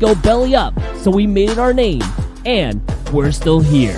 go belly up, so we made it our name, and we're still here.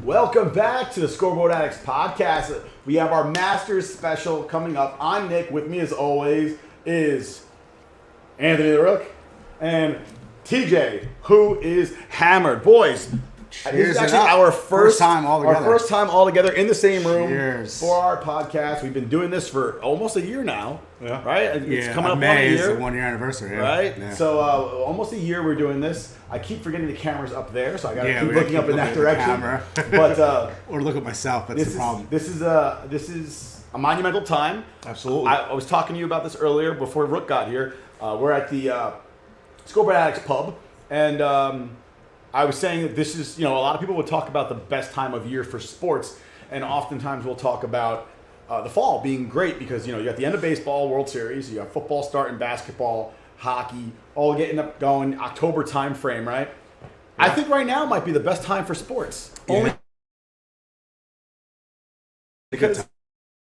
Welcome back to the Scoreboard Addicts podcast. We have our Masters special coming up. I'm Nick. With me, as always, is Anthony the Rook and TJ, who is hammered. Boys, this is actually our first time all together in the same room. Cheers. For our podcast. We've been doing this for almost a year now, right? It's coming up May on a year. is the 1 year anniversary, right? Yeah. So almost a year we're doing this. I keep forgetting the camera's up there, so I gotta keep we looking up in that direction. But or look at myself. That's the problem. This is a monumental time. Absolutely. I was talking to you about this earlier before Rook got here. We're at the Scoreboard Addicts pub, and I was saying that this is, a lot of people would talk about the best time of year for sports, and oftentimes we'll talk about the fall being great because, you got the end of baseball, World Series, you got football starting, basketball, hockey, all getting up going, October time frame, right? Yeah. I think right now might be the best time for sports. Only because it's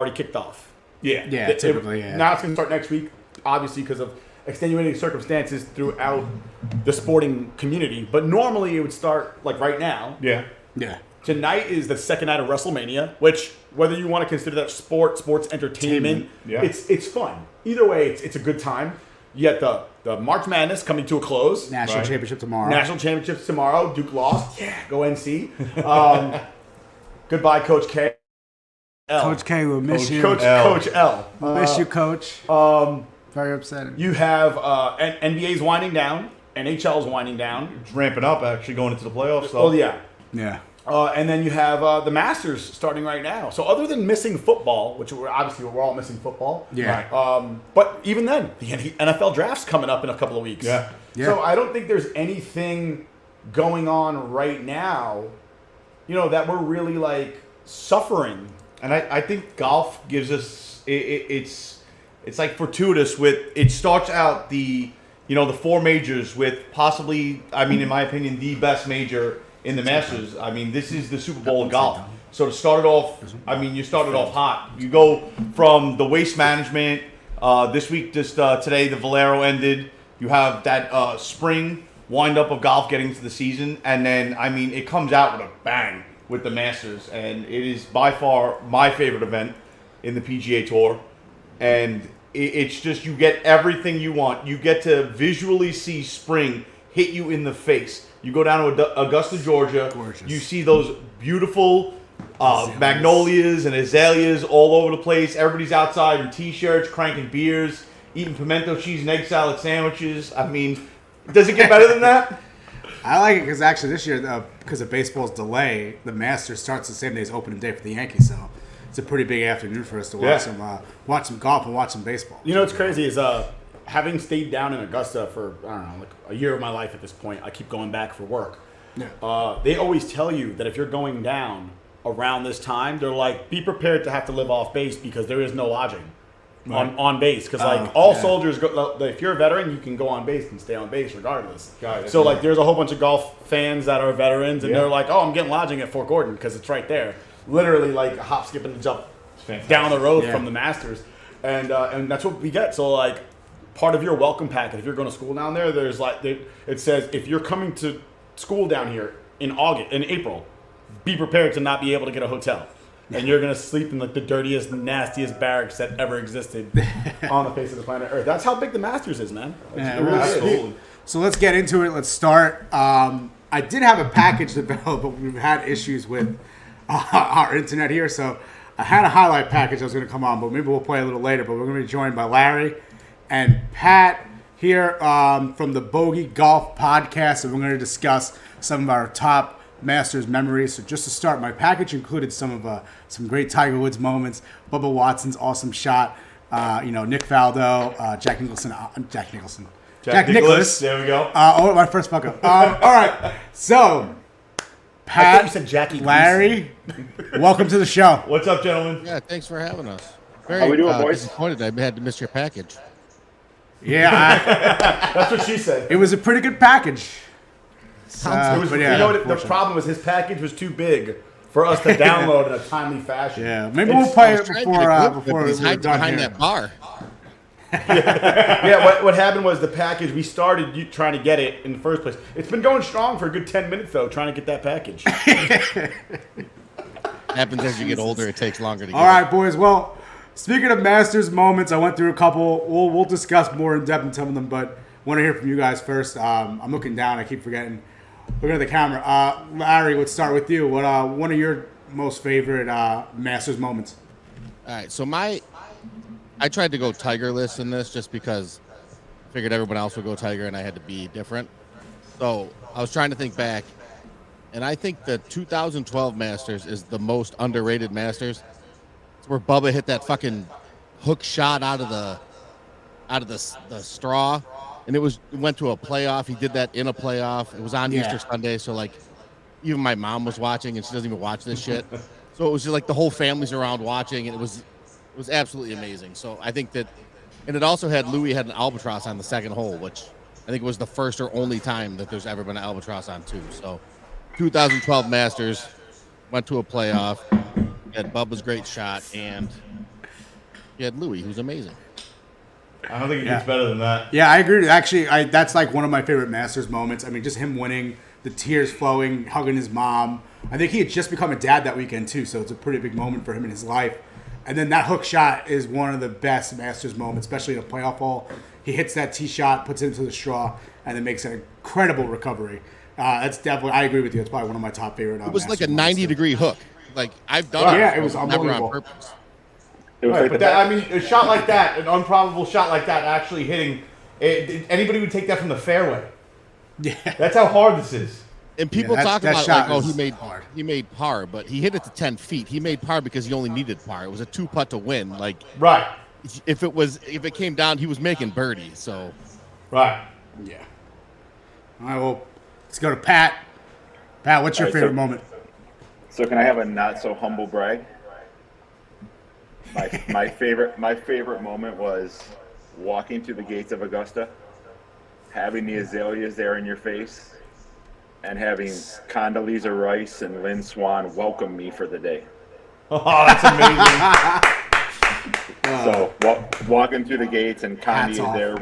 already kicked off. Yeah, typically, Now it's going to start next week, obviously because of extenuating circumstances throughout the sporting community. But normally it would start like right now. Yeah. Tonight is the second night of WrestleMania, which whether you want to consider that sports entertainment, it's fun. Either way, it's a good time. You get the March Madness coming to a close. National Championship tomorrow. National Championships tomorrow. Duke lost. Yeah, go NC. Goodbye, Coach K. Coach K, we'll miss you. Coach L. Miss you, Coach. Very upsetting. You have NBA's winding down. NHL's winding down. It's ramping up, actually, going into the playoffs. Oh, yeah. Yeah. And then you have the Masters starting right now. So other than missing football, which we're all missing football. Yeah. But even then, the NFL draft's coming up in a couple of weeks. Yeah. So I don't think there's anything going on right now, that we're really like suffering. And I think golf gives us it's like fortuitous with it starts out the four majors with possibly, in my opinion, the best major in the Masters. This is the Super Bowl of golf. So to start it off, you started off hot. You go from the waste management. This week, today, the Valero ended. You have that spring wind up of golf getting into the season, and then it comes out with a bang with the Masters, and it is by far my favorite event in the PGA Tour. And it's just you get everything you want. You get to visually see spring hit you in the face. You go down to Augusta, Georgia. Gorgeous. You see those beautiful magnolias and azaleas all over the place. Everybody's outside in T-shirts, cranking beers, eating pimento cheese and egg salad sandwiches. Does it get better than that? I like it because actually this year, because of baseball's delay, the Masters starts the same day as opening day for the Yankees. So it's a pretty big afternoon for us to watch some golf and watch some baseball. What's crazy is having stayed down in Augusta for, a year of my life at this point. I keep going back for work. Yeah. They always tell you that if you're going down around this time, they're like, be prepared to have to live off base because there is no lodging on base. Because soldiers, if you're a veteran, you can go on base and stay on base regardless. So there's a whole bunch of golf fans that are veterans, and they're like, oh, I'm getting lodging at Fort Gordon because it's right there. Literally like a hop, skip, and a jump down the road from the Masters. And that's what we get. So part of your welcome packet, if you're going to school down there, there's it says if you're coming to school down here in April, be prepared to not be able to get a hotel, and you're going to sleep in the dirtiest, nastiest barracks that ever existed on the face of the planet Earth. That's how big the Masters is, man. Absolutely. So let's get into it. Let's start. I did have a package developed, but we've had issues with our internet here, so I had a highlight package I was going to come on, but maybe we'll play a little later. But we're going to be joined by Larry and Pat here from the Bogey Golf Podcast, and we're going to discuss some of our top Masters memories. So just to start, my package included some great Tiger Woods moments, Bubba Watson's awesome shot, Nick Faldo, Jack Nicholson, Jack Nicklaus. There we go. Oh, my first fuck up. All right. So, I Pat, thought you said Jackie Larry, welcome to the show. What's up, gentlemen? Yeah, thanks for having us. How we doing, boys? Disappointed I had to miss your package. Yeah, That's what she said. it was a pretty good package. It was, but yeah, you know what? The unfortunately. problem was his package was too big for us to download in a timely fashion. Yeah, maybe we'll play it Trying to before get good, before but he's we're hiding done behind here. that bar. Yeah, what happened was the package, we started trying to get it in the first place. It's been going strong for a good 10 minutes, though, trying to get that package. Happens as you get older, it takes longer to get. All right, boys. Well, speaking of Masters moments, I went through a couple. We'll discuss more in depth in some of them, but want to hear from you guys first. I'm looking down. I keep forgetting. Looking at the camera. Larry, let's start with you. What one of your most favorite Masters moments? All right, so I tried to go Tigerless in this just because I figured everyone else would go Tiger and I had to be different. So I was trying to think back, and I think the 2012 Masters is the most underrated Masters. It's where Bubba hit that fucking hook shot out of the straw, and it went to a playoff. He did that in a playoff. It was on Yeah. Easter Sunday, so like even my mom was watching, and she doesn't even watch this shit. So it was just like the whole family's around watching, and it was absolutely amazing. So I think that, and it also had Louis had an albatross on the second hole, which I think was the first or only time that there's ever been an albatross on two. So 2012 Masters went to a playoff, had Bubba's great shot, and you had Louis, who's amazing. I don't think it gets better than that. Yeah, I agree. Actually, that's like one of my favorite Masters moments. I mean, just him winning, the tears flowing, hugging his mom. I think he had just become a dad that weekend too, so it's a pretty big moment for him in his life. And then that hook shot is one of the best Masters moments, especially in a playoff hole. He hits that tee shot, puts it into the straw, and then makes an incredible recovery. That's definitely, I agree with you. It's probably one of my top favorite. It was like a Masters moments, too. 90-degree hook. Like I've done Yeah, it. it was Never unbelievable. on purpose. It was Right, like but the that, best- I mean, a shot like that, an improbable shot like that, actually hitting, anybody would take that from the fairway. Yeah. That's how hard this is. And people that- talk that about shot like, oh, was he made par, but he hit it to 10 feet. He made par because he only needed par. It was a 2-putt to win. Like Right, if it came down, he was making birdie. So right. Yeah. All right, well, let's go to Pat. Pat, what's your All right, favorite so- moment? So can I have a not so humble brag? My favorite moment was walking through the gates of Augusta, having the azaleas there in your face, and having Condoleezza Rice and Lynn Swan welcome me for the day. Oh, that's amazing. So walking through the gates and Hats Condi off. is there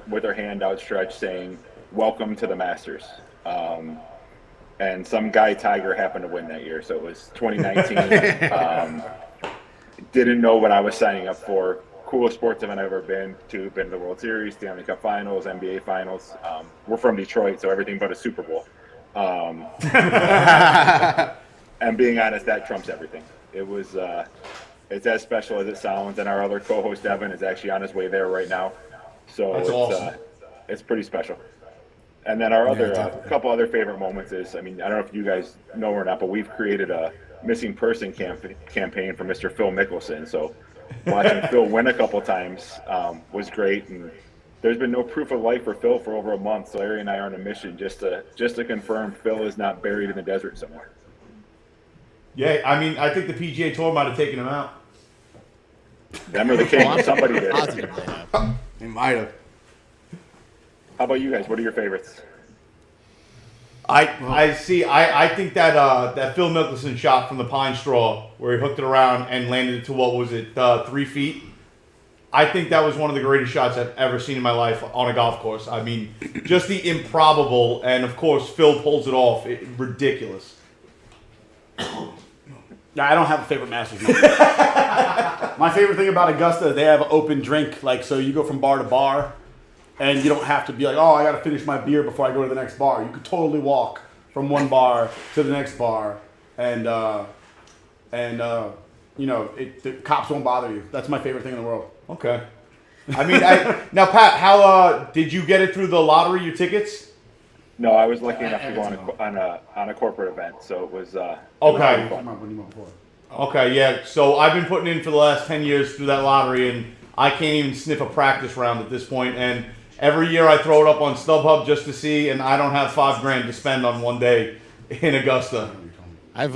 with her hand outstretched saying, "Welcome to the Masters." And some guy Tiger happened to win that year, so it was 2019. Didn't know what I was signing up for. Coolest sports event I've ever been to. Been to the World Series, Stanley Cup Finals, NBA Finals. We're from Detroit, so everything but a Super Bowl. And being honest, that trumps everything. It was. It's as special as it sounds, and our other co-host Evan is actually on his way there right now. So That's it's awesome. it's pretty special. And then our other definitely. couple other favorite moments is, I mean, I don't know if you guys know or not, but we've created a missing person campaign for Mr. Phil Mickelson. So watching Phil win a couple times was great, and there's been no proof of life for Phil for over a month. So Larry and I are on a mission just to confirm Phil is not buried in the desert somewhere. Yeah, I mean, I think the PGA Tour might have taken him out. Them or the King, somebody did. Positive they have. They might have. How about you guys? What are your favorites? I see. I think that that Phil Mickelson shot from the pine straw where he hooked it around and landed it to what was it 3 feet. I think that was one of the greatest shots I've ever seen in my life on a golf course. I mean, just the improbable, and of course Phil pulls it off. Ridiculous. Yeah, I don't have a favorite Masters moment. My favorite thing about Augusta, they have open drink. Like, so you go from bar to bar, and you don't have to be like, oh, I got to finish my beer before I go to the next bar. You could totally walk from one bar to the next bar, and you know, the cops won't bother you. That's my favorite thing in the world. Okay. I mean, now Pat, how did you get it through the lottery? Your tickets? No, I was lucky enough to go on a corporate event, so it was Okay. fun. Okay, yeah. So I've been putting in for the last 10 years through that lottery, and I can't even sniff a practice round at this point. And every year I throw it up on StubHub just to see, and I don't have $5,000 to spend on one day in Augusta. I've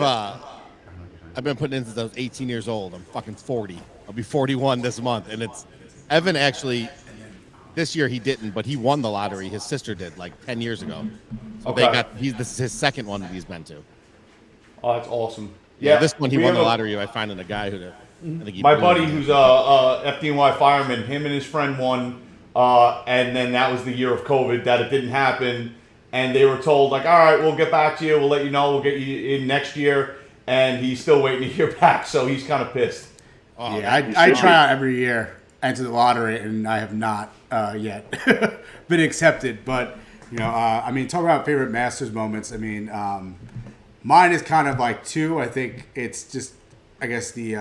been putting in since I was 18 years old. I'm fucking 40. I'll be 41 this month, and it's Evan actually. This year he didn't, but he won the lottery. His sister did like 10 years ago. So this is his second one that he's been to. Oh, that's awesome. Yeah, this one he won the lottery by finding a guy who. My buddy, who's a FDNY fireman, him and his friend won, and then that was the year of COVID that it didn't happen, and they were told like, all right, we'll get back to you, we'll let you know, we'll get you in next year, and he's still waiting to hear back, so he's kind of pissed. Oh, yeah, I try out every year, enter the lottery, and I have not yet been accepted. But I mean, talk about favorite Masters moments. I mean, mine is kind of like two. I think it's just, I guess the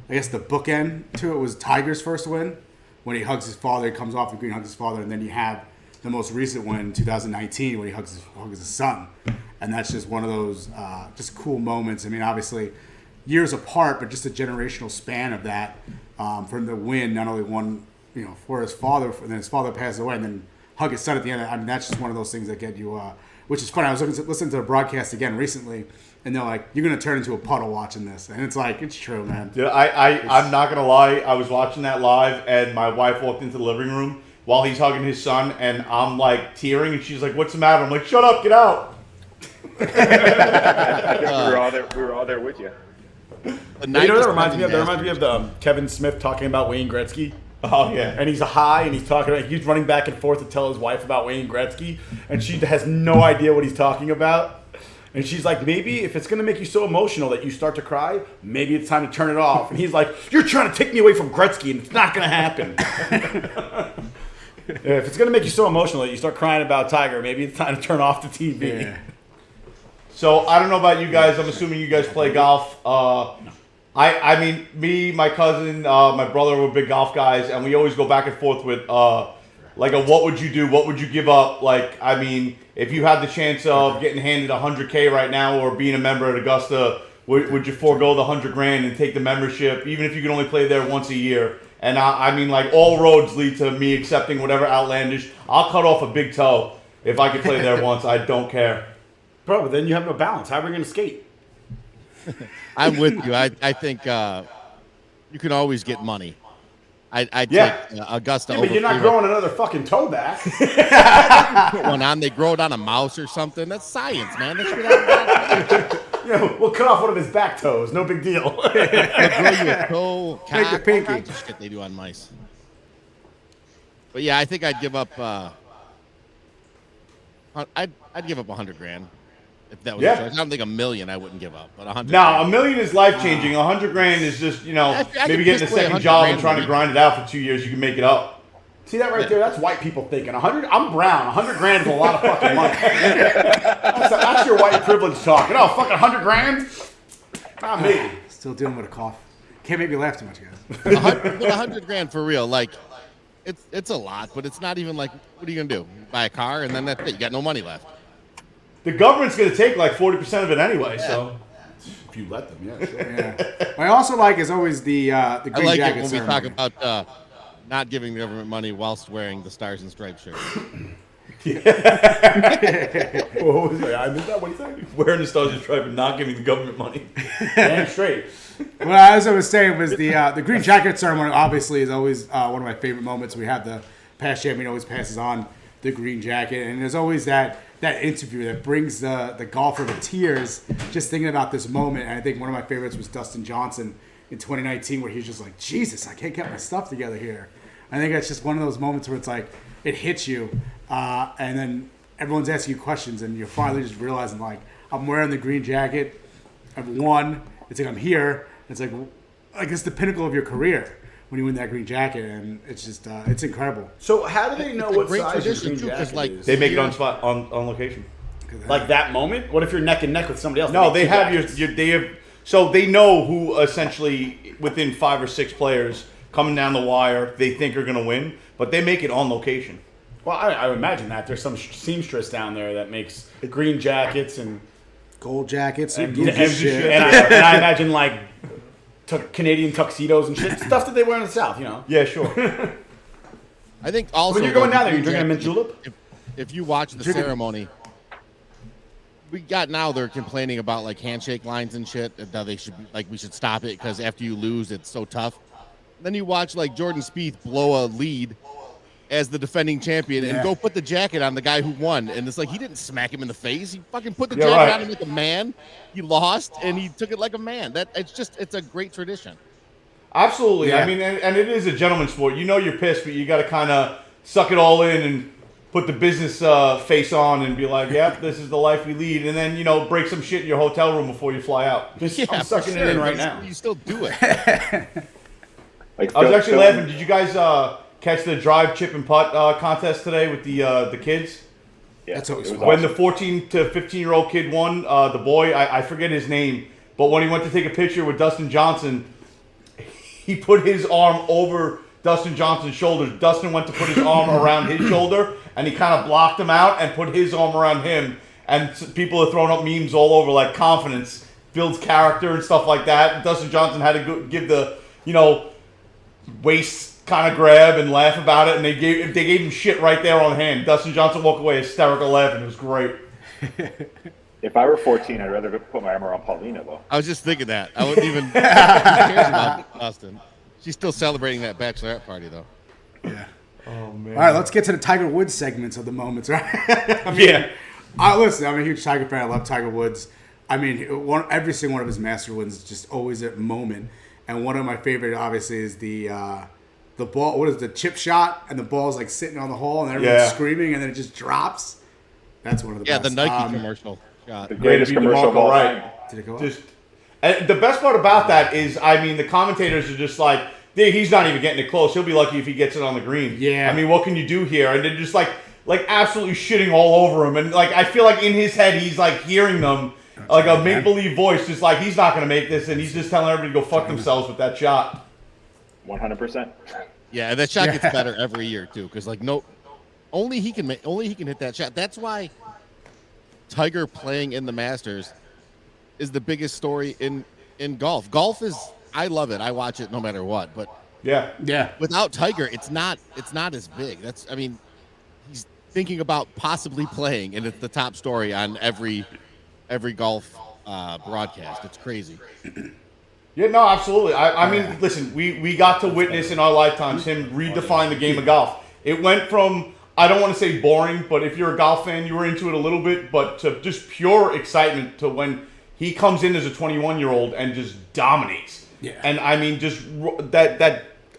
bookend to it was Tiger's first win when he hugs his father. He comes off the green, hugs his father, and then you have the most recent win, 2019, when he hugs his son, and that's just one of those just cool moments. I mean, obviously years apart, but just a generational span of that. From the win, not only one, for his father, and then his father passed away, and then hug his son at the end. I mean, that's just one of those things that get you, which is funny. I was listening to the broadcast again recently, and they're like, "You're gonna turn into a puddle watching this," and it's like, it's true, man. Dude, I'm not gonna lie. I was watching that live, and my wife walked into the living room while he's hugging his son, and I'm like tearing, and she's like, "What's the matter?" I'm like, "Shut up, get out." We were all there with you. That reminds me of the Kevin Smith talking about Wayne Gretzky. Oh yeah, and he's high, and he's running back and forth to tell his wife about Wayne Gretzky, and she has no idea what he's talking about. And she's like, maybe if it's going to make you so emotional that you start to cry, maybe it's time to turn it off. And he's like, you're trying to take me away from Gretzky, and it's not going to happen. If it's going to make you so emotional that you start crying about Tiger, maybe it's time to turn off the TV. Yeah. So I don't know about you guys. I'm assuming you guys play golf. I mean, me, my cousin, my brother were big golf guys, and we always go back and forth with like a what would you do? What would you give up? Like, I mean, if you had the chance of getting handed $100K right now or being a member at Augusta, would you forego the $100,000 and take the membership, even if you could only play there once a year? And I mean, like, all roads lead to me accepting whatever outlandish. I'll cut off a big toe if I could play there once. I don't care. Bro, but then you have no balance. How are we going to skate? I'm with you. I think you can always get money. I'd Yeah. take Augusta Yeah, over. but you're not Freeman. growing another fucking toe back. Put one on. They grow it on a mouse or something. That's science, man. That's We'll cut off one of his back toes. No big deal. They'll grow you a toe, Make the cock, pinky. all kinds of shit they do on mice. But yeah, I think I'd give up. I'd give up $100,000 if that was. Yeah. A choice. I don't think $1 million I wouldn't give up, but $100,000. No, $1 million is life changing. $100,000 is just I maybe could getting a piss away second $100,000 job and trying to a grind it out for 2 years. You can make it up. See that right there? That's white people thinking. 100. I'm brown. $100,000 is a lot of fucking money. that's your white privilege talking. Oh, fucking $100,000? Not me. Still dealing with a cough. Can't make me laugh too much, guys. $100,000 for real. Like, it's a lot, but it's not even like, what are you gonna do? Buy a car and then that's it. You got no money left. The government's going to take like 40% of it anyway. So If you let them, yeah. Sure. Yeah. What I also like is always the green I like jacket it when we ceremony. talk about not giving the government money whilst wearing the Stars and Stripes shirt. What was that? I missed that. What you say? wearing the Stars and Stripes and not giving the government money. Damn straight. Well, as I was saying, was the green jacket ceremony obviously is always one of my favorite moments. We have the past champion always passes on the green jacket, and there's always that interview that brings the golfer to tears just thinking about this moment. And I think one of my favorites was Dustin Johnson in 2019, where he's just like, Jesus, I can't get my stuff together here. I think that's just one of those moments where it's like it hits you, and then everyone's asking you questions, and you're finally just realizing, like, I'm wearing the green jacket, I've won. It's like I'm here. It's like it's the pinnacle of your career when you win that green jacket, and it's just it's incredible. So how do they know It's a what great size your tradition, green too, 'cause, jacket like, is? They make it on spot on location. Like that moment? What if you're neck and neck with somebody else? No, make they two have jackets? they have, so they know who essentially within 5 or 6 players coming down the wire they think are going to win, but they make it on location. Well, I would imagine that there's some seamstress down there that makes green jackets and Gold jackets and, and, gives you shit. I imagine like Canadian tuxedos and shit, stuff that they wear in the South, you know. Yeah, sure. I think also When you're going though, down there, you're Jack, drinking a mint julep. if you watch the ceremony, they're complaining about like handshake lines and shit. And now we should stop it because after you lose, it's so tough. Then you watch like Jordan Spieth blow a lead as the defending champion and go put the jacket on the guy who won. And it's like he didn't smack him in the face. He fucking put the jacket on him like a man. He lost and he took it like a man. It's a great tradition. Absolutely. Yeah. I mean, and it is a gentleman's sport. You know you're pissed, but you got to kind of suck it all in and put the business face on and be like, yep, this is the life we lead. And then, break some shit in your hotel room before you fly out. I'm sucking it in right now. You still do it. Like I was actually laughing. Did you guys catch the drive, chip, and putt contest today with the kids? Yeah, That's always it was fun. When the awesome. 14 to 15-year-old kid won, the boy, I forget his name, but when he went to take a picture with Dustin Johnson, he put his arm over Dustin Johnson's shoulders. Dustin went to put his arm around his shoulder, and he kind of blocked him out and put his arm around him. And people are throwing up memes all over, like confidence builds character and stuff like that. And Dustin Johnson had to give the, waist kind of grab and laugh about it, and they gave him shit right there on hand. Dustin Johnson walked away hysterical laughing. It was great. If I were 14, I'd rather put my arm around Paulina, though. I was just thinking that. I wouldn't even. Who cares about Austin? She's still celebrating that bachelorette party, though. Yeah. Oh man! All right, let's get to the Tiger Woods segments of the moments, right? Yeah. Listen, I'm a huge Tiger fan. I love Tiger Woods. I mean, every single one of his master wins is just always a moment. And one of my favorite, obviously, is the ball. What is the chip shot? And the ball's like sitting on the hole, and everyone's screaming, and then it just drops. That's one of the best. Yeah, the Nike commercial shot. The greatest Way to beat commercial of DeMarco, all right. time. Did it go up? And the best part about that is, I mean, the commentators are just like, he's not even getting it close. He'll be lucky if he gets it on the green. Yeah. I mean, what can you do here? And they're just like absolutely shitting all over him. And like, I feel like in his head, he's like hearing them like a make-believe voice, just like he's not going to make this. And he's just telling everybody to go fuck themselves with that shot. 100%. Yeah, and that shot gets better every year too, because only he can hit that shot. That's why Tiger playing in the Masters is the biggest story in golf. Golf is, I love it. I watch it no matter what. But Yeah. without Tiger, it's not as big. He's thinking about possibly playing, and it's the top story on every golf broadcast. It's crazy. Yeah, no, absolutely. I mean, listen, we got to witness in our lifetimes him redefine the game of golf. It went from, I don't want to say boring, but if you're a golf fan, you were into it a little bit, but to just pure excitement to when he comes in as a 21-year-old and just dominates. Yeah. And I mean, just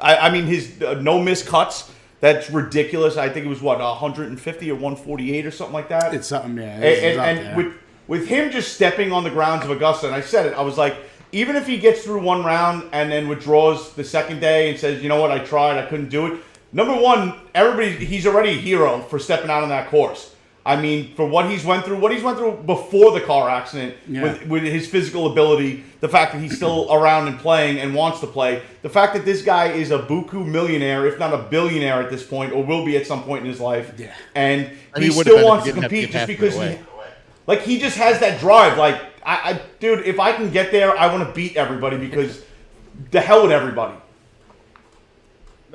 I mean, his no miss cuts, that's ridiculous. I think it was 150 or 148 or something like that. It's something, yeah. And with him just stepping on the grounds of Augusta, and I said it, I was like, even if he gets through one round and then withdraws the second day and says, you know what, I tried, I couldn't do it. Number one, he's already a hero for stepping out on that course. I mean, for what he's went through before the car accident, with his physical ability, the fact that he's still around and playing and wants to play, the fact that this guy is a buku millionaire, if not a billionaire at this point, or will be at some point in his life, and he still wants to compete just because he just has that drive. Like, dude, if I can get there, I want to beat everybody because the hell with everybody.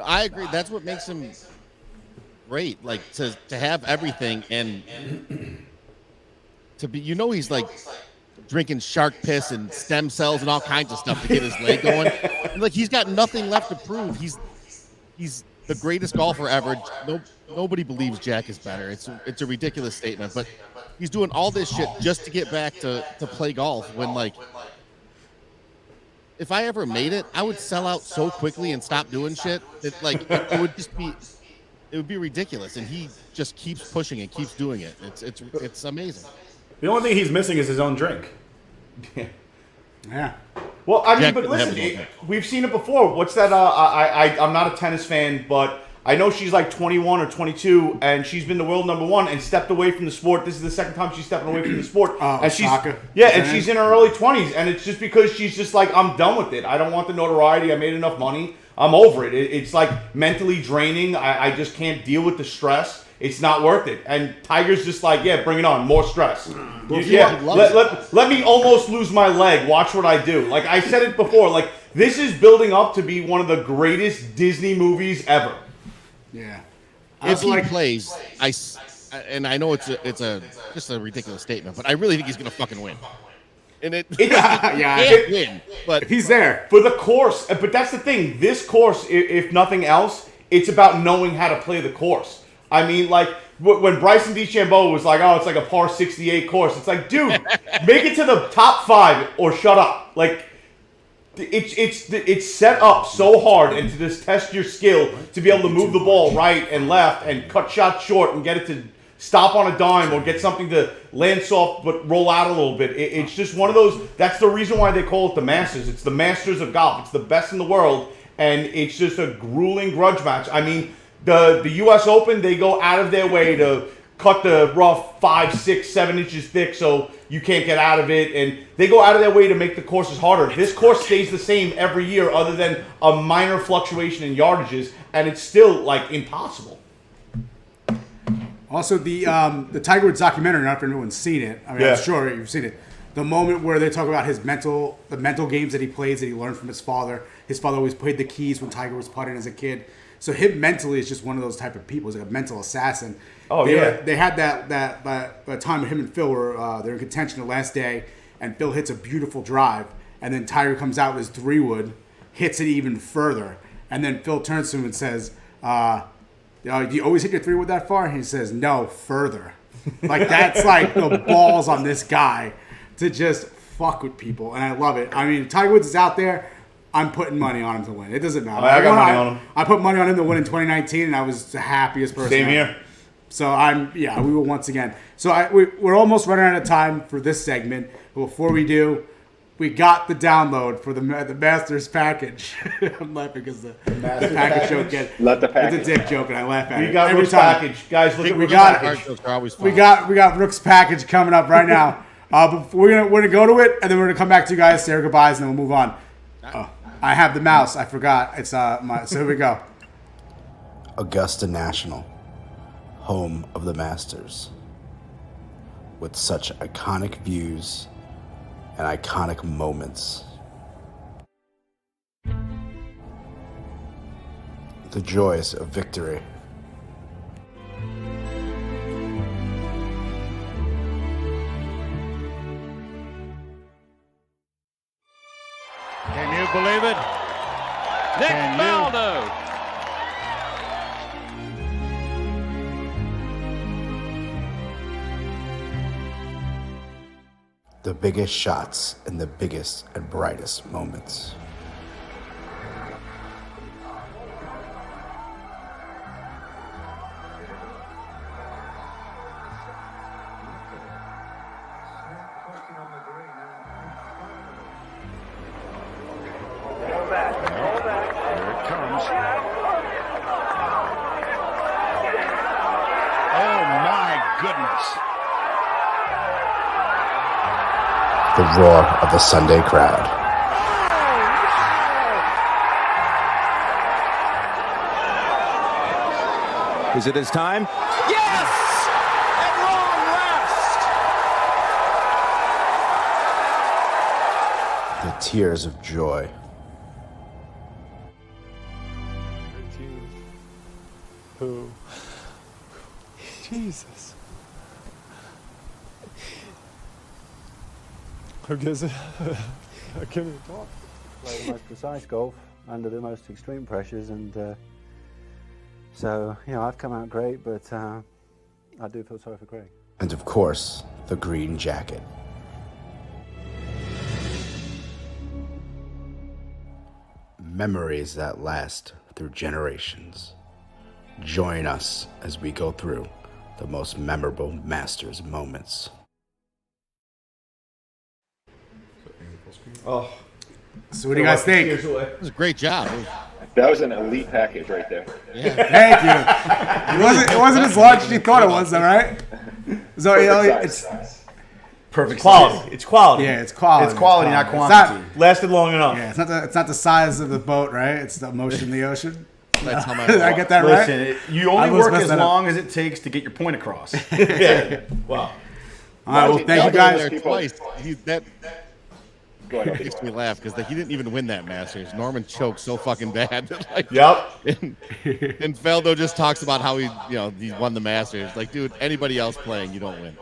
I agree. That's what makes him great. Like to have everything and to be, he's like drinking shark piss and stem cells and all kinds of stuff to get his leg going. And like he's got nothing left to prove. He's the greatest golfer ever. Nobody believes Jack is better. It's a ridiculous statement, but he's doing all this shit just to get back to play golf when like. If I ever made it, I would sell out so quickly and stop doing shit. It would be ridiculous. And he just keeps pushing and keeps doing it. It's amazing. The only thing he's missing is his own drink. Yeah. Well, I mean, Jack but didn't have listen, it. we've seen it before. What's that? I'm not a tennis fan, but I know she's like 21 or 22, and she's been the world number one and stepped away from the sport. This is the second time she's stepping away from the sport. And Osaka. she's in her early 20s, and it's just because she's just like, I'm done with it. I don't want the notoriety. I made enough money. I'm over it. It's like mentally draining. I just can't deal with the stress. It's not worth it. And Tiger's just like, yeah, bring it on. More stress. Let me almost lose my leg. Watch what I do. Like I said it before, like this is building up to be one of the greatest Disney movies ever. Yeah. if he plays, and I know it's a just a ridiculous statement, but I really think he's gonna fucking win. And he can't win, but He's there. for the course. But that's the thing. This course, if nothing else, it's about knowing how to play the course. I mean, like when Bryson DeChambeau was like, "Oh, it's like a par 68 course." It's like, dude, make it to the top 5 or shut up. Like, it's set up so hard and to just test your skill to be able to move the ball right and left and cut shots short and get it to stop on a dime or get something to land soft but roll out a little bit. It's just one of those. That's the reason why they call it the Masters. It's the Masters of golf. It's the best in the world, and it's just a grueling grudge match. I mean, the U.S. Open, they go out of their way to cut the rough 5, 6, 7 inches thick so you can't get out of it, and they go out of their way to make the courses harder. This course stays the same every year other than a minor fluctuation in yardages, and it's still like impossible. Also, the Tiger Woods documentary, not if anyone's seen it. I mean, I'm sure you've seen it. The moment where they talk about the mental games that he plays that he learned from his father. His father always played the keys when Tiger was putting as a kid. So him mentally is just one of those type of people. He's like a mental assassin. They had that time him and Phil were they're in contention the last day, and Phil hits a beautiful drive, and then Tiger comes out with his 3-wood, hits it even further, and then Phil turns to him and says, "Do you always hit your 3-wood that far?" And he says, "No, further." Like, that's like the balls on this guy to just fuck with people, and I love it. I mean, Tiger Woods is out there. I'm putting money on him to win. It doesn't matter. I got money on him. I put money on him to win in 2019, and I was the happiest person. Same here. So we will once again. So we're almost running out of time for this segment. But before we do, we got the download for the Masters package. I'm laughing because the package joke Let the package. It's a dick joke, and I laugh at it. We got every Rook's time. package, guys. Look at We Rook's got package. We got Rook's package coming up right now. But we're gonna go to it, and then we're gonna come back to you guys, say our goodbyes, and then we'll move on. I have the mouse. I forgot. It's so here we go. Augusta National, home of the Masters, with such iconic views and iconic moments. The joys of victory. Can you believe it? Nick Faldo. The biggest shots and the biggest and brightest moments. The roar of the Sunday crowd. Is it his time? Yes! At long last! The tears of joy. Jesus. Who gives it? I can't even talk. Play the most precise golf under the most extreme pressures, and so I've come out great, but I do feel sorry for Craig. And of course, the green jacket. Memories that last through generations. Join us as we go through the most memorable Masters moments. Oh, so what do you guys think? It was a great job. That was an elite package right there. Yeah. Thank you. It wasn't as large as you thought it was, all right? So it's perfect quality. It's quality. Yeah, it's quality. It's quality, not quantity. Lasted long enough. Yeah, it's not the size of the boat, right? It's the motion of the ocean. That's how my Did I get that Listen, right? you only work as long as it takes to get your point across. Yeah. Wow. All right, well, thank you guys. There twice. Go ahead. It makes me laugh because he didn't even win that Masters. Norman choked so fucking bad. Like, Yep. And Faldo just talks about how he won the Masters. Like, dude, anybody else playing, you don't win.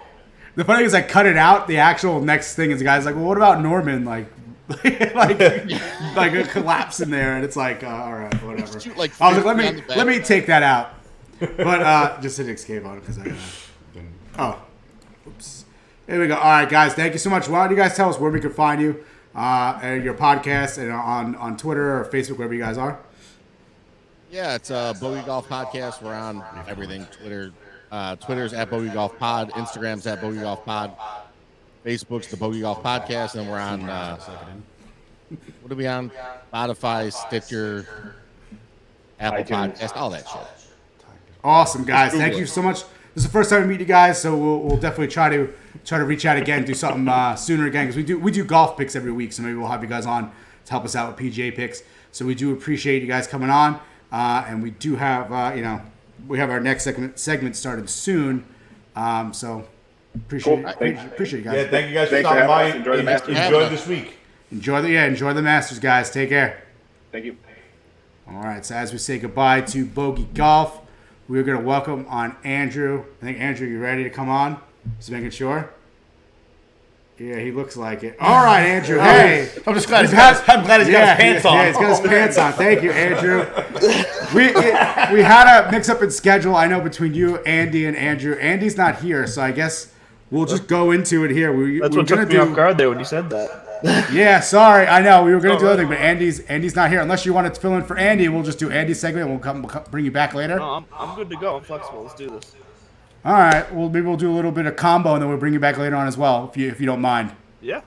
The funny thing is, I cut it out. The actual next thing is the guy's like, well, what about Norman? Like a collapse in there, and it's like, all right, whatever. Shoot, like, I was like, let me take that out. But just hit escape on it because oops. There we go. All right, guys, thank you so much. Why don't you guys tell us where we can find you, and your podcast, and on Twitter or Facebook, wherever you guys are. Yeah, it's Bogey Golf Podcast. We're on everything. Twitter's at Bogey Golf Pod. Instagram's at Bogey Golf Pod. Facebook's the Bogey Golf Podcast, and we're on. What are we on? Spotify, Stitcher, Apple Podcast, all that shit. Awesome, guys. Thank you so much. This is the first time we meet you guys, so we'll definitely try to reach out again, do something sooner again, because we do golf picks every week, so maybe we'll have you guys on to help us out with PGA picks. So we do appreciate you guys coming on, and we do have we have our next segment started soon. So appreciate you guys. Yeah, thank you guys for stopping by. Enjoy the Masters. Enjoy this week. Enjoy the Masters, guys. Take care. Thank you. All right, so as we say goodbye to Bogey Golf, we're going to welcome on Andrew. I think, Andrew, you ready to come on? Just making sure. Yeah, he looks like it. All right, Andrew. Hey. I'm just glad he's got his pants on. Yeah, he's got his pants on. Thank you, Andrew. We had a mix-up in schedule, I know, between you, Andy, and Andrew. Andy's not here, so I guess we'll just go into it here. That's what took me off guard there when you said that. Yeah, sorry. I know. We were going to do other thing, but Andy's not here. Unless you want to fill in for Andy, we'll just do Andy's segment and we'll bring you back later. No, I'm good to go. I'm flexible. Let's do this. All right. Well, maybe we'll do a little bit of combo and then we'll bring you back later on as well, if you don't mind. Yeah.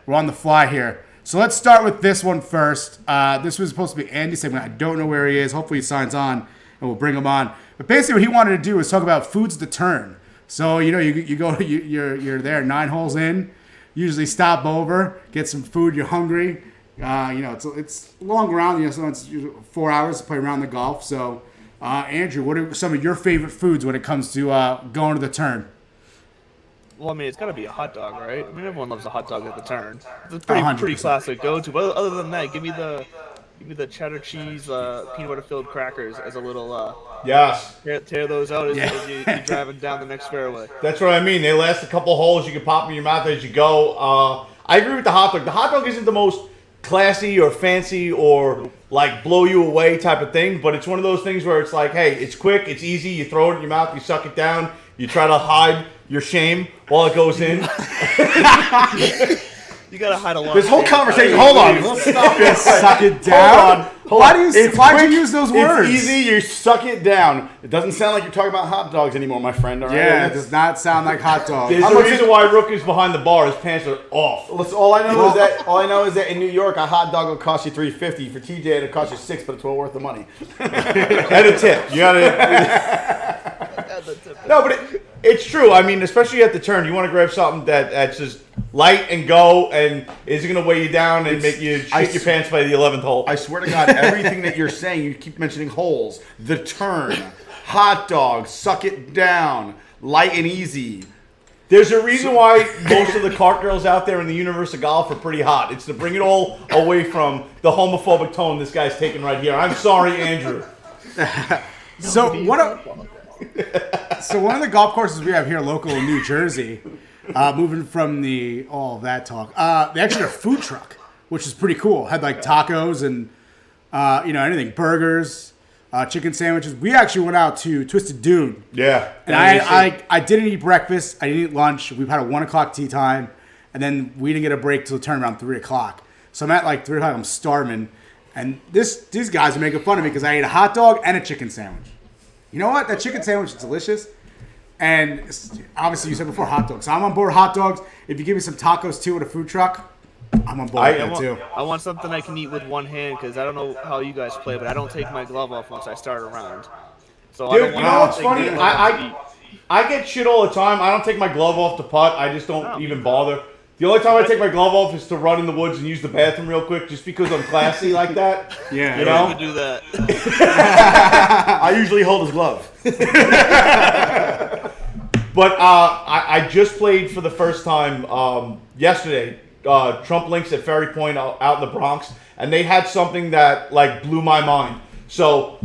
We're on the fly here. So let's start with this one first. This was supposed to be Andy's segment. I don't know where he is. Hopefully he signs on and we'll bring him on. But basically what he wanted to do was talk about foods to turn. So, you're there 9 holes in. Usually stop over, get some food. You're hungry. It's a long round. So it's 4 hours to play around the golf. So, Andrew, what are some of your favorite foods when it comes to going to the turn? Well, I mean, it's got to be a hot dog, right? I mean, everyone loves a hot dog at the turn. It's a pretty classic go-to. But other than that, give me the cheddar cheese peanut butter filled crackers as a little yes. Tear those out as you're driving down the next fairway. That's what I mean. They last a couple holes. You can pop in your mouth as you go. I agree with the hot dog. The hot dog isn't the most classy or fancy or like blow you away type of thing, but it's one of those things where it's like, hey, it's quick, it's easy. You throw it in your mouth, you suck it down, you try to hide your shame while it goes in. You gotta hide a lot. This whole conversation. Hold on. Let's stop this. Suck it down. Why'd you use those words? It's easy. You suck it down. It doesn't sound like you're talking about hot dogs anymore, my friend. All right? Yeah, it does not sound like hot dogs. There's a reason why Rook is behind the bar. His pants are off. Listen, all I know is that in New York, a hot dog will cost you $3.50. For TJ, it'll cost you $6, but it's well worth the money. And a tip. You gotta. No, but it's true. I mean, especially at the turn, you want to grab something that's just light and go and isn't going to weigh you down and make you shit your pants by the 11th hole. I swear to God, everything that you're saying, you keep mentioning holes, the turn, hot dog, suck it down, light and easy. There's a reason why most of the cart girls out there in the universe of golf are pretty hot. It's to bring it all away from the homophobic tone this guy's taking right here. I'm sorry, Andrew. So one of the golf courses we have here local in New Jersey, moving from all of that talk, they actually had a food truck, which is pretty cool. Had like tacos and anything, burgers, chicken sandwiches. We actually went out to Twisted Dune. Yeah. And I didn't eat breakfast. I didn't eat lunch. We've had a 1 o'clock tea time, and then we didn't get a break till the turn around 3 o'clock. So I'm at like 3 o'clock. I'm starving, and these guys are making fun of me because I ate a hot dog and a chicken sandwich. You know what? That chicken sandwich is delicious. And obviously, you said before hot dogs. So I'm on board hot dogs. If you give me some tacos too at a food truck, I'm on board with that too. I want something I can eat with one hand because I don't know how you guys play, but I don't take my glove off once I start a round. So dude, you know what's funny? I get shit all the time. I don't take my glove off to putt. I just don't even bother. The only time I take my glove off is to run in the woods and use the bathroom real quick, just because I'm classy like that. Yeah, you know. I do that. I usually hold his glove. But I just played for the first time yesterday Trump Links at Ferry Point out in the Bronx, and they had something that like blew my mind. So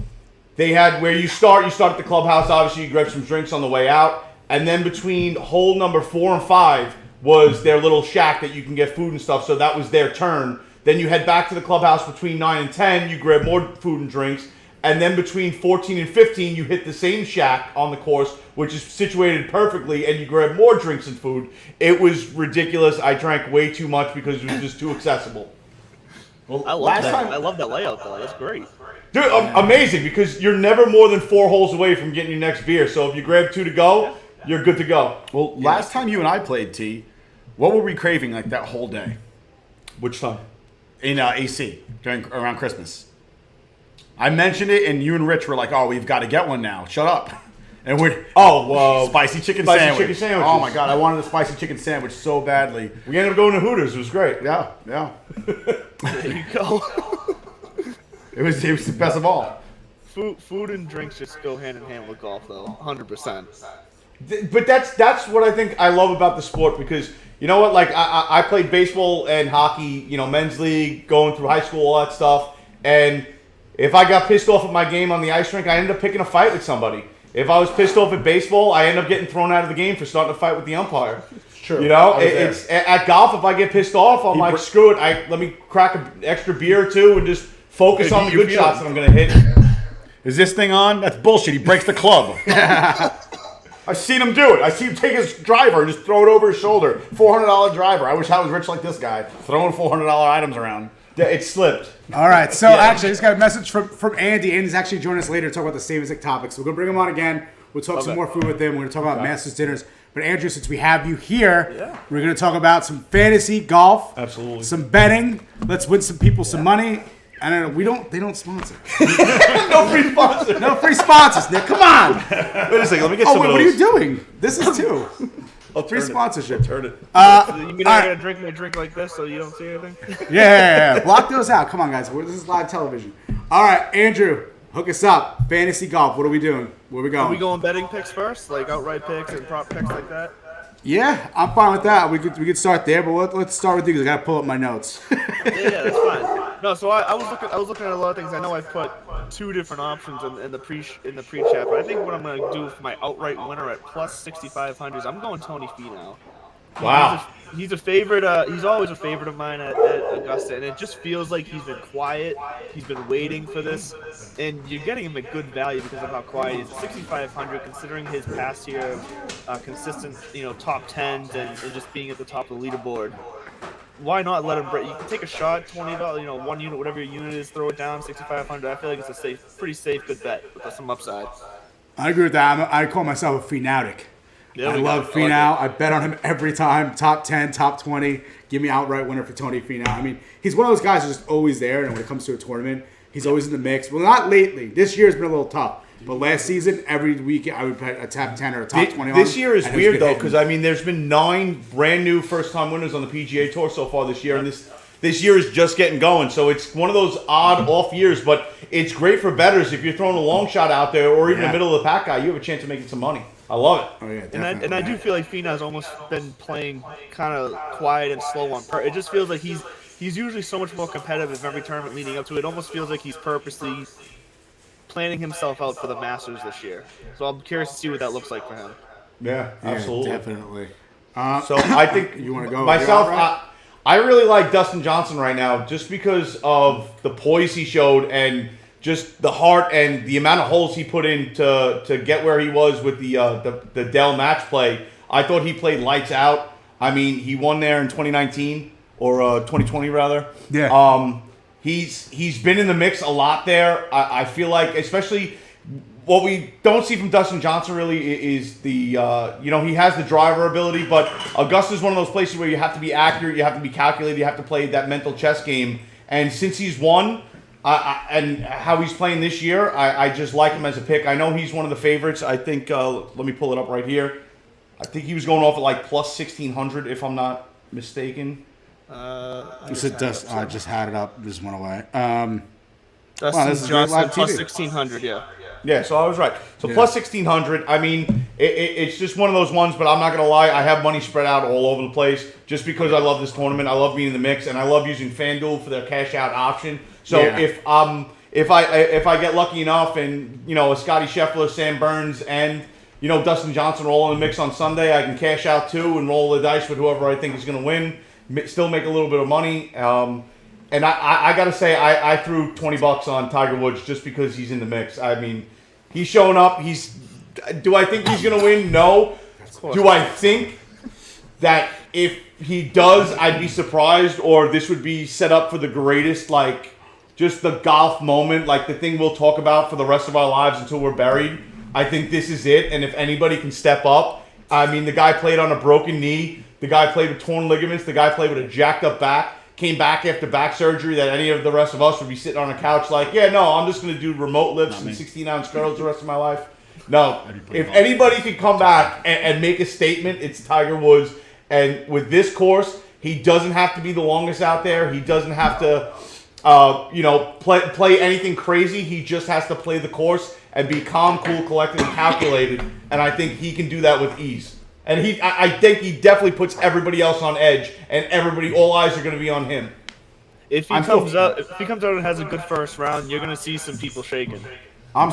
they had where you start at the clubhouse. Obviously, you grab some drinks on the way out, and then between hole number 4 and 5 was their little shack that you can get food and stuff. So that was their turn. Then you head back to the clubhouse between 9 and 10. You grab more food and drinks. And then between 14 and 15, you hit the same shack on the course, which is situated perfectly, and you grab more drinks and food. It was ridiculous. I drank way too much because it was just too accessible. Well, I love that layout, though. That's great. Dude, amazing, because you're never more than 4 holes away from getting your next beer. So if you grab 2 to go, you're good to go. Well, last time you and I played, T, what were we craving like that whole day? Which time? In AC, around Christmas. I mentioned it, and you and Rich were like, "Oh, we've got to get one now. Shut up." And we're spicy chicken sandwich. Oh my god, I wanted a spicy chicken sandwich so badly. We ended up going to Hooters. It was great. Yeah. There you go. It was the best of all. Food and drinks just go hand in hand with golf, though, 100%. But that's what I think I love about the sport, because you know what? Like I played baseball and hockey, men's league, going through high school, all that stuff, and if I got pissed off at my game on the ice rink, I ended up picking a fight with somebody. If I was pissed off at baseball, I end up getting thrown out of the game for starting a fight with the umpire. True. It's at golf. If I get pissed off, I'm like, screw it. Let me crack an extra beer or 2 and just focus on the good shots that I'm gonna hit. Is this thing on? That's bullshit. He breaks the club. I've seen him do it. I see him take his driver and just throw it over his shoulder. $400 driver. I wish I was rich like this guy, throwing $400 items around. It slipped. All right, so actually, I just got a message from Andy. Andy's actually joining us later to talk about the same exact topic. So we're going to bring him on again. We'll talk some more food with him. We're going to talk about Masters dinners. But Andrew, since we have you here, we're going to talk about some fantasy golf. Absolutely. Some betting. Let's win some people some money. I don't know. They don't sponsor. No free sponsors. No free sponsors, Nick. Come on. Wait a second. Let me get some of those. What are you doing? This is 2. Free sponsorship. Turn it. You mean I gotta drink my drink like this so you don't see anything? Yeah. Block those out. Come on, guys. This is live television. All right, Andrew, hook us up. Fantasy golf. What are we doing? Where are we going? Are we going betting picks first, like outright picks and prop picks like that? Yeah, I'm fine with that. We could start there, but let's start with you because I gotta pull up my notes. Yeah, that's fine. No, so I was looking at a lot of things. I know I've put 2 different options in the pre-chat, but I think what I'm gonna do for my outright winner at plus 6,500 is I'm going Tony Finau. Wow. He's a favorite. He's always a favorite of mine at Augusta, and it just feels like he's been quiet. He's been waiting for this, and you're getting him at good value because of how quiet he is. 6,500, considering his past year of consistent, top 10s and just being at the top of the leaderboard. Why not let him break? You can take a shot, $20, 1 unit, whatever your unit is, throw it down, 6,500. I feel like it's a pretty safe, good bet with some upside. I agree with that. I call myself a Finautic. I love Finau. I bet on him every time. Top 10, top 20. Give me outright winner for Tony Finau. I mean, he's one of those guys who's just always there, and when it comes to a tournament, he's always in the mix. Well, not lately. This year's been a little tough. But last season, every week, I would bet a top 10 or a top 20 on him. This year is weird, though, because, there's been 9 brand new first-time winners on the PGA Tour so far this year, and this year is just getting going. So it's one of those odd off years, but it's great for bettors. If you're throwing a long shot out there or even a middle-of-the-pack guy, you have a chance of making some money. I love it. Oh, yeah, definitely. And I do feel like Finau's almost been playing kind of quiet and slow on purpose. It just feels like he's usually so much more competitive every tournament leading up to it. It almost feels like he's purposely planning himself out for the Masters this year. So I'm curious to see what that looks like for him. Yeah, absolutely. Definitely. So I think you want to go myself. I really like Dustin Johnson right now, just because of the poise he showed and just the heart and the amount of holes he put in to get where he was with the Dell match play. I thought he played lights out. He won there in 2019 or 2020 rather. Yeah. He's been in the mix a lot there. I feel like, especially what we don't see from Dustin Johnson really is the he has the driver ability, but Augusta's one of those places where you have to be accurate, you have to be calculated, you have to play that mental chess game. And since he's won, and how he's playing this year, I just like him as a pick. I know he's one of the favorites. I think, let me pull it up right here. I think he was going off at like plus 1,600, if I'm not mistaken. I just had it up. Just went away. Dustin Johnson plus 1,600, yeah. Yeah, so I was right. So plus 1,600. I mean, it's just one of those ones, but I'm not going to lie. I have money spread out all over the place just because I love this tournament. I love being in the mix, and I love using FanDuel for their cash out option. So if I get lucky enough and, you know, a Scotty Scheffler, Sam Burns, and, you know, Dustin Johnson are all in the mix on Sunday, I can cash out too and roll the dice with whoever I think is going to win, still make a little bit of money. And I got to say, I threw $20 on Tiger Woods just because he's in the mix. I mean, he's showing up. Do I think he's going to win? No. Do I think that if he does, I'd be surprised, or this would be set up for the greatest, like, just the golf moment, like the thing we'll talk about for the rest of our lives until we're buried? I think this is it. And if anybody can step up, I mean, the guy played on a broken knee. The guy played with torn ligaments. The guy played with a jacked up back. Came back after back surgery that any of the rest of us would be sitting on a couch like, yeah, no, I'm just going to do remote lifts and 16-ounce curls the rest of my life. No. If anybody can come back and make a statement, it's Tiger Woods. And with this course, he doesn't have to be the longest out there. He doesn't have to, play anything crazy. He just has to play the course and be calm, cool, collected, and calculated. And I think he can do that with ease. And I think he definitely puts everybody else on edge, and all eyes are going to be on him. If he comes out and has a good first round, you're going to see some people shaking. I'm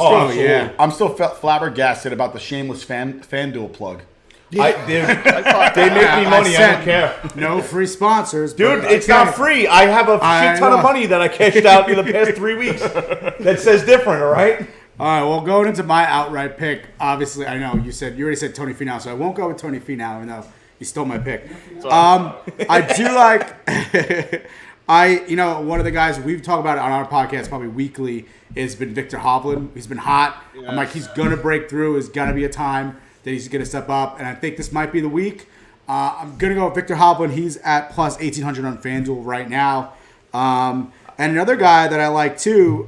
still flabbergasted about the shameless FanDuel plug. They make me money. I don't care. No free sponsors, dude. It's not free. I have a shit ton of money that I cashed out in the past 3 weeks. That says different. All right. All right, well, going into my outright pick, obviously, I know you already said Tony Finau, so I won't go with Tony Finau, even though he stole my pick. I do like, one of the guys we've talked about on our podcast probably weekly has been Victor Hovland. He's been hot. Yes. I'm like, he's going to break through. There's going to be a time that he's going to step up, and I think this might be the week. I'm going to go with Victor Hovland. He's at plus 1,800 on FanDuel right now. And another guy that I like too,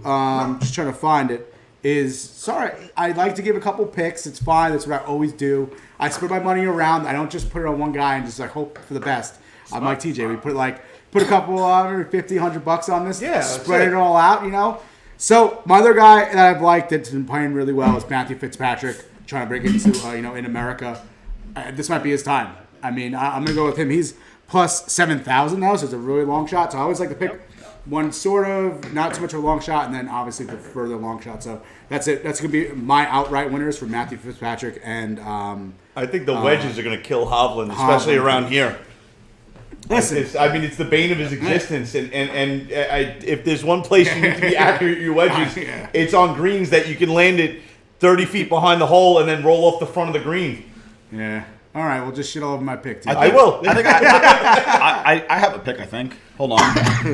just trying to find it, I like to give a couple picks. It's fine. That's what I always do. I spread my money around. I don't just put it on one guy and just like hope for the best. I'm like TJ. We put a couple maybe $50-$100 on this. Yeah, spread it all out. You know. So my other guy that I've liked that's been playing really well is Matthew Fitzpatrick, trying to break into in America. This might be his time. I mean, I'm gonna go with him. He's plus 7,000 now, so it's a really long shot. So I always like to pick one sort of not too much of a long shot, and then obviously the further long shot. So that's it. That's going to be my outright winners for Matthew Fitzpatrick. And I think the wedges are going to kill Hovland, especially around here. Listen, it's the bane of his existence. And if there's one place you need to be accurate with your wedges, it's on greens that you can land it 30 feet behind the hole and then roll off the front of the green. Yeah. All right, well, just shit all over my pick. I will. I think I have a pick. I think. Hold on.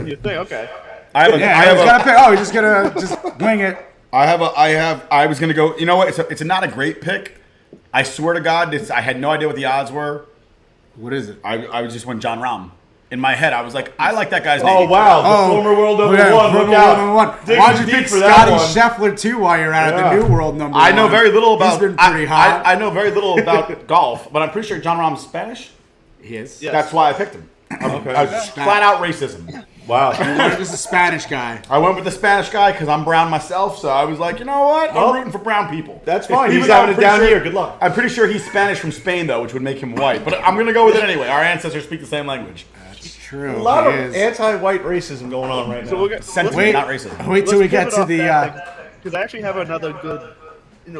You think? Okay. I have a pick. Oh, you're just gonna wing it. I was gonna go. You know what? It's not a great pick. I swear to God, I had no idea what the odds were. What is it? I just went John Rahm. In my head, I was like, I like that guy's name. Oh wow, the former world number one. Look out! Why'd you pick Scotty Scheffler too while you're at the new world number one? I know very little about. He's been pretty hot. I know very little about golf, but I'm pretty sure John Rahm's Spanish. He is. Yes. That's why I picked him. Okay. Flat out racism. Wow. This is a Spanish guy. I went with the Spanish guy because I'm brown myself, so I was like, you know what? I'm rooting for brown people. That's fine. He's having it down here. Good luck. I'm pretty sure he's Spanish from Spain, though, which would make him white. But I'm going to go with it anyway. Our ancestors speak the same language. That's true. A lot of anti-white racism going on right now. So sentiment, not racism. Wait till we get to the... Because I actually have another good,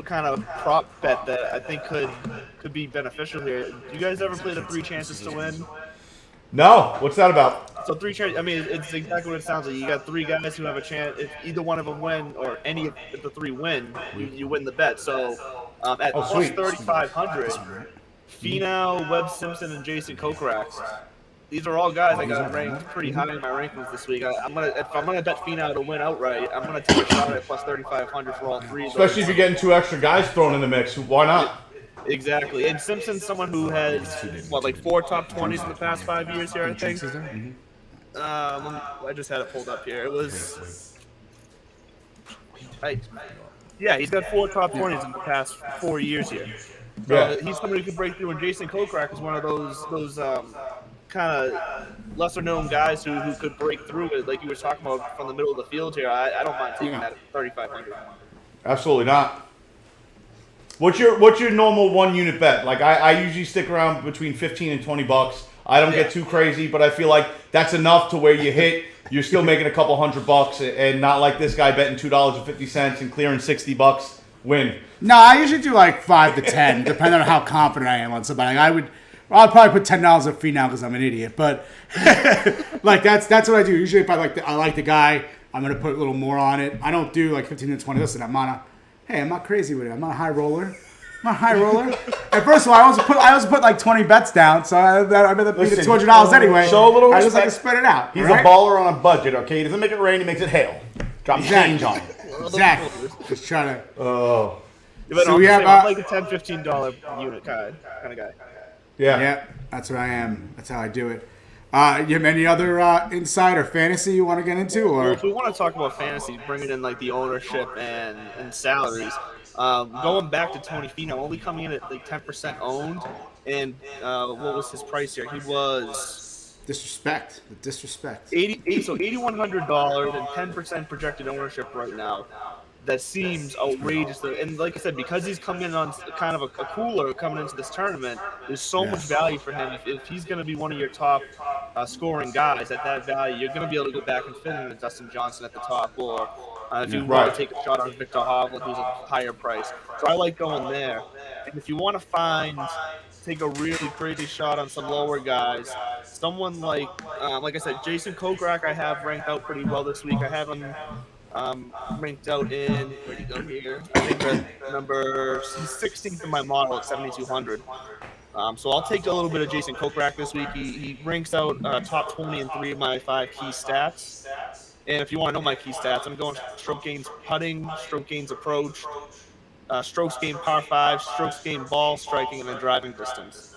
kind of prop bet that I think could be beneficial here. Do you guys ever play the 3 chances to win? No. What's that about? So 3 chances. I mean, it's exactly what it sounds like. You got 3 guys who have a chance. If either one of them win, or if the 3 win, you win the bet. So at plus 3,500, Finau, Webb Simpson, and Jason Kokrak. These are all guys I got ranked pretty high in my rankings this week. If I'm gonna bet Finau to win outright, I'm gonna take a shot at plus 3,500 for all 3. Especially if you're getting 2 extra guys thrown in the mix. Why not? Exactly. And Simpson's someone who has, 4 top 20s in the past 5 years here, I think. I just had it pulled up here. It was... he's got 4 top 20s in the past 4 years here. So he's somebody who could break through, and Jason Kokrak is one of those kind of lesser-known guys who could break through it, like you were talking about, from the middle of the field here. I don't mind taking that at 3,500. Absolutely not. What's your normal 1 unit bet? Like I usually stick around between $15 and $20. I don't get too crazy, but I feel like that's enough to where you hit. You're still making a couple $100 and not like this guy betting $2.50 and clearing $60. Win. No, I usually do like 5 to 10, depending on how confident I am on somebody. I'll probably put $10 a fee now because I'm an idiot. But like that's what I do. Usually, if I like the guy, I'm gonna put a little more on it. I don't do like 15 to 20. Listen, I'm not crazy with it. I'm not a high roller. And first of all, I also put like 20 bets down, so I'd rather pay the $200 anyway. Show a little respect. I just like to spread it out. He's a baller on a budget, okay? He doesn't make it rain, he makes it hail. Drop change on it. Exactly. Just trying to. Oh. So we have I'm like a $10, $15 unit kind of guy. Yeah, that's what I am. That's how I do it. You have any other insight or fantasy you want to get into? Or Well, if we want to talk about fantasy, bringing in like the ownership and salaries, going back to Tony Finau, only coming in at like 10% owned, and what was his price here? He was disrespect. So $8,100 and 10% projected ownership right now. That seems outrageous. And like I said, because he's coming in on kind of a cooler coming into this tournament, there's so much value for him. If he's going to be one of your top scoring guys at that value, you're going to be able to go back and fit in with Dustin Johnson at the top, or if you want to take a shot on Victor Hovland, who's a higher price. So I like going there. And if you want to take a really crazy shot on some lower guys, someone like I said, Jason Kokrak I have ranked out pretty well this week. I have him ranked out in, where'd he go here? I think he's 16th in my model at 7,200. So I'll take a little bit of Jason Kokrak this week. He ranks out top 20 in 3 of my 5 key stats. And if you want to know my key stats, I'm going stroke gains putting, stroke gains approach, strokes gained par 5, strokes gained ball striking, and then driving distance.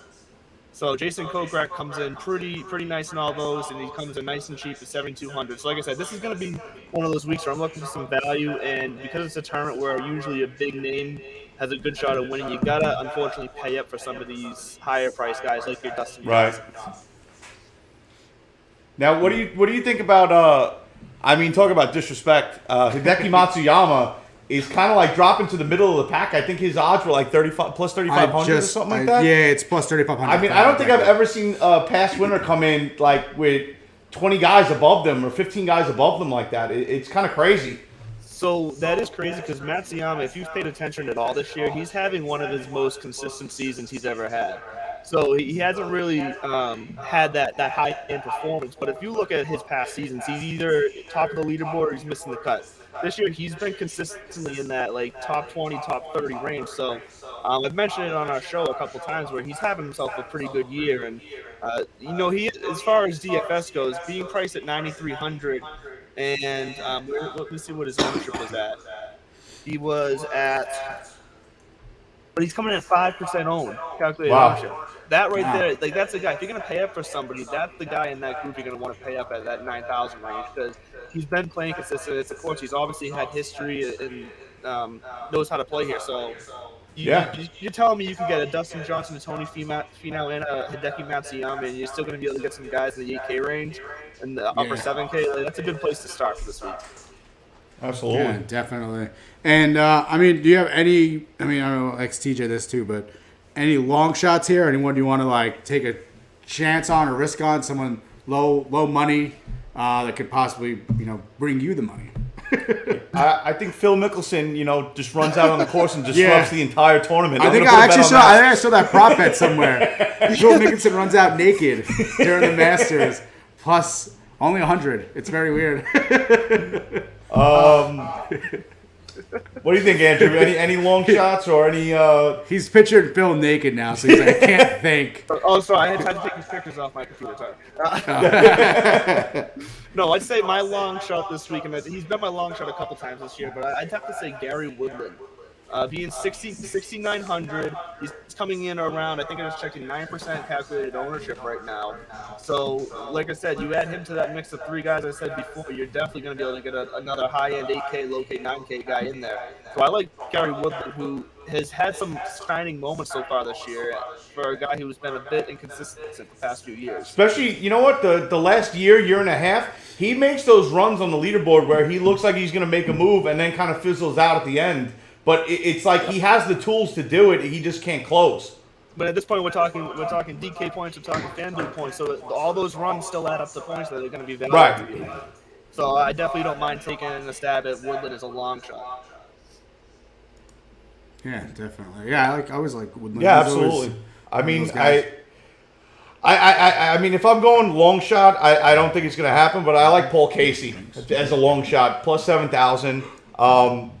So Jason Kokrak comes in pretty nice in all those, and he comes in nice and cheap at 7,200. So like I said, this is going to be one of those weeks where I'm looking for some value, and because it's a tournament where usually a big name has a good shot at winning, you gotta unfortunately pay up for some of these higher price guys like your Dustin Johnson. Now, what do you think about? Talk about disrespect. Hideki Matsuyama is kind of like dropping to the middle of the pack. I think his odds were like plus 3,500 or something like that. Yeah, it's plus 3,500. I mean, I don't think I've ever seen a past winner come in like with 20 guys above them or 15 guys above them like that. It's kind of crazy. So that is crazy because Matsuyama, if you've paid attention at all this year, he's having one of his most consistent seasons he's ever had. So he hasn't really had that high-end performance. But if you look at his past seasons, he's either top of the leaderboard or he's missing the cut. This year, he's been consistently in that like top 20, top 30 range. So I've mentioned it on our show a couple times where he's having himself a pretty good year. And, he, as far as DFS goes, being priced at 9,300, and let me see what his ownership was at. He was at, but he's coming in at 5% owned, calculated ownership. That right there, like that's the guy. If you're going to pay up for somebody, that's the guy in that group you're going to want to pay up at that 9,000 range because he's been playing consistent. Of course, he's obviously had history and knows how to play here. So you're telling me you can get a Dustin Johnson, a Tony Finau, and a Hideki Matsuyama, and you're still going to be able to get some guys in the 8K range and the upper 7K. Like, that's a good place to start for this week. Absolutely. Yeah, definitely. And, do you have any, I don't know, ex-TJ this too, but any long shots here? Anyone you want to, like, take a chance on or risk on? Someone low money that could possibly, bring you the money? I think Phil Mickelson, just runs out on the course and disrupts the entire tournament. I think I saw that prop bet somewhere. Phil Mickelson runs out naked during the Masters, plus only 100. It's very weird. What do you think, Andrew? Any long shots or any? He's pictured Phil naked now, so he's like, I can't think. Oh, sorry, I had to take these pictures off my computer. No, I'd say my long shot this week, and he's been my long shot a couple times this year, but I'd have to say Gary Woodland. Being 6,900, he's coming in around, I think I was checking 9% calculated ownership right now. So, like I said, you add him to that mix of three guys I said before, you're definitely going to be able to get another high-end 8K, low-K, 9K guy in there. So I like Gary Woodland, who has had some shining moments so far this year for a guy who's been a bit inconsistent the past few years. Especially, you know what, the last year and a half, he makes those runs on the leaderboard where he looks like he's going to make a move and then kind of fizzles out at the end. But it's like he has the tools to do it. He just can't close. But at this point, we're talking DK points, we're talking FanDuel points. So all those runs still add up to points that are going to be valuable to you. So I definitely don't mind taking a stab at Woodland as a long shot. Yeah, definitely. Yeah, I always like Woodland. Yeah, absolutely. I mean, I mean, if I'm going long shot, I don't think it's going to happen. But I like Paul Casey as a long shot, plus 7,000. I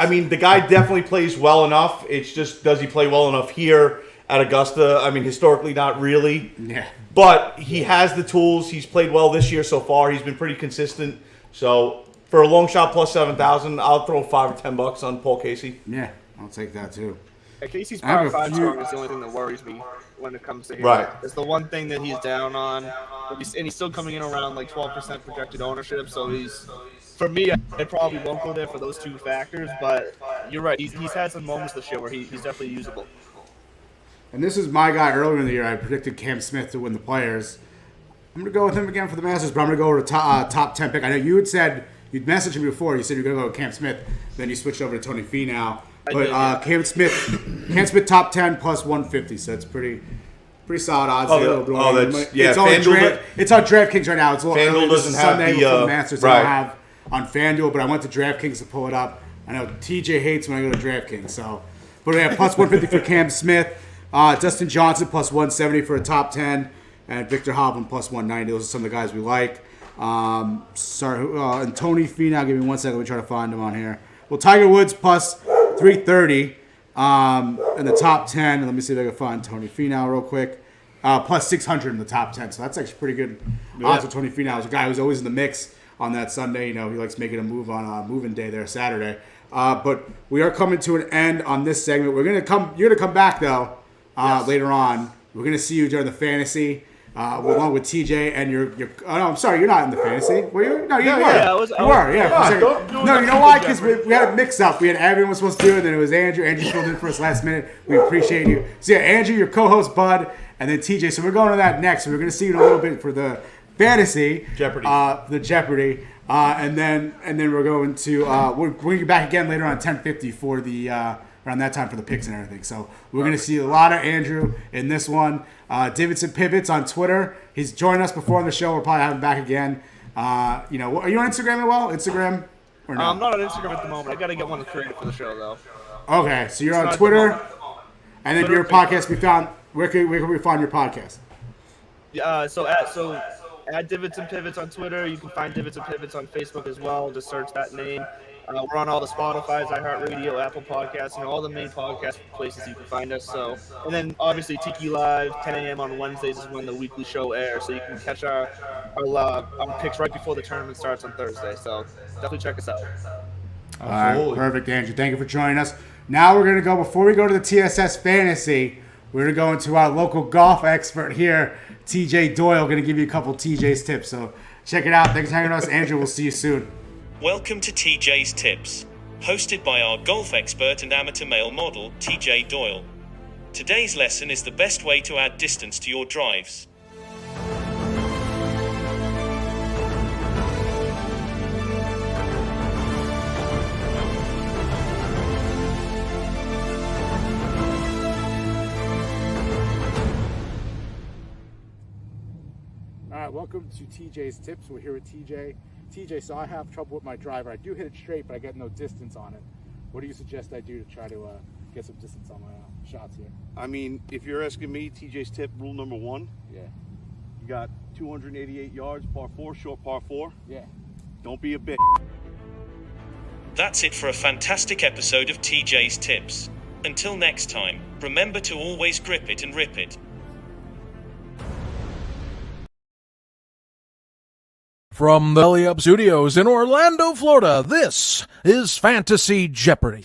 mean, the guy definitely plays well enough. It's just, does he play well enough here at Augusta? I mean, historically, not really. Yeah. But he has the tools. He's played well this year so far. He's been pretty consistent. So for a long shot plus 7,000, I'll throw $5 or $10 on Paul Casey. Yeah, I'll take that too. Yeah, Casey's Power 5 scoring is the only thing that worries me when it comes to him. Right. It's the one thing that he's down on, and he's still coming in around like 12% projected ownership. So he's, for me, I probably won't go there for those two factors. But you're right. He's had some moments this year where he's definitely usable. And this is my guy earlier in the year. I predicted Cam Smith to win the Players. I'm going to go with him again for the Masters, but I'm going to go with a top 10 pick. I know you had said, you'd messaged me before. You said you're going to go with Cam Smith. Then you switched over to Tony Finau. But Cam Smith top 10 plus 150. So it's pretty solid odds. It's on DraftKings right now. It's a little FanDuel early. doesn't have Sunday before the Masters. Right. I don't have on FanDuel, but I went to DraftKings to pull it up. I know TJ hates when I go to DraftKings. So, but yeah, plus 150 for Cam Smith. Dustin Johnson plus 170 for a top 10, and Victor Hovland plus 190. Those are some of the guys we like. And Tony Finau, give me 1 second. Let me try to find him on here. Well, Tiger Woods plus 330 in the top 10. Let me see if I can find Tony Finau real quick. Plus 600 in the top 10. So that's actually pretty good odds for Tony Finau. He's a guy who's always in the mix on that Sunday. You know, he likes making a move on moving day there Saturday. But we are coming to an end on this segment. You're gonna come back though. Later on, we're gonna see you during the fantasy, along with TJ and your. Oh no, I'm sorry, you're not in the fantasy. Were you? No, you were. You were. No, you know why? Because we had a mix-up. We had everyone was supposed to do it, and then it was Andrew. Andrew filled in for us last minute. We appreciate you. So yeah, Andrew, your co-host Bud, and then TJ. So we're going to that next. So we're gonna see you in a little bit for the fantasy Jeopardy. The Jeopardy, and then we're going to we're going to get back again later on 10:50 for the. Around that time for the picks and everything. So we're going to see a lot of Andrew in this one. Divots and Pivots on Twitter. He's joined us before on the show. We'll probably have him back again. Are you on Instagram as well? Instagram? Or no? I'm not on Instagram at the moment. I got to get one created for the show, though. Okay, so you're on Twitter. And then your podcast, we found, where can we find your podcast? So at Divots and Pivots on Twitter. You can find Divots and Pivots on Facebook as well. Just search that name. We're on all the Spotify's, iHeartRadio, Apple Podcasts, all the main podcast places you can find us. So, and then obviously Tiki Live, 10 a.m. on Wednesdays is when the weekly show airs. So you can catch our picks right before the tournament starts on Thursday. So definitely check us out. All right, perfect, Andrew. Thank you for joining us. Now we're going to go, before we go to the TSS Fantasy, we're going to go into our local golf expert here, TJ Doyle, going to give you a couple TJ's tips. So check it out. Thanks for hanging with us. Andrew, we'll see you soon. Welcome to TJ's Tips, hosted by our golf expert and amateur male model, TJ Doyle. Today's lesson is the best way to add distance to your drives. All right, welcome to TJ's Tips. We're here with TJ. TJ, so I have trouble with my driver. I do hit it straight, but I get no distance on it. What do you suggest I do to try to get some distance on my shots here? I mean, if you're asking me, TJ's tip, rule number one. Yeah. You got 288 yards, par 4, short par 4. Yeah. Don't be a bitch. That's it for a fantastic episode of TJ's Tips. Until next time, remember to always grip it and rip it. From the Belly Up Studios in Orlando, Florida, this is Fantasy Jeopardy!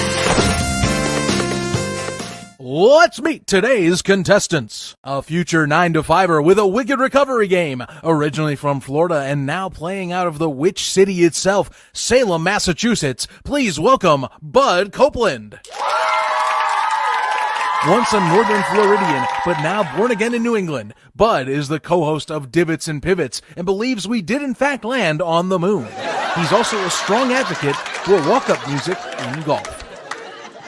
Let's meet today's contestants. A future 9-to-5er with a wicked recovery game, originally from Florida and now playing out of the witch city itself, Salem, Massachusetts. Please welcome Bud Copeland. Once a Northern Floridian, but now born again in New England, Bud is the co-host of Divots and Pivots and believes we did in fact land on the moon. He's also a strong advocate for walk-up music in golf.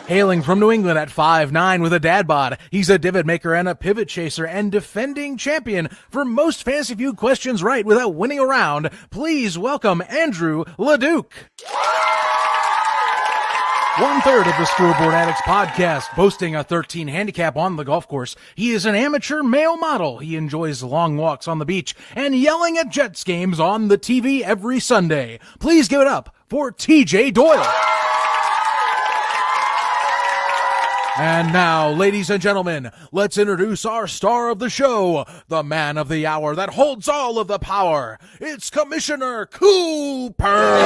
Hailing from New England at 5'9" with a dad bod, he's a divot maker and a pivot chaser and defending champion for most Fantasy Feud questions right without winning a round. Please welcome Andrew LeDuc. 1/3 of the Scoreboard Addicts podcast, boasting a 13 handicap on the golf course. He is an amateur male model. He enjoys long walks on the beach and yelling at Jets games on the TV every Sunday. Please give it up for TJ Doyle. And now, ladies and gentlemen, let's introduce our star of the show, the man of the hour that holds all of the power. It's Commissioner Cooper.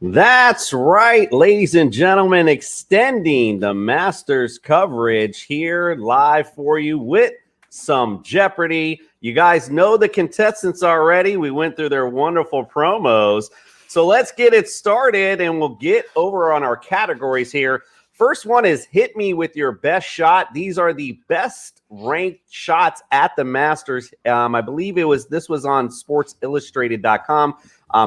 That's right, ladies and gentlemen, extending the Masters coverage here live for you with some Jeopardy. You guys know the contestants already. We went through their wonderful promos. So let's get it started and we'll get over on our categories here. First one is hit me with your best shot. These are the best ranked shots at the Masters. I believe this was on sportsillustrated.com.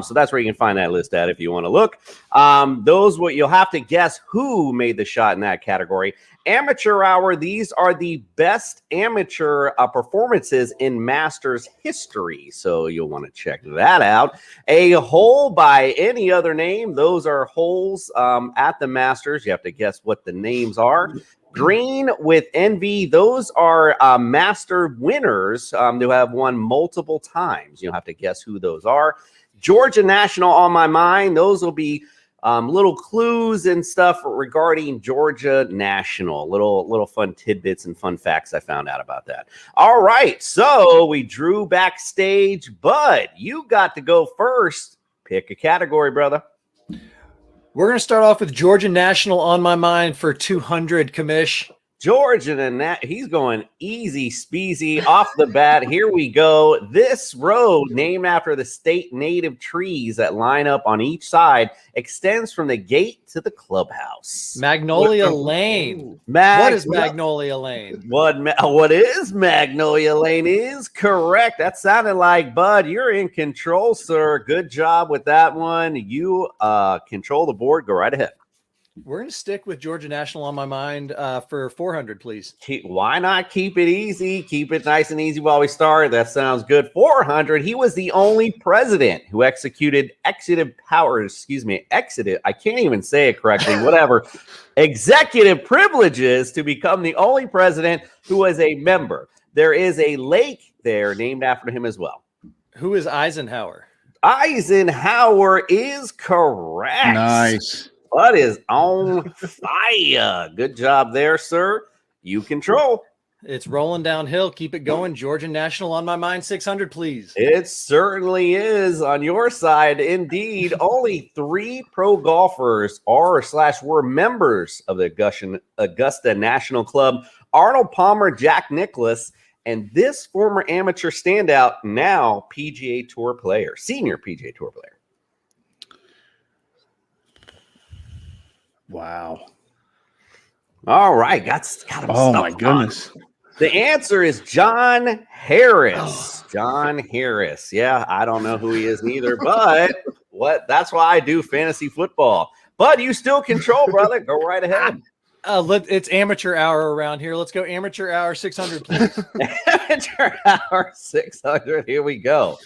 So that's where you can find that list at if you want to look. You'll have to guess who made the shot in that category. Amateur Hour, these are the best amateur performances in Masters history. So you'll want to check that out. A hole by any other name. Those are holes at the Masters. You have to guess what the names are. Green with Envy, those are Master winners who have won multiple times. You'll have to guess who those are. Georgia National on my mind. Those will be little clues and stuff regarding Georgia National. Little fun tidbits and fun facts I found out about that. All right, so we drew backstage. Bud, you got to go first. Pick a category, brother. We're going to start off with Georgia National on my mind for 200, Commish. Georgia, and he's going easy speasy off the bat. Here we go. This road, named after the state native trees that line up on each side, extends from the gate to the clubhouse. Magnolia Lane. What is Magnolia Lane? What is Magnolia Lane is correct. That sounded like, Bud, you're in control, sir. Good job with that one. You control the board. Go right ahead. We're going to stick with Georgia National on my mind for 400, please. Why not keep it easy? Keep it nice and easy while we start. That sounds good. 400. He was the only president who executed I can't even say it correctly. Whatever. Executive privileges to become the only president who was a member. There is a lake there named after him as well. Who is Eisenhower? Eisenhower is correct. Nice. Bud is on fire. Good job there, sir. You control. It's rolling downhill. Keep it going. Georgia National on my mind. 600, please. It certainly is on your side. Indeed, only 3 pro golfers were members of the Augusta National Club. Arnold Palmer, Jack Nicklaus, and this former amateur standout, now PGA Tour player, senior PGA Tour player. Wow. All right. Got oh, my goodness. The answer is John Harris. John Harris. Yeah, I don't know who he is neither, but that's why I do fantasy football. But you still control, brother. Go right ahead. It's amateur hour around here. Let's go amateur hour 600, please. Amateur hour 600. Here we go.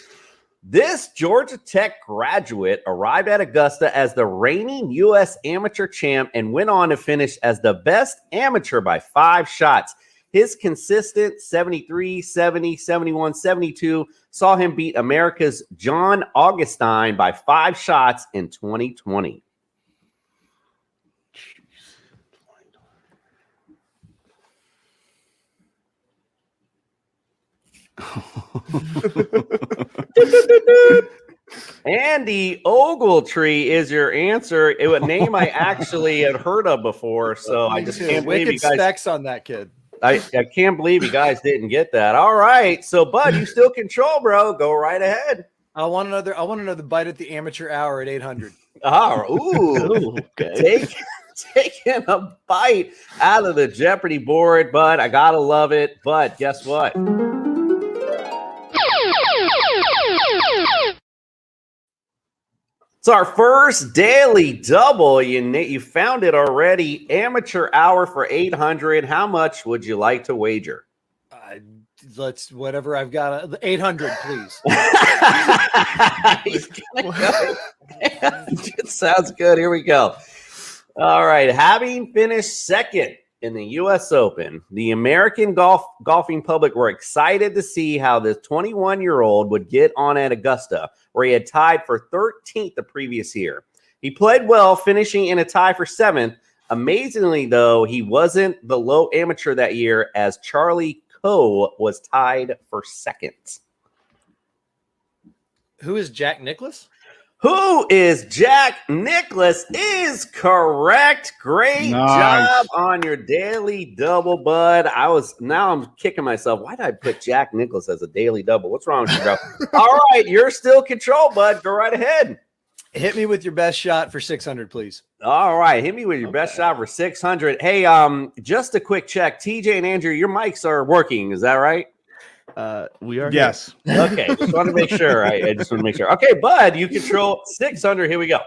This Georgia Tech graduate arrived at Augusta as the reigning U.S. amateur champ and went on to finish as the best amateur by 5 shots. His consistent 73, 70, 71, 72 saw him beat America's John Augustine by 5 shots in 2020. Andy Ogletree is your answer. It was a name I actually had heard of before, so I just can't believe you Wicked guys. specs on that kid. I can't believe you guys didn't get that. All right, so Bud, you still control, bro. Go right ahead. I want another bite at the amateur hour at 800. Oh, okay. Taking a bite out of the Jeopardy board, Bud. I gotta love it. But guess what? It's our first daily double. You found it already. Amateur hour for 800. How much would you like to wager? Let's whatever I've got. 800, please. It sounds good. Here we go. All right. Having finished second in the U.S. Open, the American golfing public were excited to see how this 21-year-old would get on at Augusta, where he had tied for 13th the previous year. He played well, finishing in a tie for 7th. Amazingly, though, he wasn't the low amateur that year, as Charlie Coe was tied for 2nd. Who is Jack Nicklaus? Who is Jack Nicklaus is correct. Great job on your daily double, Bud. Now I'm kicking myself. Why did I put Jack Nicklaus as a daily double? What's wrong with you, bro? All right, you're still control, Bud. Go right ahead. Hit me with your best shot for 600, please. All right, hit me with your best shot for 600. Hey, just a quick check. TJ and Andrew, your mics are working. Is that right? We are. Yes. Okay, just want to make sure. I just want to make sure. Okay, Bud, you control 600. Here we go.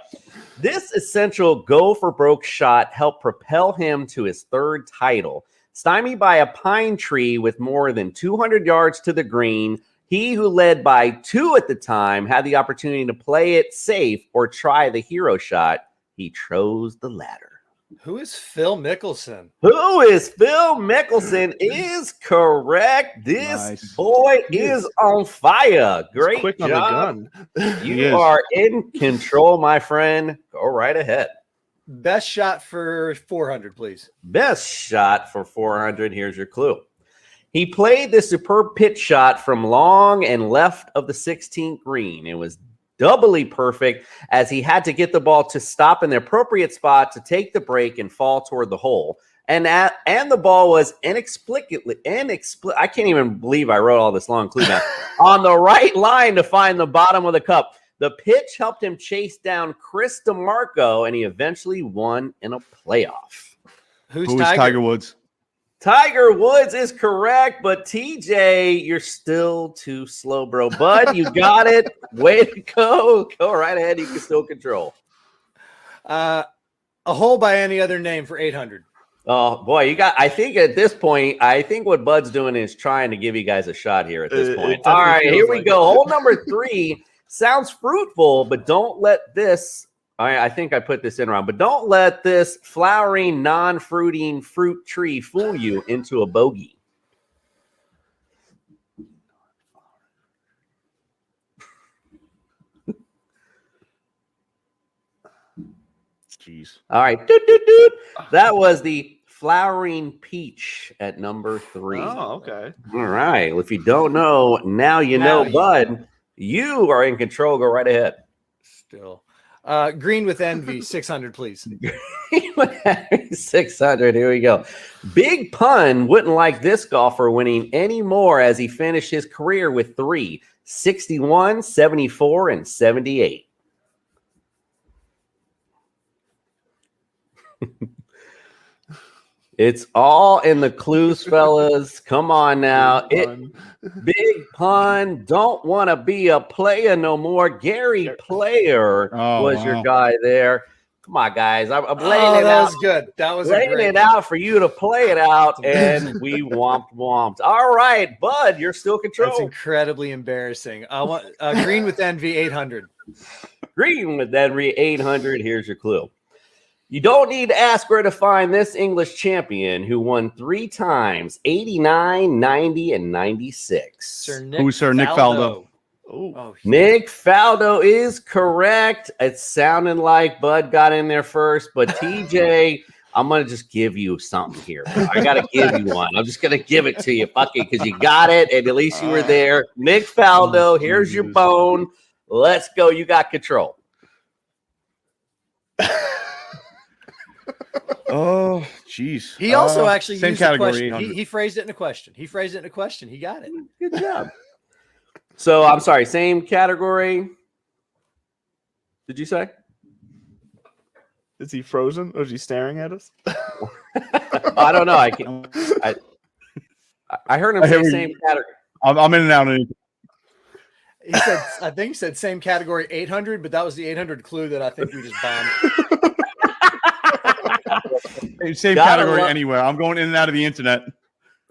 This essential go for broke shot helped propel him to his 3rd title. Stymied by a pine tree with more than 200 yards to the green, he who led by 2 at the time had the opportunity to play it safe or try the hero shot. He chose the latter. Who is Phil Mickelson? Who is Phil Mickelson is correct. This boy is on fire. Great quick job. on the gun. You are in control, my friend. Go right ahead. Best shot for 400, please. Best shot for 400. Here's your clue. He played this superb pitch shot from long and left of the 16th green. It was doubly perfect as he had to get the ball to stop in the appropriate spot to take the break and fall toward the hole. And the ball was inexplicably I can't even believe I wrote all this long clue down. On the right line to find the bottom of the cup. The pitch helped him chase down Chris DeMarco, and he eventually won in a playoff. Who's Tiger Woods? Tiger Woods is correct, but TJ, you're still too slow, bro. Bud, you got it. Way to go. Go right ahead. You can still control. A hole by any other name for 800. Oh, boy. I think at this point, what Bud's doing is trying to give you guys a shot here at this point. All right, here we go. Hole number 3 sounds fruitful, but don't let this... I think I put this in wrong, but don't let this flowering, non-fruiting fruit tree fool you into a bogey. Jeez. All right. That was the flowering peach at number 3. Oh, okay. All right. Well, if you don't know, now you know, Bud. You are in control. Go right ahead. Still. Green with envy, 600, please. 600. Here we go. Big Pun wouldn't like this golfer winning any more as he finished his career with 3, 61, 74, and 78. It's all in the clues, fellas. Come on now. Big Pun don't want to be a player no more. Gary Player was your guy there. Come on, guys. I'm laying it out. That was good. That was laying it out for you to play it out, and we womped. All right, Bud, you're still control. That's incredibly embarrassing. I want green with envy, 800. Green with envy, 800. Here's your clue. You don't need to ask where to find this English champion who won 3 times, 89, 90, and 96. Who's Sir Nick Faldo? Nick Faldo is correct. It sounded like Bud got in there first, but TJ, I'm gonna just give you something here. I gotta give you one. I'm just gonna give it to you, fuck it, because you got it, and at least you were there. Nick Faldo, here's your bone. Let's go. You got control. Oh, jeez. He also actually same used the category. question. He phrased it in a question. He got it. Good job. So I'm sorry. Same category. Did you say? Is he frozen or is he staring at us? I don't know. I heard him say same category. I'm in and out. He said, I think he said same category 800, but that was the 800 clue that I think we just bombed. Same category anywhere. I'm going in and out of the internet.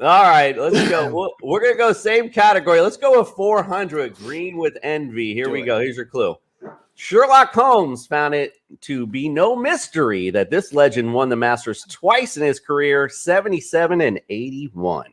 All right, let's go. We're going to go same category. Let's go with 400, green with envy. Here we go. Here's your clue. Sherlock Holmes found it to be no mystery that this legend won the Masters twice in his career, 77 and 81.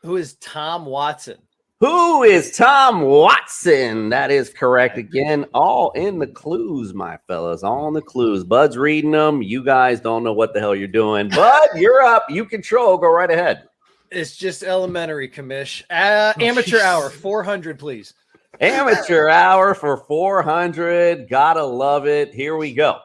Who is Tom Watson? Who is Tom Watson? That is correct. Again, all in the clues, my fellas. All in the clues. Bud's reading them. You guys don't know what the hell you're doing. Bud, you're up. You control. Go right ahead. It's just elementary, commish. Amateur hour, 400, please. Amateur hour for 400. Gotta love it. Here we go.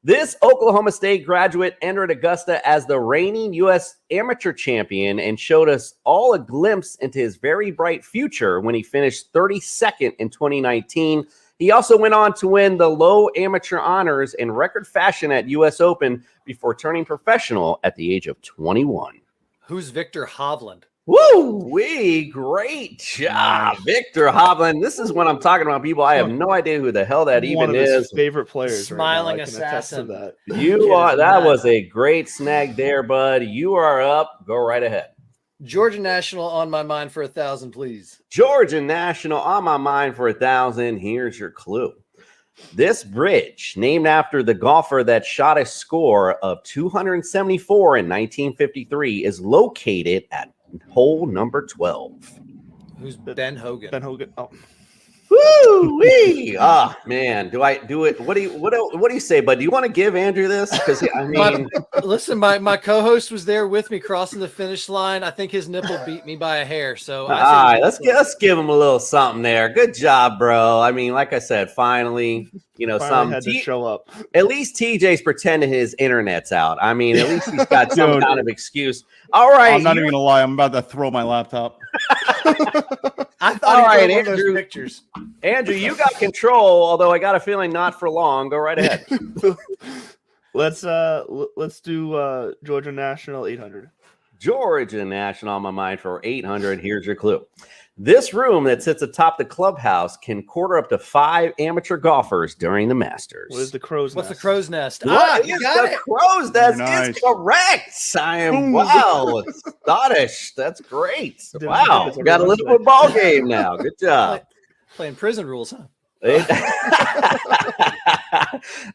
This Oklahoma State graduate entered Augusta as the reigning U.S. amateur champion and showed us all a glimpse into his very bright future when he finished 32nd in 2019. He also went on to win the low amateur honors in record fashion at U.S. Open before turning professional at the age of 21. Who's Victor Hovland? Woo-wee, great job, Victor Hovland. This is what I'm talking about, people. I have no idea who the hell that even is. His favorite players. Smiling right assassin. That. That was a great snag there, bud. You are up. Go right ahead. Georgia National on my mind for 1,000, please. Georgia National on my mind for 1,000. Here's your clue. This bridge, named after the golfer that shot a score of 274 in 1953, is located at hole number 12. Who's Ben Hogan? Ben Hogan. Oh. Woo-wee! Ah, man. Do I do it? What do you say, bud? Do you want to give Andrew this? Because I mean, listen, my co-host was there with me crossing the finish line. I think his nipple beat me by a hair. So all right, let's give him a little something there. Good job, bro. I mean, like I said, finally, some had to show up. At least TJ's pretending his internet's out. I mean, at least he's got some kind of excuse. All right, I'm not even gonna lie. I'm about to throw my laptop. I thought he took those pictures. Andrew, you got control, although I got a feeling not for long. Go right ahead. Let's do Georgia National 800. Georgia National on my mind for 800. Here's your clue. This room that sits atop the clubhouse can quarter up to 5 amateur golfers during the Masters. What is the crow's nest? What's the crow's nest? You got it. Crow's nest is correct. I am astonished. That's great. Wow. Got a little bit ball game now. Good job. Playing prison rules, huh?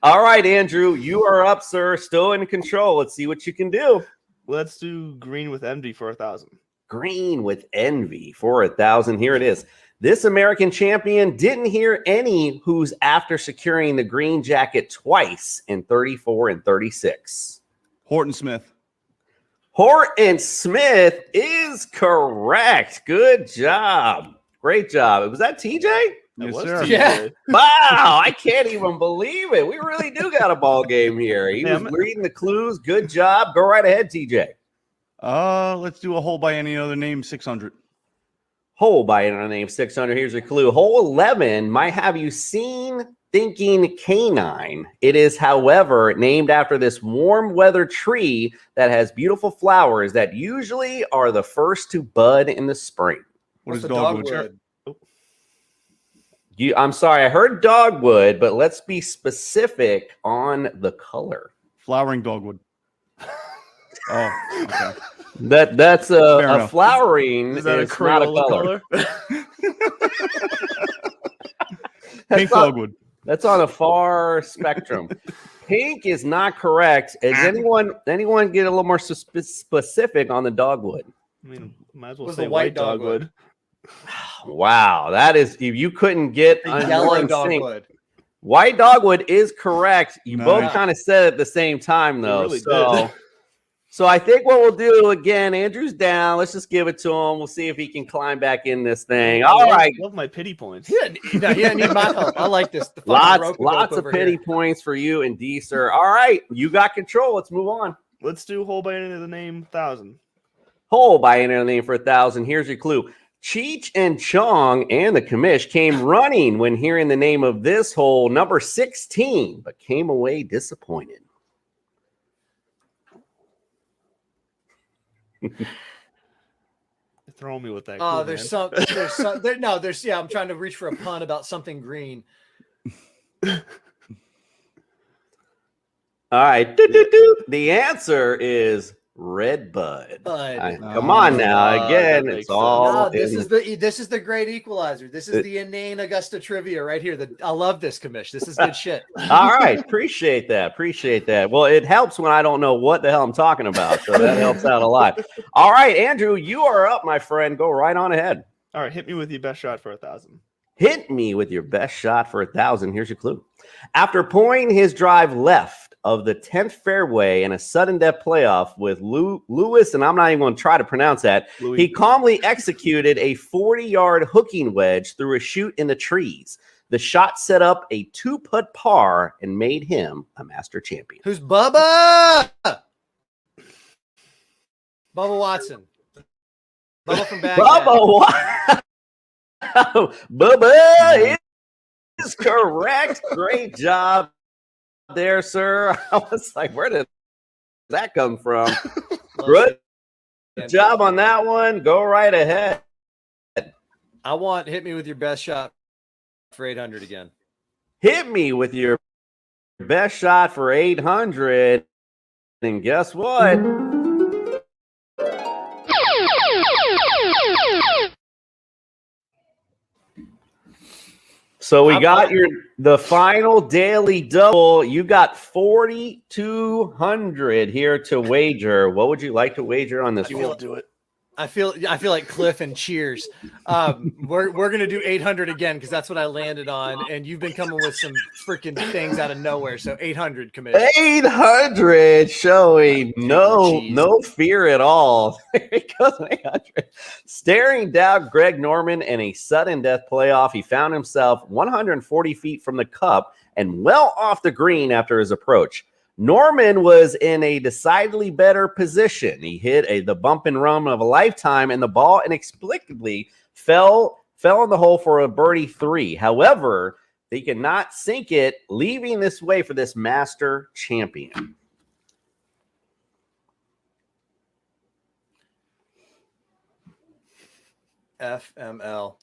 All right, Andrew, you are up, sir. Still in control. Let's see what you can do. Let's do green with envy for 1,000. Green with envy for 1,000. Here it is. This American champion didn't hear any who's after securing the green jacket twice in 34 and 36. Horton Smith. Horton Smith is correct. Good job. Great job. Was that TJ? Yes, sir. Yeah. Wow, I can't even believe it. We really do got a ball game here. He was reading the clues. Good job. Go right ahead, TJ. Let's do a hole by any other name, 600. Hole by any other name, 600. Here's your clue. Hole 11 might have you seen thinking canine. It is, however, named after this warm weather tree that has beautiful flowers that usually are the first to bud in the spring. What is dogwood? I'm sorry, I heard dogwood, but let's be specific on the color. Flowering dogwood. Oh, okay. That's a flowering. Is that a Crayola color? Pink dogwood. That's on a far spectrum. Pink is not correct. Is anyone get a little more specific on the dogwood? I mean, might as well Was say the white white dogwood. Wow, that is, if you couldn't get The yellow dogwood. White dogwood is correct. You Nice. both kind of said it at the same time, though. really So did. So I think what we'll do again, Andrew's down. Let's just give it to him. We'll see if he can climb back in this thing. All right. Love my pity points. He didn't need my help. I like this. The Lots of pity points for you and D, sir. All right. You got control. Let's move on. Let's do hole by end of the name 1,000. Hole by end of the name for 1,000. Here's your clue. Cheech and Chong and the commish came running when hearing the name of this hole, number 16, but came away disappointed. Throwing me with that. Oh, clue, there's man. yeah, I'm trying to reach for a pun about something green. All right. The answer is Red Bud. Come on now. Again, it's all. This is the great equalizer. This is the inane Augusta trivia right here. I love this, commish. This is good shit. All right. Appreciate that. Well, it helps when I don't know what the hell I'm talking about. So that helps out a lot. All right, Andrew, you are up, my friend. Go right on ahead. All right, hit me with your best shot for 1,000. Hit me with your best shot for 1,000. Here's your clue. After pulling his drive left of the 10th fairway in a sudden death playoff with Lewis, and I'm not even going to try to pronounce that, he calmly executed a 40-yard hooking wedge through a chute in the trees. The shot set up a 2-putt par and made him a master champion. Who's Bubba? Bubba Watson. Bubba from Baghdad. Bubba is correct. Great job there, sir. I was like, where did that come from? Good job on that one. Go right ahead. Hit me with your best shot for 800 again. Hit me with your best shot for 800. And guess what? So we got the final daily double. You got 4,200 here to wager. What would you like to wager on this one? We'll do it. I feel like Cliff and Cheers. We're gonna do 800 again because that's what I landed on, and you've been coming with some freaking things out of nowhere. So 800 commission. 800 showing no fear at all. There he goes, 800. Staring down Greg Norman in a sudden death playoff, he found himself 140 feet from the cup and well off the green after his approach. Norman was in a decidedly better position. He hit the bump and run of a lifetime, and the ball inexplicably fell in the hole for a birdie 3. However, they could not sink it, leaving this way for this master champion. FML.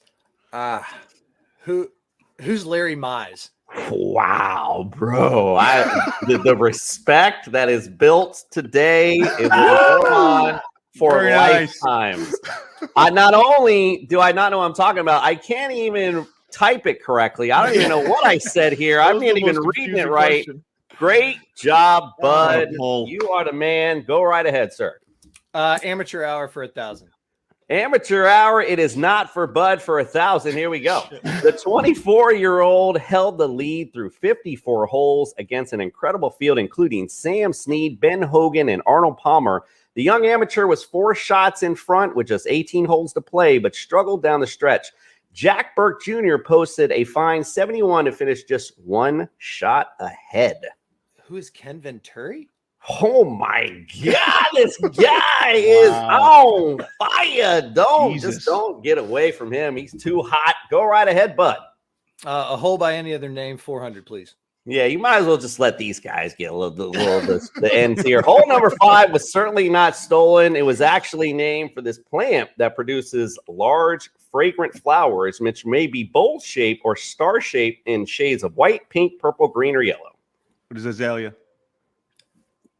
Who's Larry Mize? Wow, bro. The respect that is built today is going on for lifetimes. Not only do I not know what I'm talking about, I can't even type it correctly. I don't even know what I said here. I'm not even reading it right. Great job, bud. You are the man. Go right ahead, sir. Amateur hour for 1,000. Amateur hour. It is not for Bud for 1,000. Here we go. The 24-year-old held the lead through 54 holes against an incredible field, including Sam Snead, Ben Hogan, and Arnold Palmer. The young amateur was 4 shots in front with just 18 holes to play, but struggled down the stretch. Jack Burke Jr. posted a fine 71 to finish just 1 shot ahead. Who is Ken Venturi? Oh my God, this guy is on fire. Don't get away from him. He's too hot. Go right ahead, bud. A hole by any other name, 400, please. Yeah, you might as well just let these guys get the ends here. Hole number 5 was certainly not stolen. It was actually named for this plant that produces large, fragrant flowers, which may be bowl-shaped or star-shaped in shades of white, pink, purple, green, or yellow. What is azalea?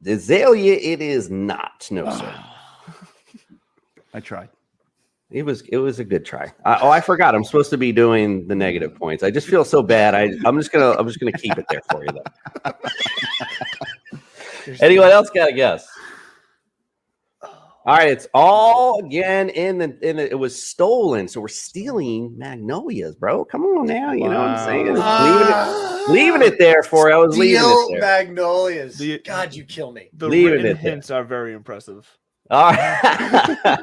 Azalea, it is not. No, sir. I tried. It was a good try. I forgot. I'm supposed to be doing the negative points. I just feel so bad. I'm just gonna keep it there for you though. Anyone else got a guess? All right, it's all again in the it was stolen, so we're stealing magnolias, bro. Come on now, you know what I'm saying? Leaving it there for you. I was leaving it there. Magnolias. God, you kill me. The Leaving written it there. hints are very impressive. All right,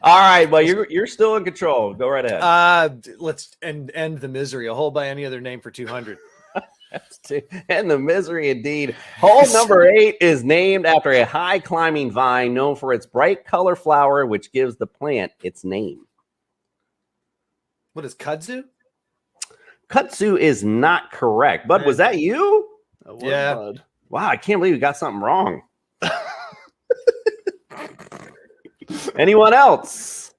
all right, but you're still in control. Go right ahead. Let's end the misery. A hole by any other name for 200. And the misery indeed. Hole number 8 is named after a high climbing vine known for its bright color flower, which gives the plant its name. What is kudzu? Kudzu is not correct. Bud, was that you? Yeah. Bud. Wow, I can't believe you got something wrong. Anyone else?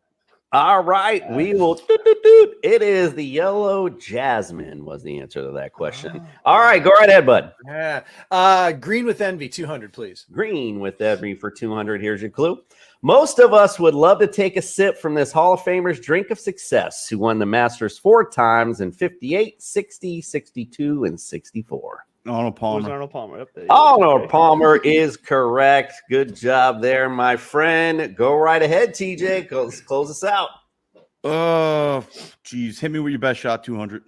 All right, we will. It is the yellow jasmine was the answer to that question. All right, go right ahead, bud. Yeah. Green with envy, 200, please. Green with envy for 200. Here's your clue. Most of us would love to take a sip from this Hall of Famer's drink of success, who won the Masters 4 times in 58, 60, 62, and 64. Arnold Palmer. Arnold Palmer. Yep, Arnold Palmer is correct. Good job there, my friend. Go right ahead, TJ. Close us out. Oh, geez. Hit me with your best shot, 200.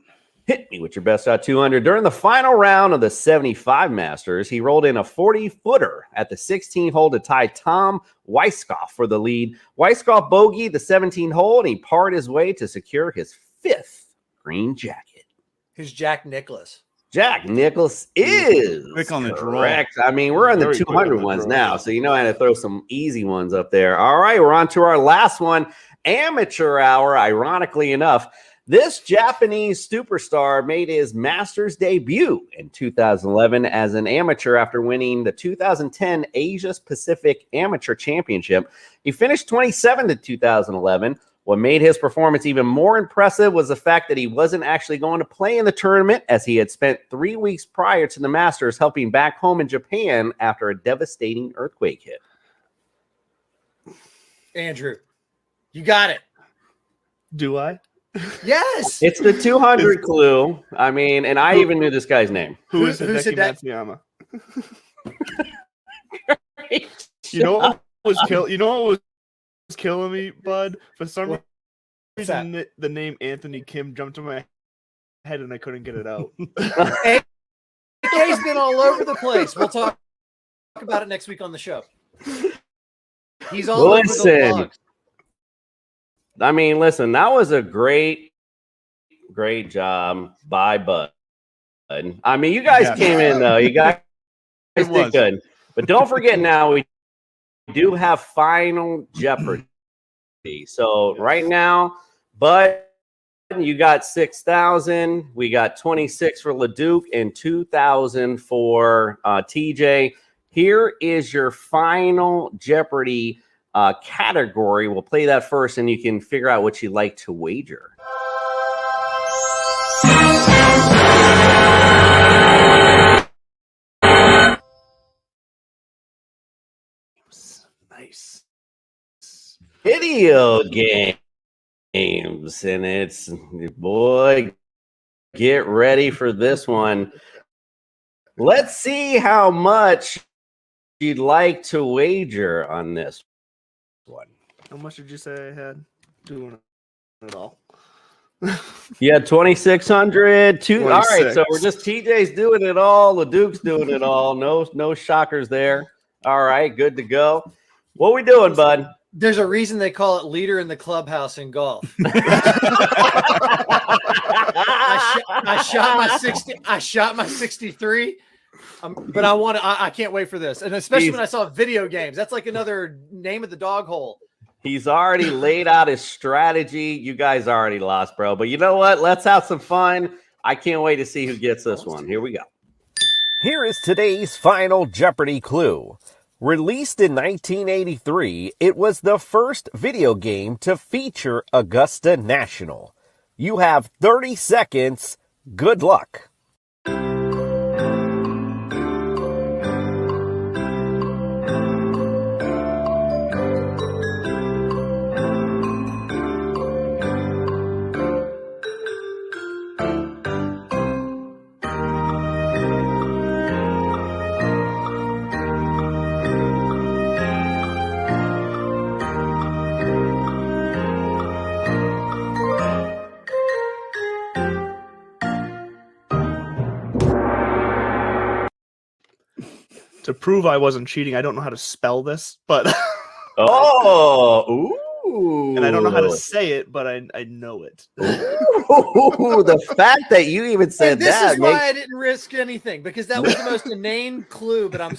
Hit me with your best shot, 200. During the final round of the 75 Masters, he rolled in a 40-footer at the 16th hole to tie Tom Weiskopf for the lead. Weiskopf bogeyed the 17th hole, and he parred his way to secure his 5th green jacket. Who's Jack Nicklaus? Jack Nicklaus is quick on the correct. I mean, we're on the 200 ones now, so you know I had to throw some easy ones up there. All right, we're on to our last one, amateur hour. Ironically enough, this Japanese superstar made his Masters debut in 2011 as an amateur after winning the 2010 Asia Pacific Amateur Championship. He finished 27th in 2011. What made his performance even more impressive was the fact that he wasn't actually going to play in the tournament, as he had spent 3 weeks prior to the Masters helping back home in Japan after a devastating earthquake hit. Andrew, you got it. Do I? Yes. It's the 200 clue. I mean, and I even knew this guy's name. Who is Hideki Matsuyama? You know what was killing me, bud? For some reason, the name Anthony Kim jumped to my head and I couldn't get it out. AK's been all over the place. We'll talk about it next week on the show. He's all over the blogs. I mean, listen, that was a great job by Bud. I mean, you guys came in, though. You guys did good. But don't forget now, we do have Final Jeopardy. So right now, Bud, you got 6,000. We got 26 for LeDuc and 2,000 for TJ. Here is your Final Jeopardy category. We'll play that first, and you can figure out what you'd like to wager. Nice. Video games, and it's, boy, get ready for this one. Let's see how much you'd like to wager on this one. How much did you say I had? Doing it all. Yeah, 2,600. All right, so 26. we're just TJ's doing it all. LeDuc's doing it all. No shockers there. All right, good to go. What we doing, bud? There's a reason they call it leader in the clubhouse in golf. I shot my 63. But I can't wait for this. And especially when I saw video games. That's like another name of the dog hole. He's already laid out his strategy. You guys already lost, bro. But you know what? Let's have some fun. I can't wait to see who gets this one. Here we go. Here is today's Final Jeopardy clue. Released in 1983, it was the first video game to feature Augusta National. You have 30 seconds. Good luck. To prove I wasn't cheating, I don't know how to spell this, but ooh. And I don't know how to say it, but I know it. Ooh, the fact that you even said and this that is why I didn't risk anything, because that was the most inane clue. But I'm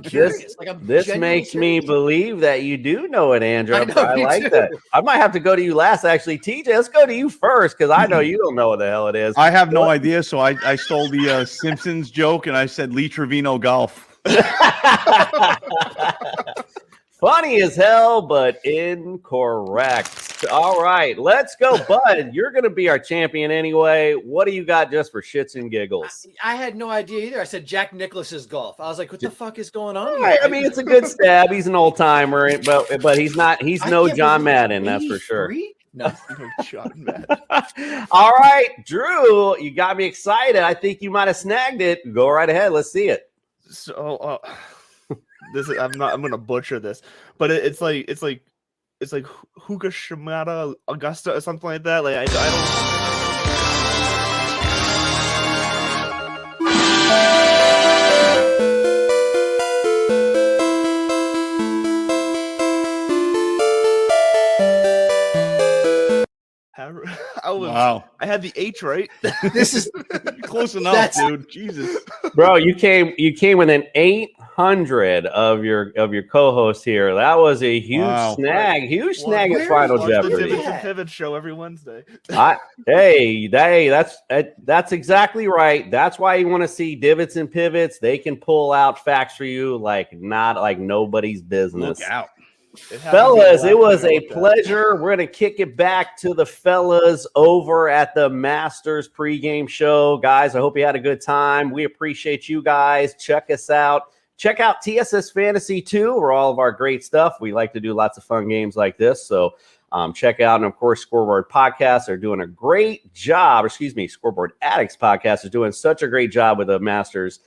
curious. This makes me believe that you do know it, Andrew. I me like too. that. I might have to go to you last, actually. TJ, let's go to you first, because I know you don't know what the hell it is. I have no idea, so I stole the Simpsons joke and I said Lee Trevino golf. Funny as hell, but incorrect. All right, let's go, Bud. You're going to be our champion anyway. What do you got just for shits and giggles? I had no idea either. I said Jack Nicklaus's golf. I was like, what the fuck is going on Right, here? I mean, it's a good stab. He's an old timer, but he's not. He's no John Madden, that's for sure. No, John Madden. All right, Drew, you got me excited. I think you might have snagged it. Go right ahead. Let's see it. So I'm gonna butcher this, but it's like Hugashimata Augusta or something like that. Like I don't. Wow. I had the H right. This is close enough, dude. Jesus, bro, you came within 800 of your co-host here. That was a huge snag. Huge snag at Final Jeopardy. The Divots and Pivots show every Wednesday. That's exactly right. That's why you want to see Divots and Pivots. They can pull out facts for you like nobody's business. Look out. Fellas, it was a pleasure. We're going to kick it back to the fellas over at the Masters pregame show. Guys, I hope you had a good time. We appreciate you guys. Check us out. Check out TSS Fantasy 2 for all of our great stuff. We like to do lots of fun games like this. So check out, and of course, Scoreboard Podcasts are doing a great job. Scoreboard Addicts Podcast is doing such a great job with the Masters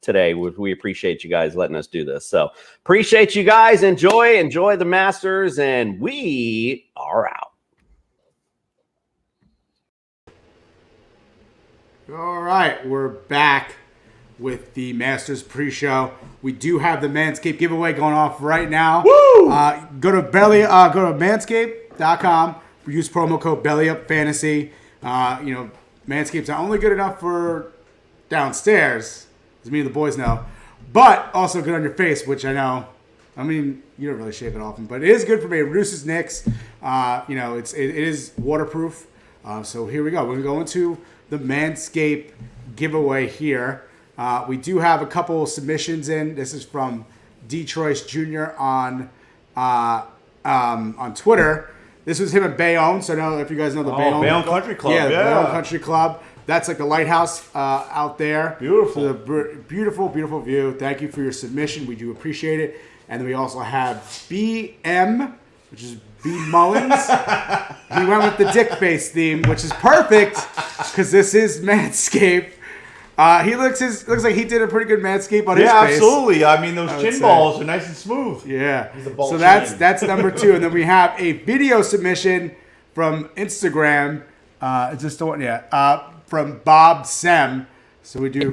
today. We appreciate you guys letting us do this. So appreciate you guys. Enjoy the Masters, and we are out. All right, we're back with the Masters pre-show. We do have the Manscaped giveaway going off right now. Woo! Go to manscaped.com. Use promo code BellyUpFantasy. Manscaped's not only good enough for downstairs, as me and the boys know, but also good on your face, which I know. I mean, you don't really shave it often, but it is good for me. It reduces nicks. It is waterproof. So here we go. We're going to go into the Manscaped giveaway here. We do have a couple submissions in. This is from Detroit Jr. on Twitter. This was him at Bayonne. So I don't know if you guys know the Bayonne Country Club. Yeah, the Bayonne Country Club. That's like the lighthouse out there. Beautiful. So the beautiful, beautiful view. Thank you for your submission. We do appreciate it. And then we also have BM, which is B. Mullins. He went with the dick face theme, which is perfect because this is Manscaped. He looks like he did a pretty good Manscaped on his face. Yeah, absolutely. I mean, those chin balls are nice and smooth. Yeah. He's a ball So chin. that's number 2. And then we have a video submission from Instagram. Is this the one? Yeah. From Bob Sem. So we do.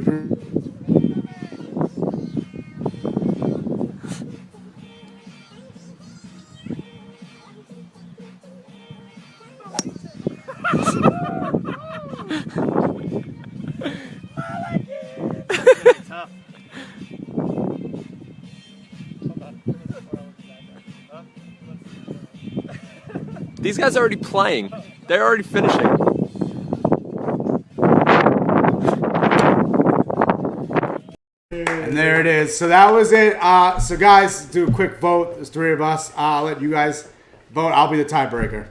These guys are already playing. They're already finishing. And there it is. So that was it. So guys, do a quick vote. There's 3 of us. I'll let you guys vote. I'll be the tiebreaker.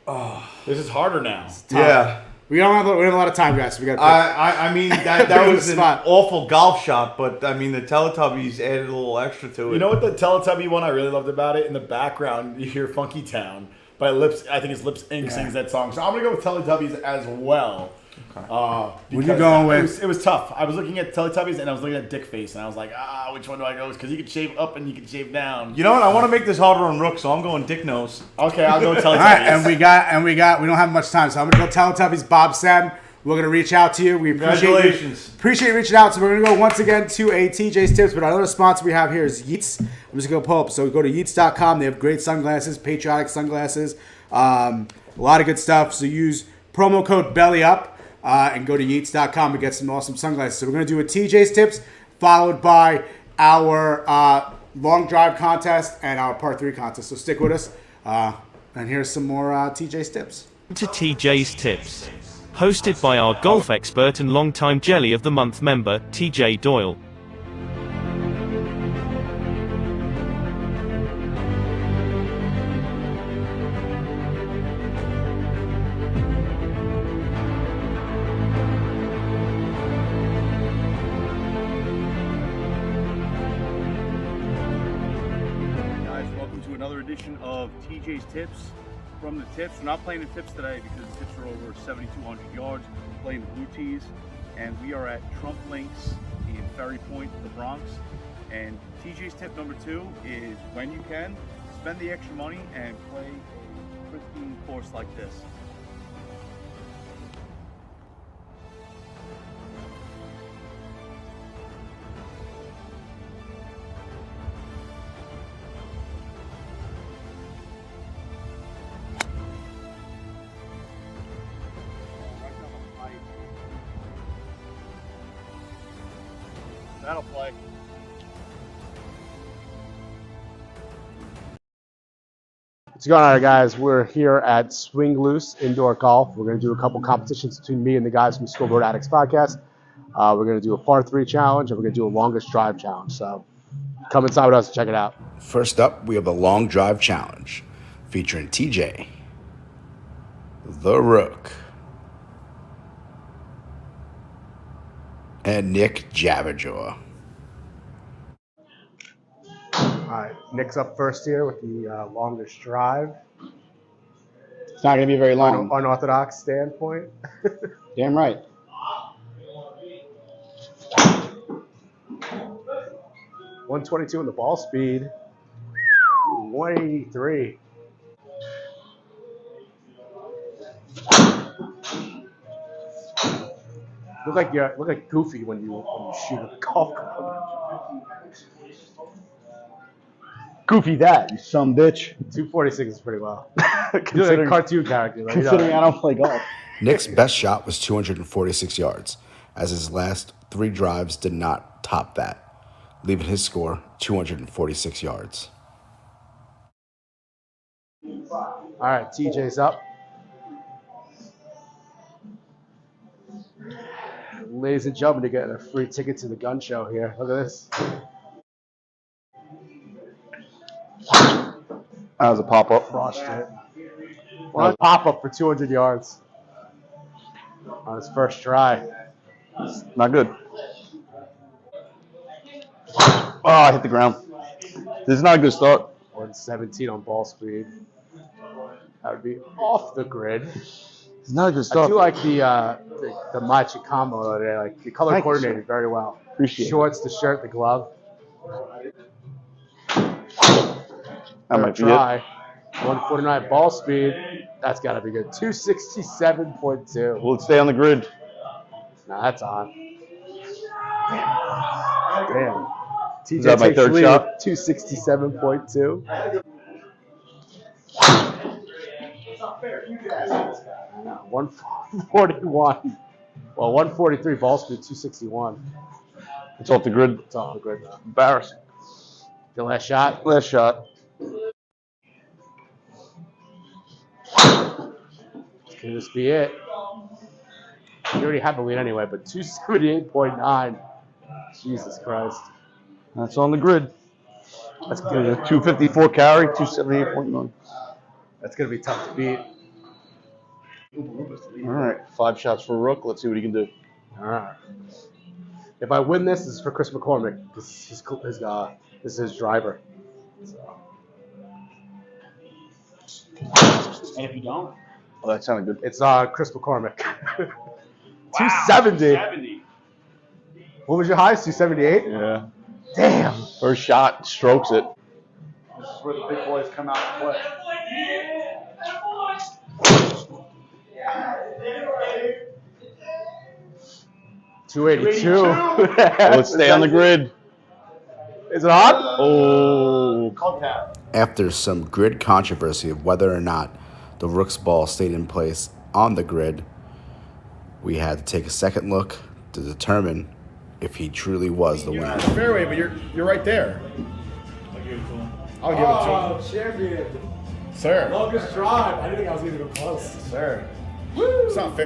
Oh, this is harder now. Yeah. We don't have a lot of time, guys. So we got. I mean, that was an awful golf shot, but I mean, the Teletubbies added a little extra to it. You know what the Teletubby one I really loved about it? In the background, you hear Funky Town by Lips. I think it's Lips Inc. sings that song. So I'm gonna go with Teletubbies as well. Okay. What are you going with? It was tough. I was looking at Teletubbies and I was looking at Dick Face, and I was like, which one do I go with? Because you can shave up and you can shave down. You know what? I want to make this harder on Rook, so I'm going Dick Nose. Okay, I'll go Teletubbies. All right, and we don't have much time, so I'm gonna go Teletubbies. Bob Sam we're going to reach out to you. We appreciate you reaching out. So we're going to go once again to a TJ's Tips, but our other sponsor we have here is Yeats. I'm just going to pull up. So go to Yeats.com. They have great sunglasses, patriotic sunglasses, a lot of good stuff. So use promo code BELLYUP and go to Yeats.com and get some awesome sunglasses. So we're going to do a TJ's Tips followed by our long drive contest and our part 3 contest. So stick with us. And here's some more TJ's Tips. To TJ's Tips. Hosted by our golf expert and longtime Jelly of the Month member, TJ Doyle. Guys, welcome to another edition of TJ's Tips. From the tips, we're not playing the tips today because the tips are over 7,200 yards. We're playing the blue tees, and we are at Trump Links in Ferry Point, the Bronx. And TJ's tip number 2 is when you can, spend the extra money and play a pristine course like this. That'll play. What's going on, guys? We're here at Swing Loose Indoor Golf. We're going to do a couple competitions between me and the guys from Scoreboard Addicts Podcast. We're going to do a par 3 challenge, and we're going to do a longest drive challenge. So come inside with us and check it out. First up, we have the long drive challenge featuring TJ, the Rook, and Nick Jabberjaw. All right, Nick's up first here with the longest drive. It's not going to be very long. Unorthodox standpoint. Damn right. .122 in the ball speed. 183. Look like Goofy when you shoot a golf club. Goofy that, you some bitch. 246 is pretty well. You're like a cartoon character. Right? Considering I don't play golf. Nick's best shot was 246 yards, as his last 3 drives did not top that, leaving his score 246 yards. All right, TJ's up. Ladies and gentlemen, you're getting a free ticket to the gun show here. Look at this. That was a pop-up. Crushed it. One pop-up for 200 yards on his first try. Not good. Oh, I hit the ground. This is not a good start. 117 on ball speed. That would be off the grid. It's not a good start. I do like the Machi combo there. Like the color coordinated very well. Appreciate it. Shorts, the shirt, the glove. That might be try. it. 149 ball speed. That's got to be good. 267.2. Will it stay on the grid? Nah, that's on. Damn. Is that my third shot? 267.2. 141. Well, 143 ball speed, 261. It's off the grid. It's off the grid now. Embarrassing. The last shot? Last shot. Can this be it? You already have the lead anyway, but 278.9. Jesus Christ. That's on the grid. That's good. 254 carry, 278.9. That's going to be tough to beat. All right, 5 shots for Rook. Let's see what he can do. All right. If I win this is for Chris McCormick. This is his driver. So. And if you don't? Oh, that sounded good. It's Chris McCormick. 270. What was your highest? 278? Yeah. Damn. First shot, strokes it. This is where the big boys come out and play. 282. Let's stay on the grid. Is it hot? Oh. After some grid controversy of whether or not the rook's ball stayed in place on the grid, we had to take a second look to determine if he truly was the You're winner. not in the fairway, but you're right there. I'll give it to him. I'll give it to him. Champion. Sir. Longest drive. I didn't think I was going to go close. Sir. Woo. It's not fair.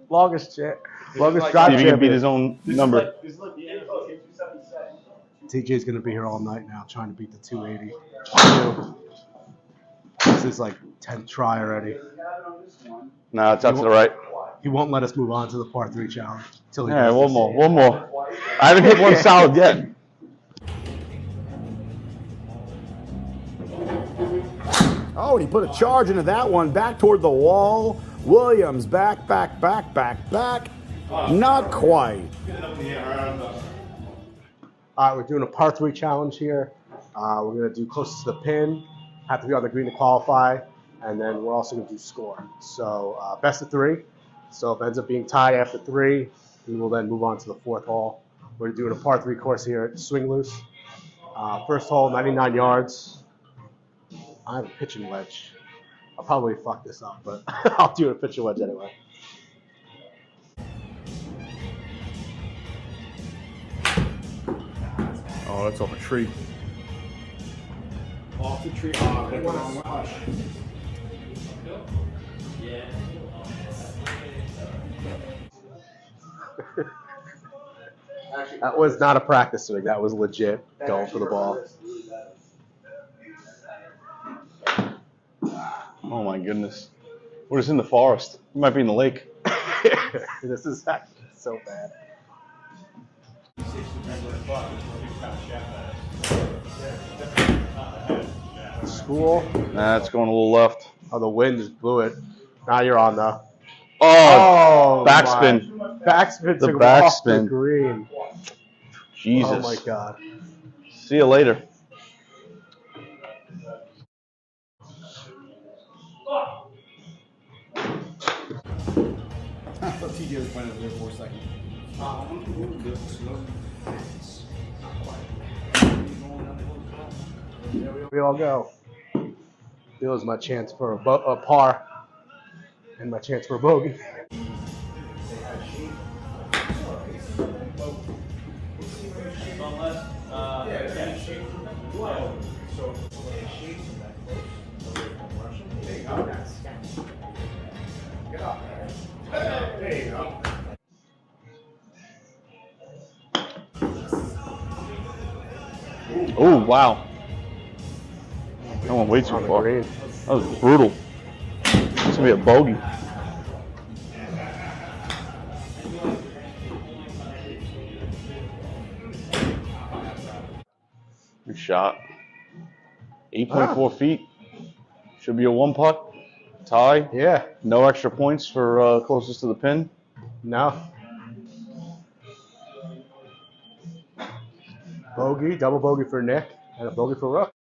Longest Like, drive see if he can beat champion. his own number. This is like the NFL game 277. TJ's going to be here all night now trying to beat the 280. This is like 10th try already. No, it's out to the right. He won't let us move on to the par 3 challenge. Till he Yeah, does one this. more, one more. I haven't hit one solid yet. Oh, and he put a charge into that one, back toward the wall. Williams, back. Not quite. All right, we're doing a par 3 challenge here. We're going to do closest to the pin, have to be on the green to qualify, and then we're also going to do score. So best of 3. So if it ends up being tied after 3, we will then move on to the 4th hole. We're doing a par 3 course here at Swing Loose. First hole, 99 yards. I have a pitching wedge. I'll probably fuck this up, but I'll do a pitching wedge anyway. Oh, that's off a tree. Off the tree. Oh, gosh. That was not a practice swing. That was legit going for the ball. Oh my goodness. We're just in the forest. We might be in the lake. This is actually so bad. School. Nah, it's going a little left. Oh, the wind just blew it. Now you're on though. Oh, backspin. My. Backspin The took him off the backspin. green. Jesus. Oh my god. See you later. I thought TJ was playing over there for a second. There we all go. Feels my chance for a par and my chance for a bogey. There you go. Oh, wow. That went way too far. That was brutal. It's going to be a bogey. Good shot. 8.4 feet. Should be a 1-putt. Tie. Yeah. No extra points for closest to the pin. No. Bogey, double bogey for Nick, and a bogey for Rook.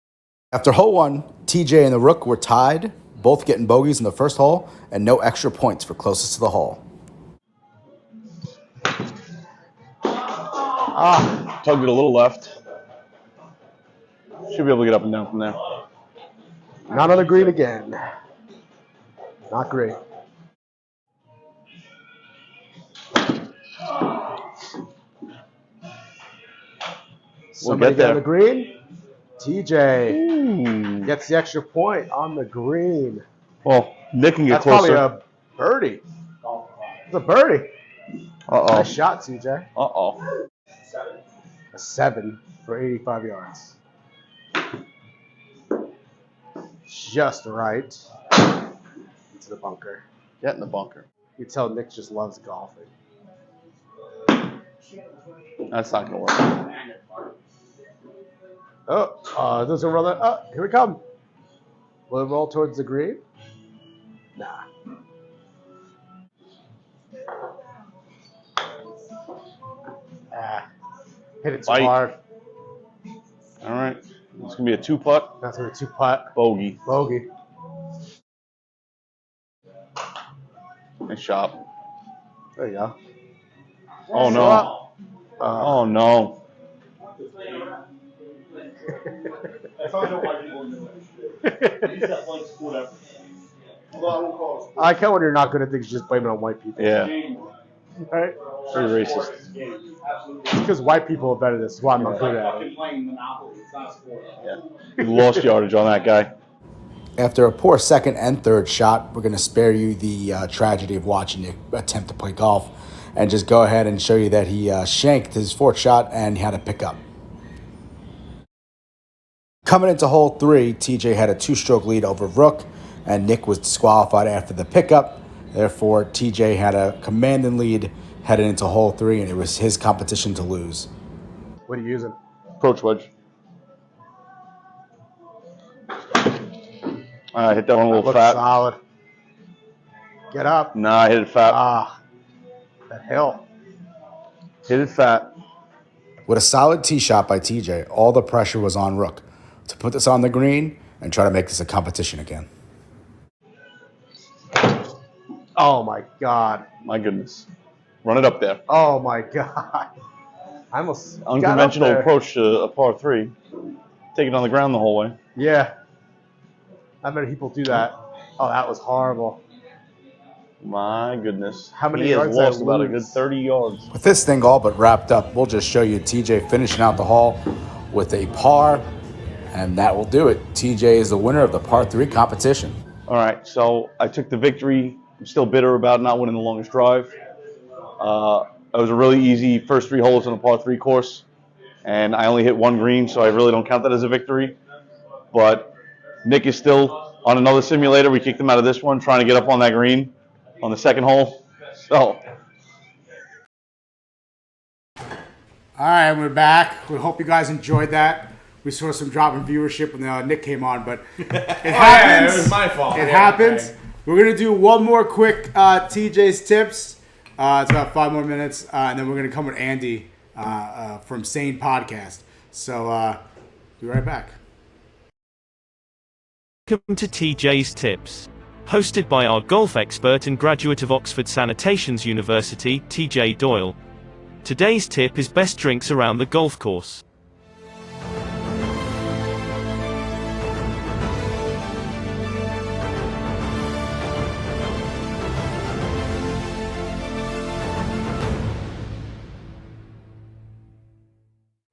After hole 1, TJ and the Rook were tied, both getting bogeys in the first hole, and no extra points for closest to the hole. Tugged it a little left. Should be able to get up and down from there. Not on the green again. Not great. Somebody get there. on the green. TJ gets the extra point on the green. Well, Nick can get That's closer. probably a birdie. It's a birdie. Uh-oh. Nice shot, TJ. Uh-oh. A 7 for 85 yards. Just right into the bunker. Get in the bunker. You can tell Nick just loves golfing. That's not going to work. Oh, it doesn't roll that. Oh, here we come. Will it roll towards the green? Nah. Hit it too Bite. hard. All right. It's going to be a 2-putt. That's a 2-putt. Bogey. Bogey. Nice Nice shot. There you go. Oh no. Oh no. I can't when you're not good at things, just blame it on white people. Yeah. Right? Very racist. It's because white people are better at this. That's why I'm not good at it. You lost yardage on that guy. After a poor second and third shot, we're going to spare you the tragedy of watching Nick attempt to play golf and just go ahead and show you that he shanked his fourth shot and he had a pickup. Coming into hole 3, TJ had a 2-stroke lead over Rook, and Nick was disqualified after the pickup. Therefore, TJ had a commanding lead headed into hole 3, and it was his competition to lose. What are you using? Approach wedge. I hit that one a little fat. Solid. Get up. Nah, I hit it fat. Ah, that hill. Hit it fat. With a solid tee shot by TJ, all the pressure was on Rook to put this on the green and try to make this a competition again. Oh my God. My goodness. Run it up there. Oh my God. I almost Unconventional got up there. approach to a par 3. Take it on the ground the whole way. Yeah. Not many people do that. Oh, that was horrible. My goodness. How many he has yards lost did I about a lose? good 30 yards. With this thing all but wrapped up, we'll just show you TJ finishing out the hole with a par, and that will do it. TJ is the winner of the par 3 competition. All right, so I took the victory. I'm still bitter about not winning the longest drive. It was a really easy first 3 holes on a par 3 course, and I only hit 1 green, so I really don't count that as a victory. But Nick is still on another simulator. We kicked him out of this one, trying to get up on that green on the second hole. So, All right, we're back. We hope you guys enjoyed that. We saw some drop in viewership when Nick came on, but it happens. It was my fault. It happens. We're going to do one more quick TJ's tips. It's about 5 more minutes, and then we're going to come with Andy from Sane Podcast. So, be right back. Welcome to TJ's Tips. Hosted by our golf expert and graduate of Oxford Sanitations University, TJ Doyle. Today's tip is best drinks around the golf course.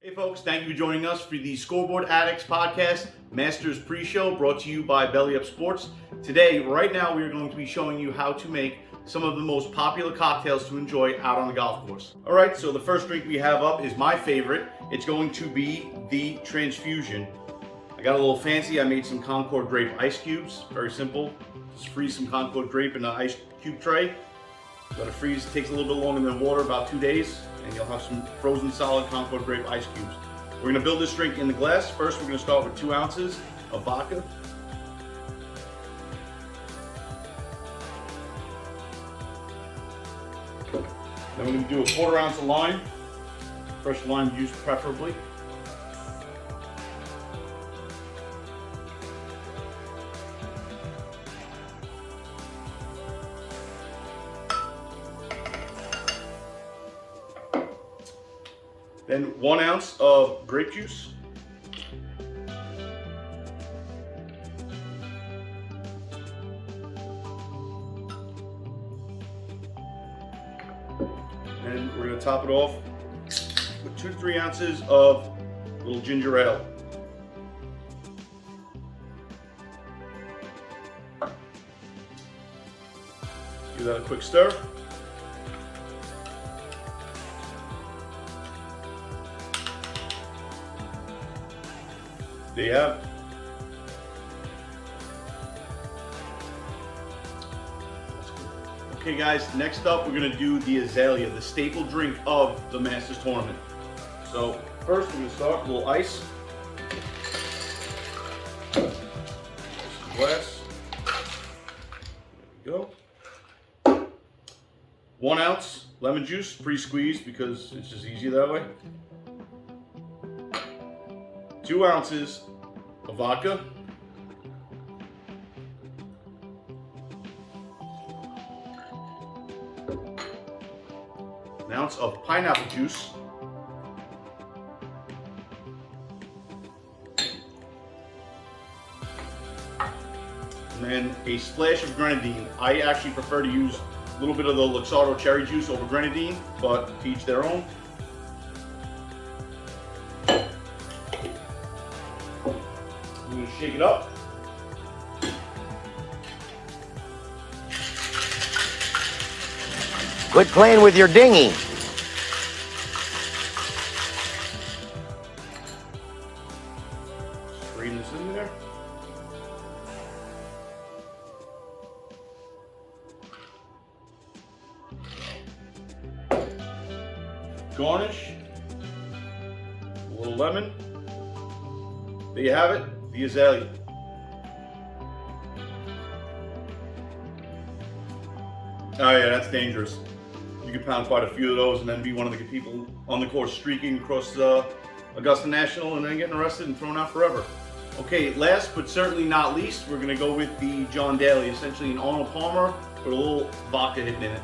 Hey folks, thank you for joining us for the Scoreboard Addicts Podcast Masters Pre-Show brought to you by Belly Up Sports. Today, right now, we are going to be showing you how to make some of the most popular cocktails to enjoy out on the golf course. All right, so the first drink we have up is my favorite. It's going to be the Transfusion. I got a little fancy. I made some Concord grape ice cubes. Very simple. Just freeze some Concord grape in an ice cube tray. Let it freeze. It takes a little bit longer than water, about 2 days, and you'll have some frozen solid Concord grape ice cubes. We're going to build this drink in the glass. First, we're going to start with 2 ounces of vodka. Then we're going to do a 1/4 ounce of lime. Fresh lime juice preferably. Then 1 ounce of grape juice. And we're going to top it off with 2 to 3 ounces of little ginger ale. Give that a quick stir. There you have it. Okay guys, next up we're going to do the Azalea, the staple drink of the Masters Tournament. So first we're going to start with a little ice. Some glass. There we go. 1 ounce lemon juice, pre-squeezed because it's just easier that way. 2 ounces of vodka. An ounce of pineapple juice. And then a splash of grenadine. I actually prefer to use a little bit of the Luxardo cherry juice over grenadine, but to each their own. I'm going to shake it up. Quit playing with your dinghy. Strain this in there. Garnish. A little lemon. There you have it, the azalea. Oh yeah, that's dangerous. You can pound quite a few of those and then be one of the people on the course streaking across Augusta National and then getting arrested and thrown out forever. Okay, last but certainly not least, we're gonna go with the John Daly, essentially an Arnold Palmer with a little vodka hidden in it.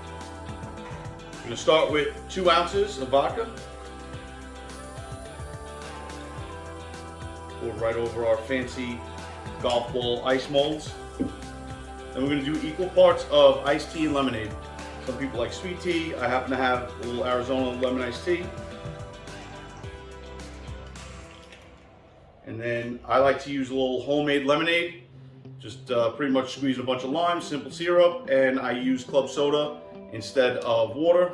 We're gonna start with 2 ounces of vodka. Pour right over our fancy golf ball ice molds. And we're gonna do equal parts of iced tea and lemonade. Some people like sweet tea. I happen to have a little Arizona lemon iced tea. And then I like to use a little homemade lemonade. Just pretty much squeeze a bunch of lime, simple syrup, and I use club soda instead of water.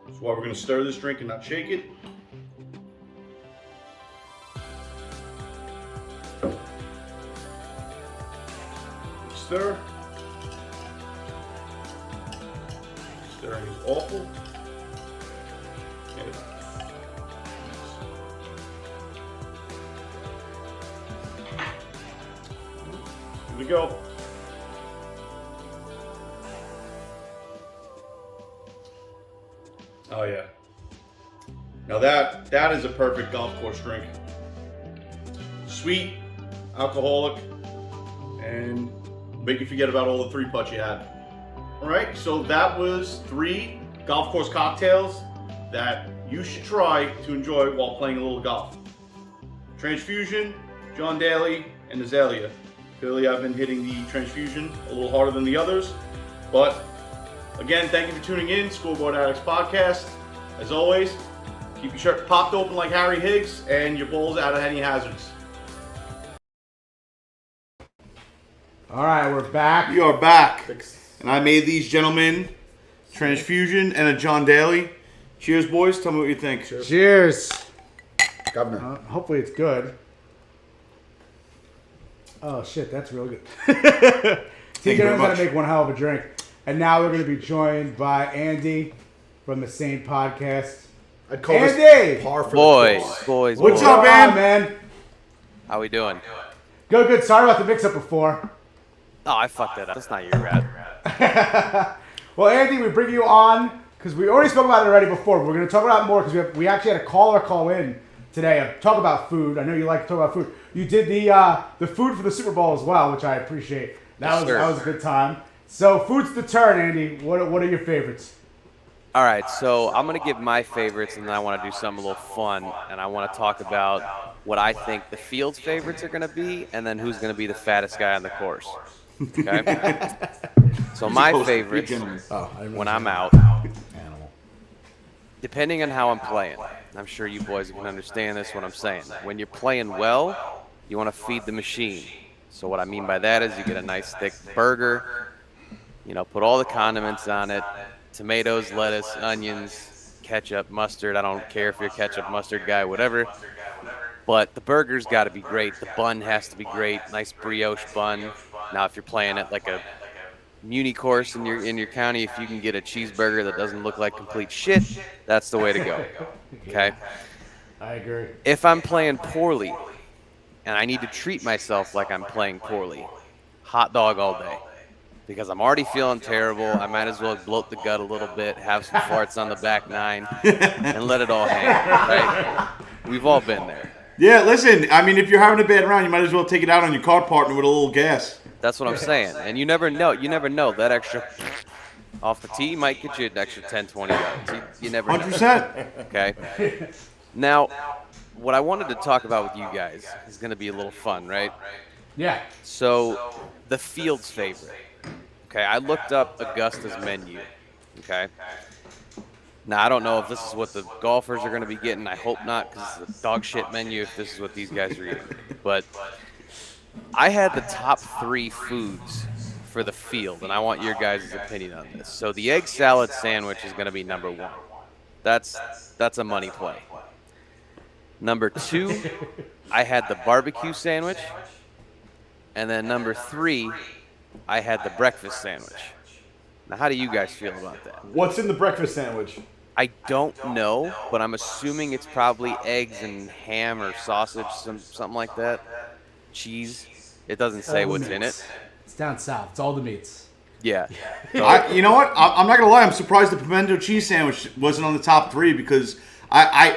That's why we're gonna stir this drink and not shake it. Stir. Stirring is awful. And here we go. Oh yeah. Now that is a perfect golf course drink. Sweet, alcoholic, and make you forget about all the 3-putts you had. All right, so that was 3 golf course cocktails that you should try to enjoy while playing a little golf. Transfusion, John Daly, and Azalea. Clearly I've been hitting the Transfusion a little harder than the others, but again, thank you for tuning in, Scoreboard Addicts Podcast. As always, keep your shirt popped open like Harry Higgs and your balls out of any hazards. All right, we're back. We are back. And I made these gentlemen Transfusion and a John Daly. Cheers, boys. Tell me what you think. Cheers. Governor. Hopefully it's good. Oh, shit, that's real good. Thank you TJ very knows how much. to make one hell of a drink. And now we're going to be joined by Andy from the same podcast. I'd call Andy! this par for Boys. What's up, man? How we doing? Good. Sorry about the mix-up before. Oh, I fucked that up. That's not your rat. Well, Andy, we bring you on because we already spoke about it already before. But we're going to talk about it more because we actually had a caller call in today. Talk about food. I know you like to talk about food. You did the food for the Super Bowl as well, which I appreciate. That was a good time. So, food's the turn, Andy. What are your favorites? All right, so I'm going to give my favorites, and then I want to do something a little fun, and I want to talk about what I think the field's favorites are going to be, and then who's going to be the fattest guy on the course. Okay? So my favorites, when I'm out, depending on how I'm playing, I'm sure you boys can understand this, what I'm saying. When you're playing well, you want to feed the machine. So what I mean by that is you get a nice thick burger, put all the condiments on it, tomatoes, lettuce, onions, ketchup, mustard. I don't care if you're a ketchup, mustard guy, whatever. But the burger's got to be great. The bun has to be great. Nice brioche bun. Now, if you're playing at like a Muni course in your county, if you can get a cheeseburger that doesn't look like complete shit, that's the way to go. Okay? I agree. If I'm playing poorly and I need to treat myself like I'm playing poorly, hot dog all day. Because I'm already feeling terrible, I might as well bloat the gut a little bit, have some farts on the back 9, and let it all hang, right? We've all been there. Yeah, listen, I mean, if you're having a bad round, you might as well take it out on your car partner with a little gas. That's what I'm saying. And you never know. That extra Off the tee might get you an extra 10, 20 yards. You never know. 100%. Okay. Now, what I wanted to talk about with you guys is going to be a little fun, right? Yeah. So, the field's favorite. Okay, I looked up Augusta's menu. Okay. Now, I don't know if this is what the golfers are going to be getting. I hope not, because it's a dog shit menu if this is what these guys are eating. But I had the top 3 foods for the field, and I want your guys' opinion on this. So the egg salad sandwich is going to be number 1. That's a money play. Number 2, I had the barbecue sandwich. And then number 3, I had the breakfast sandwich. Now, how do you guys feel about that? What's in the breakfast sandwich? I don't know, but I'm assuming it's probably eggs and ham or sausage, something like that. Cheese. It doesn't say what's in it. It's down south. It's all the meats. Yeah. You know what? I'm not gonna lie. I'm surprised the pimento cheese sandwich wasn't on the top 3 because I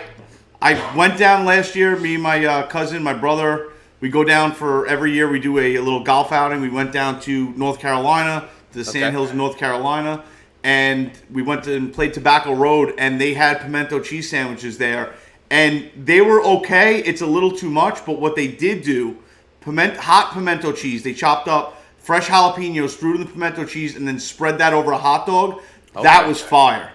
went down last year. Me and my cousin, my brother, we go down for every year. We do a little golf outing. We went down to North Carolina, to the Sand Hills of North Carolina, and we went and played Tobacco Road, and they had pimento cheese sandwiches there, and they were okay. It's a little too much, but what they did do, hot pimento cheese. They chopped up fresh jalapenos, threw it in the pimento cheese, and then spread that over a hot dog. Okay. That was fire.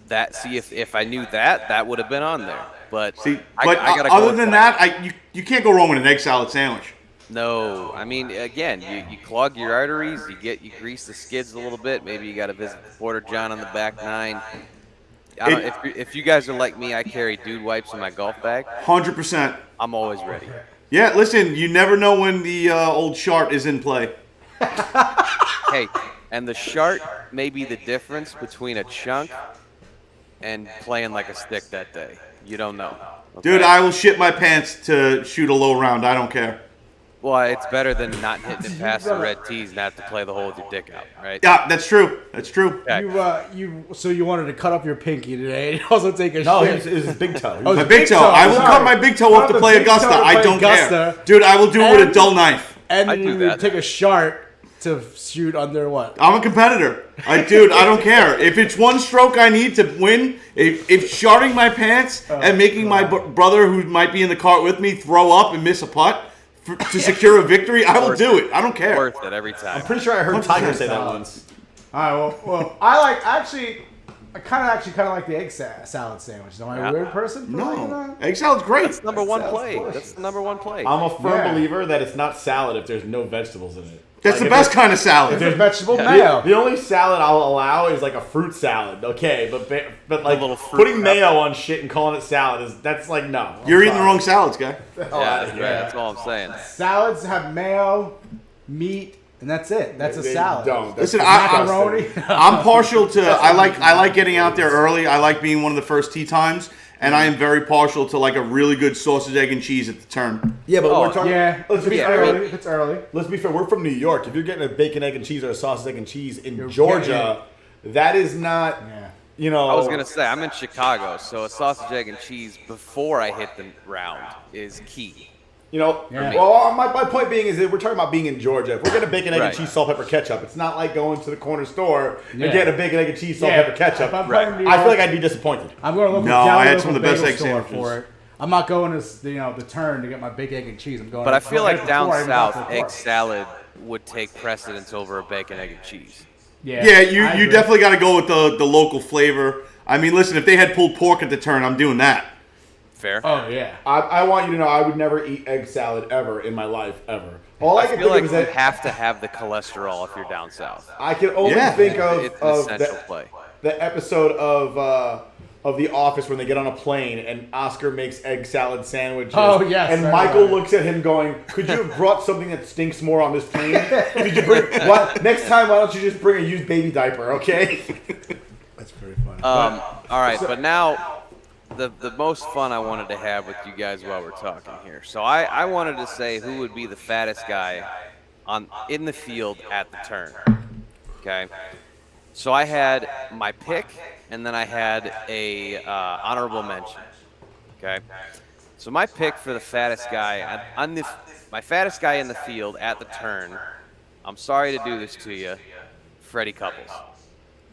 If I knew that would have been on there. But See, I gotta other go than that, you can't go wrong with an egg salad sandwich. No, I mean, again, you clog your arteries, you grease the skids a little bit. Maybe you got to visit the Porter John on the back 9. If you guys are like me, I carry dude wipes in my golf bag. 100%. I'm always ready. Yeah, listen, you never know when the old shart is in play. Hey, and the shart may be the difference between a chunk and playing like a stick that day. You don't know. Okay? Dude, I will shit my pants to shoot a low round. I don't care. Well, it's better than not hitting it past the red tees and have to play the hole with your dick out, right? Yeah, that's true. That's true. Okay. So you wanted to cut up your pinky today and also take a No, shit. it was his big toe. Oh, My big toe. I will cut my big toe off to play Augusta. I don't care. Dude, I will do it with a dull knife. And I then do you that. take a shart to shoot under what? I'm a competitor. Dude, I don't care. If it's one stroke I need to win, if sharting my pants and making my brother who might be in the cart with me throw up and miss a putt to secure a victory, I will do it. I don't care. Worth it every time. I'm pretty sure I heard Tiger say that once. All right, well, I kind of like the egg salad sandwich. Am I a weird person? For liking No. that? Egg salad's great. That's number one play. That's the number one play. I'm a firm believer that it's not salad if there's no vegetables in it. That's Like, the best kind of salad. If there's vegetable The- mayo. The only salad I'll allow is like a fruit salad. Okay, but like little fruit putting salad. mayo on shit and calling it salad that's like no. You're eating the wrong salads, guy. Yeah, that's all I'm saying. Salads have mayo, meat, and that's it. That's a They salad. don't. Listen, Macaroni. I'm partial to. I like getting out there early. I like being one of the first tee times, and I am very partial to like a really good sausage, egg, and cheese at the turn. Yeah, but we're talking. Yeah, Let's be it's fair. early. If it's early. Let's be fair. We're from New York. If you're getting a bacon, egg, and cheese or a sausage, egg, and cheese in You're Georgia, that is not. Yeah. You know. I was gonna say I'm in Chicago, so a sausage, egg, and cheese before I hit the round is key. You know, Yeah. well, my point being is that we're talking about being in Georgia. If we're getting a bacon, egg, Right. and cheese, salt, pepper, ketchup, it's not like going to the corner store Yeah. and getting a bacon, egg, and cheese, salt, Yeah. pepper, ketchup. If I'm Right. playing New I feel York, like I'd be disappointed. I'm going to look No, I had some of the best egg sandwiches. for it. I'm not going to the turn to get my big egg and cheese. I'm going. But I feel right like down before I even got south, to the egg court. salad would take precedence over a bacon, egg, and cheese. Yeah, Yeah, I you agree. definitely got to go with the local flavor. I mean, listen, if they had pulled pork at the turn, I'm doing that. Fair. Oh yeah. I want you to know I would never eat egg salad ever in my life, ever. All I, I can feel think like of you is that have to have the cholesterol if you're down south. I can only Yeah. think of, It's an essential play. the episode of The Office when they get on a plane and Oscar makes egg salad sandwiches. Oh, yes, And I Michael remember. looks at him going, "Could you have brought something that stinks more on this plane? Could you bring what next time? Why don't you just bring a used baby diaper? Okay." That's very funny. All right, but now the most fun I wanted to have with you guys while we're talking here. So I wanted to say who would be the fattest guy in the field at the turn. Okay. So I had my pick, and then I had a honorable mention. Okay. So my pick for the fattest guy my fattest guy in the field at the turn. I'm sorry to do this to you, Freddie Couples.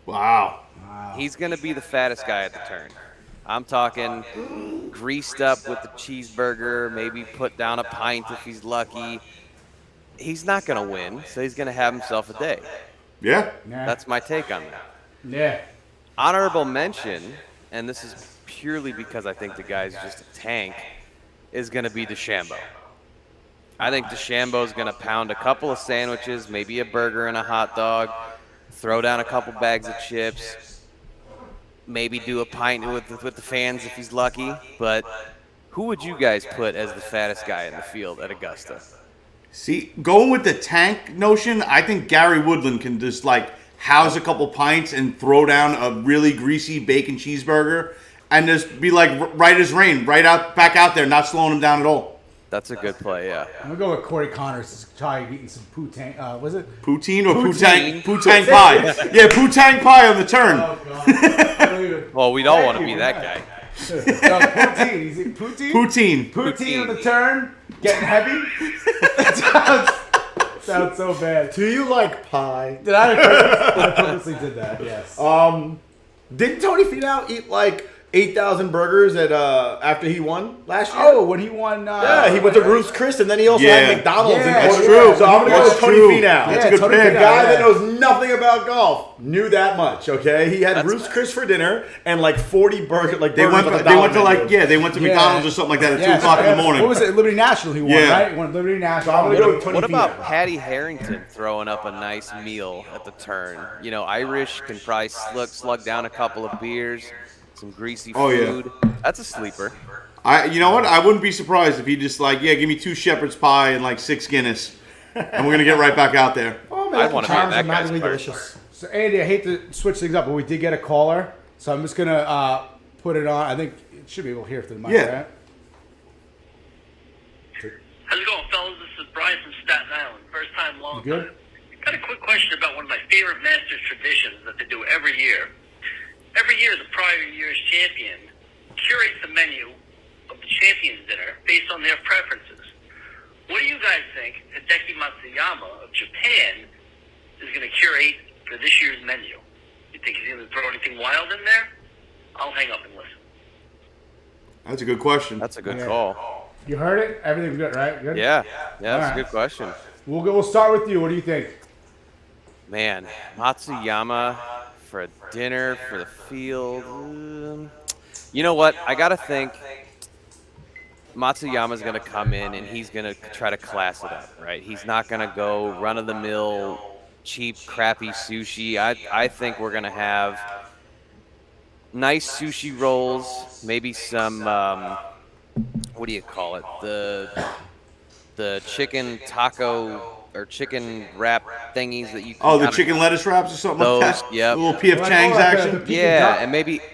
Wow. He's going to be the fattest guy at the turn. I'm talking greased up with the cheeseburger, maybe put down a pint if he's lucky. He's not going to win, so he's going to have himself a day. Yeah. That's my take on that. Yeah. Honorable mention, and this is purely because I think the guy's just a tank, is going to be DeChambeau. I think DeChambeau's going to pound a couple of sandwiches, maybe a burger and a hot dog, throw down a couple bags of chips, maybe do a pint with the fans if he's lucky. But who would you guys put as the fattest guy in the field at Augusta? See, going with the tank notion, I think Gary Woodland can just like house a couple pints and throw down a really greasy bacon cheeseburger and just be like right as rain, back out there, not slowing him down at all. That's a good play, yeah. I'm gonna go with Corey Connors. Try eating some poutine. Was it Poutine or poutine? Poutine pie. Yeah, poutine pie on the turn. Oh god. Well, we don't want to be that guy. No, poutine. Is it poutine? Poutine on the turn. Getting heavy. Sounds so bad. Do you like pie? Did I purposely did that? Yes. Didn't Tony Finau eat like 8,000 burgers after he won last year? Oh, when he won. Yeah, he went to Ruth's Chris, and then he also had McDonald's. Yeah, and that's true. So I'm gonna go with Tony Finau. That's a good Tony pick. Finau, guy that knows nothing about golf knew that much. Okay, he had Ruth's Chris for dinner and like 40 burgers. Like they went to McDonald's or something like that at 2 o'clock in the morning. What was it? Liberty National. He won, right? He won Liberty National. What about Patty Harrington throwing up a nice meal at the turn? You know, Irish can probably slug down a couple of beers, some greasy food. That's a sleeper. You know what? I wouldn't be surprised if he just like, give me 2 shepherd's pie and like 6 Guinness, and we're gonna get right back out there. I'd want to be that guy's delicious. So Andy, I hate to switch things up, but we did get a caller, so I'm just gonna put it on. I think it should be able to hear through the mic, right? How's it going, fellas? This is Brian from Staten Island. First time, long You good? time. Got a quick question about one of my favorite Masters traditions that they do every year. Every year, the prior year's champion curates the menu of the champion's dinner based on their preferences. What do you guys think Hideki Matsuyama of Japan is going to curate for this year's menu? You think he's going to throw anything wild in there? I'll hang up and listen. That's a good question. That's a good call. You heard it? Everything's good, right? Good? Yeah, that's All a good question. We'll start with you. What do you think? Man, Matsuyama for a dinner for the field. You know what? I gotta think Matsuyama's gonna come in and he's gonna try to class it up, right? He's not gonna go run-of-the-mill, cheap, crappy sushi. I think we're gonna have nice sushi rolls, maybe some what do you call it? The chicken taco or chicken wrap thingies that you can the chicken lettuce wraps or something like that? Yep. A little P.F. Chang's action? Yeah,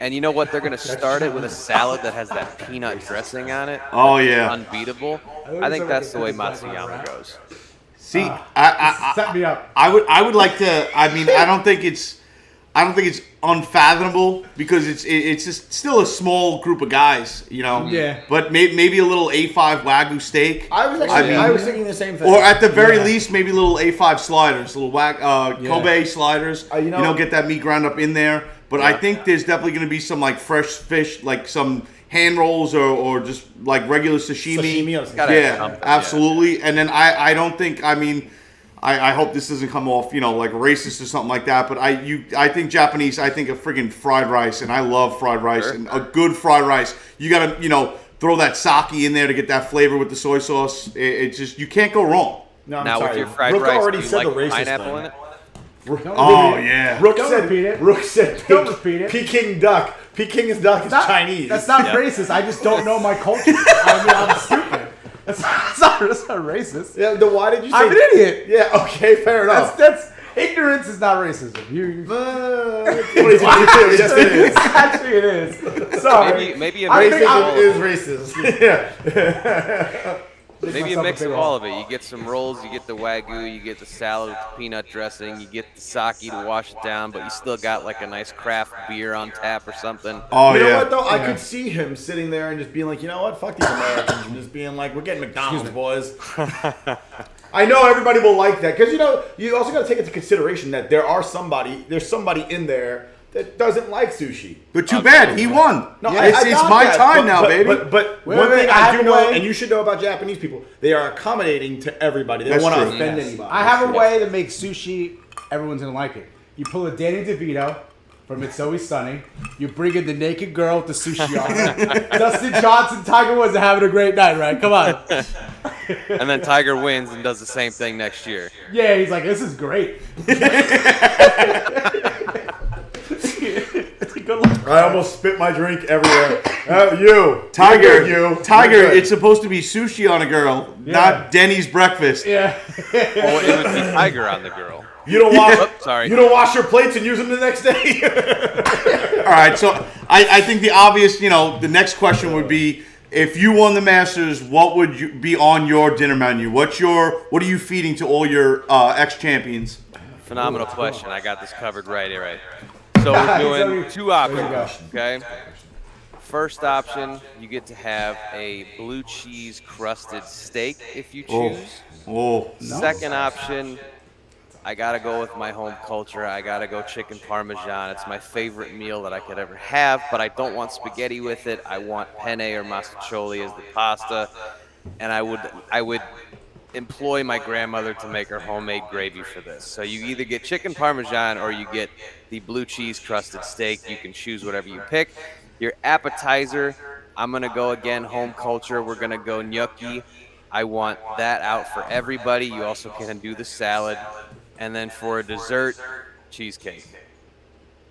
and you know what? They're going to start it with a salad that has that peanut dressing on it. Oh, yeah. Unbeatable. I think that's the way Matsuyama goes. See, set me up. I would like to. I mean, I don't think it's unfathomable because it's just still a small group of guys, you know. Yeah. But maybe a little A5 Wagyu steak. I was thinking the same thing. Or at the very least, maybe little A5 sliders, little Kobe sliders. You know, get that meat ground up in there. But I think there's definitely going to be some like fresh fish, like some hand rolls or just like regular sashimi. Absolutely. And then I don't think, I mean, I hope this doesn't come off, you know, like racist or something like that. But I think Japanese, I think of friggin' fried rice, and I love fried rice. Sure. And a good fried rice, you gotta, you know, throw that sake in there to get that flavor with the soy sauce. It's just, you can't go wrong. No, I'm now sorry. with your fried Rook rice, already do you said like the racist pineapple thing. in it? Oh yeah. Rook Don't said repeat it. Rook said Don't repeat it. Peking duck. Peking's duck is Chinese. That's not racist. I just don't know my culture. I mean, I'm stupid. That's not racist. Yeah, then why did you say I'm an idiot. Yeah, okay, fair enough. That's ignorance is not racism. Yes, it is. Actually, it is. Sorry. Maybe a racism is racist. Yeah. Maybe a mix of all of it. You get some rolls, you get the Wagyu, you get the salad with the peanut dressing, you get the sake to wash it down, but you still got like a nice craft beer on tap or something. Oh, you know yeah. what, though? I could see him sitting there and just being like, you know what? Fuck these Americans. And just being like, we're getting McDonald's, boys. I know everybody will like that because you also got to take into consideration that there's somebody in there that doesn't like sushi. But too bad he won. No, yeah, it's my time now, baby. But one thing I do know, and you should know about Japanese people, they are accommodating to everybody. They don't want to offend anybody. I have a way to make sushi. Everyone's gonna like it. You pull a Danny DeVito from It's Always Sunny. You bring in the naked girl with the sushi on. Dustin Johnson, Tiger Woods are having a great night, right? Come on. And then Tiger wins and does the same thing next year. Yeah, he's like, this is great. I almost spit my drink everywhere. Tiger, it's supposed to be sushi on a girl, not Denny's breakfast. Yeah. Or it would be Tiger on the girl. You don't wash. Sorry. You don't wash your plates and use them the next day. All right, so I think the obvious, the next question would be, if you won the Masters, what would you be on your dinner menu? What are you feeding to all your ex-champions? Phenomenal question. I got this covered right. So we're doing two options, okay? First option, you get to have a blue cheese crusted steak if you choose. Second option, I gotta go with my home culture. I gotta go chicken parmesan. It's my favorite meal that I could ever have, but I don't want spaghetti with it. I want penne or masticcioli as the pasta, and I would employ my grandmother to make her homemade gravy for this. So you either get chicken parmesan or you get the blue cheese crusted steak. You can choose whatever you pick. Your appetizer, I'm gonna go again home culture. We're gonna go gnocchi. I want that out for everybody. You also can do the salad. And then for a dessert, cheesecake.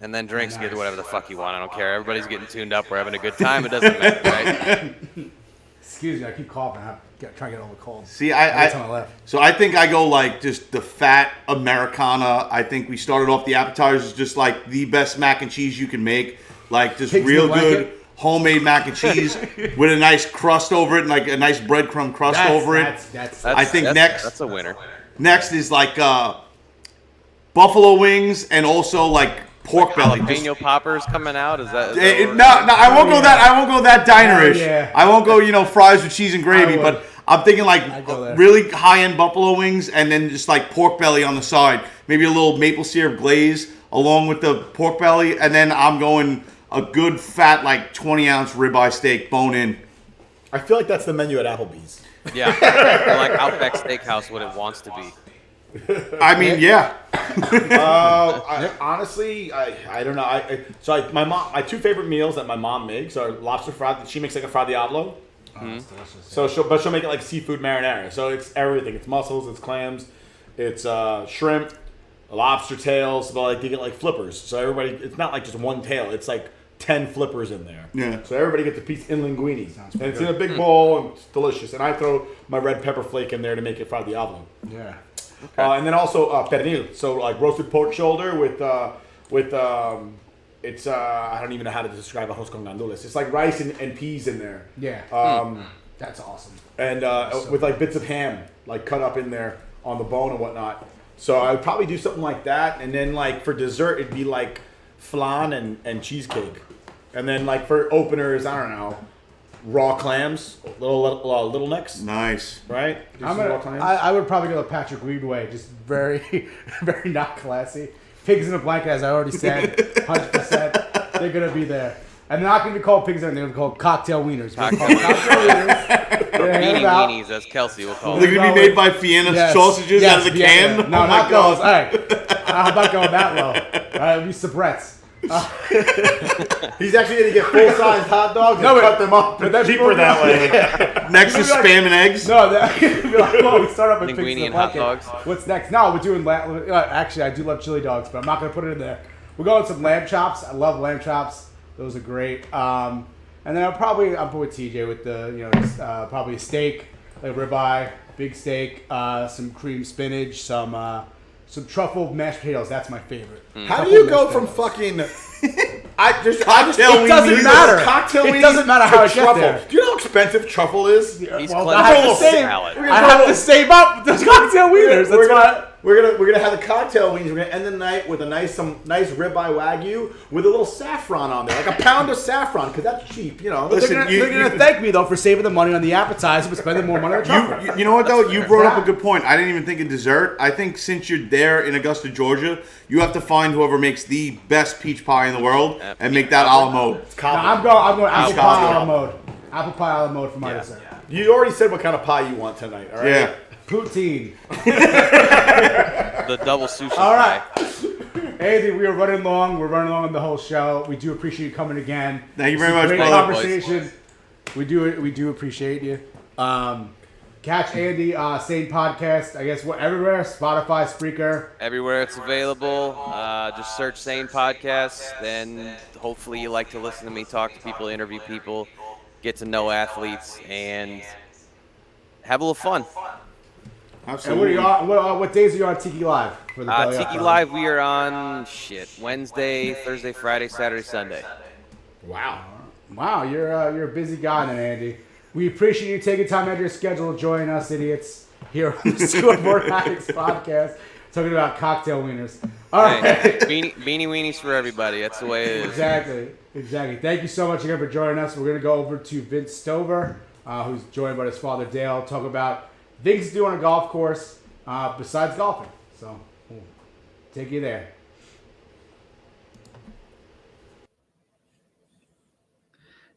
And then drinks, get whatever the fuck you want. I don't care. Everybody's getting tuned up. We're having a good time. It doesn't matter, right? Excuse me, I keep coughing. I'm trying to get all the cold. See, so I think I go like just the fat Americana. I think we started off the appetizers just like the best mac and cheese you can make. Like just real good homemade mac and cheese with a nice crust over it and like a nice breadcrumb crust over it. I think that's a winner. Next is like buffalo wings and also like pork belly. Jalapeno poppers coming out. Is that no, I won't go that. I won't go that dinerish. I won't go fries with cheese and gravy. But I'm thinking like really high end buffalo wings and then just like pork belly on the side. Maybe a little maple syrup glaze along with the pork belly, and then I'm going a good fat like 20-ounce ribeye steak, bone in. I feel like that's the menu at Applebee's. Yeah, or like Outback Steakhouse, what it wants to be. I mean, yeah. Honestly, I don't know. My two favorite meals that my mom makes are lobster fry. She makes like a fra diavolo. That's delicious. So she'll make it like seafood marinara. So it's everything. It's mussels, it's clams, it's shrimp, lobster tails. But like they get like flippers. So everybody, it's not like just one tail. It's like 10 flippers in there. Yeah. So everybody gets a piece in linguine. And it's in a big bowl and it's delicious. And I throw my red pepper flake in there to make it fra diavolo. Yeah. Okay. And then also pernil, so like roasted pork shoulder with it's I don't even know how to describe arroz con gandules. It's like rice and peas in there. Yeah. That's awesome. And with like bits of ham like cut up in there on the bone and whatnot. So I would probably do something like that. And then like for dessert, it'd be like flan and cheesecake. And then like for openers, I don't know, raw clams, little necks. Nice, right? I would probably go the Patrick Reed way, just very, very not classy. Pigs in a blanket, as I already said, 100%. They're gonna be there, and they're not gonna be called pigs. They're gonna be called cocktail wieners. Cocktail wieners. Beanie weenies, as Kelsey will call them. They're gonna be made by Vienna sausages out of the can. No, not those. All right, how about going that low? All right, it'll be sabrettes. He's actually going to get full-size hot dogs and cut them up, but that's cheaper that way. Next is spam and eggs. No, be like, oh, we start up with linguine and hot dogs. What's next? No, we're doing actually, I do love chili dogs, but I'm not going to put it in there. We're going with some lamb chops. I love lamb chops. Those are great. And then I'm put with TJ with the probably a steak, like ribeye, big steak, some cream spinach, some truffle mashed potatoes. That's my favorite. How do you go from fucking? It doesn't matter. It doesn't matter how I get there. Do you know how expensive truffle is? He's I have to save up those cocktail wieners. That's why. We're gonna have the cocktail wings. We're gonna end the night with some nice ribeye wagyu with a little saffron on there, like a pound of saffron, because that's cheap, you know. Listen, they're gonna thank me though for saving the money on the appetizer, but spending more money on the chocolate. You know what though? You brought up a good point. I didn't even think of dessert. I think since you're there in Augusta, Georgia, you have to find whoever makes the best peach pie in the world and make that a la mode. I'm going apple pie a la mode. Apple pie a la mode for my dessert. You already said what kind of pie you want tonight, all right? Yeah. Poutine. The double sushi All right. pie. Andy, we are running long. We're running long on the whole show. We do appreciate you coming again. Thank you very much, Great brother. conversation. We do appreciate you. Catch Andy, same podcast. I guess everywhere. Spotify, Spreaker. Everywhere it's available, just search Sane Podcasts. Then hopefully you like to listen to me talk to people, interview people, get to know athletes, and have a little fun. Absolutely. And what days are you on Tiki Live? For the Belly Up Tiki Live? Live, we are on Wednesday, Thursday, Friday, Saturday, Sunday. Wow, you're a busy guy, then, Andy. We appreciate you taking time out of your schedule to join us, idiots, here on the Scoreboard Addicts podcast, talking about cocktail wieners. All right, Beanie weenies for everybody. That's the way it is. Exactly. Thank you so much again for joining us. We're gonna go over to Vince Stover, who's joined by his father Dale, talk about things to do on a golf course besides golfing. So, we'll take you there.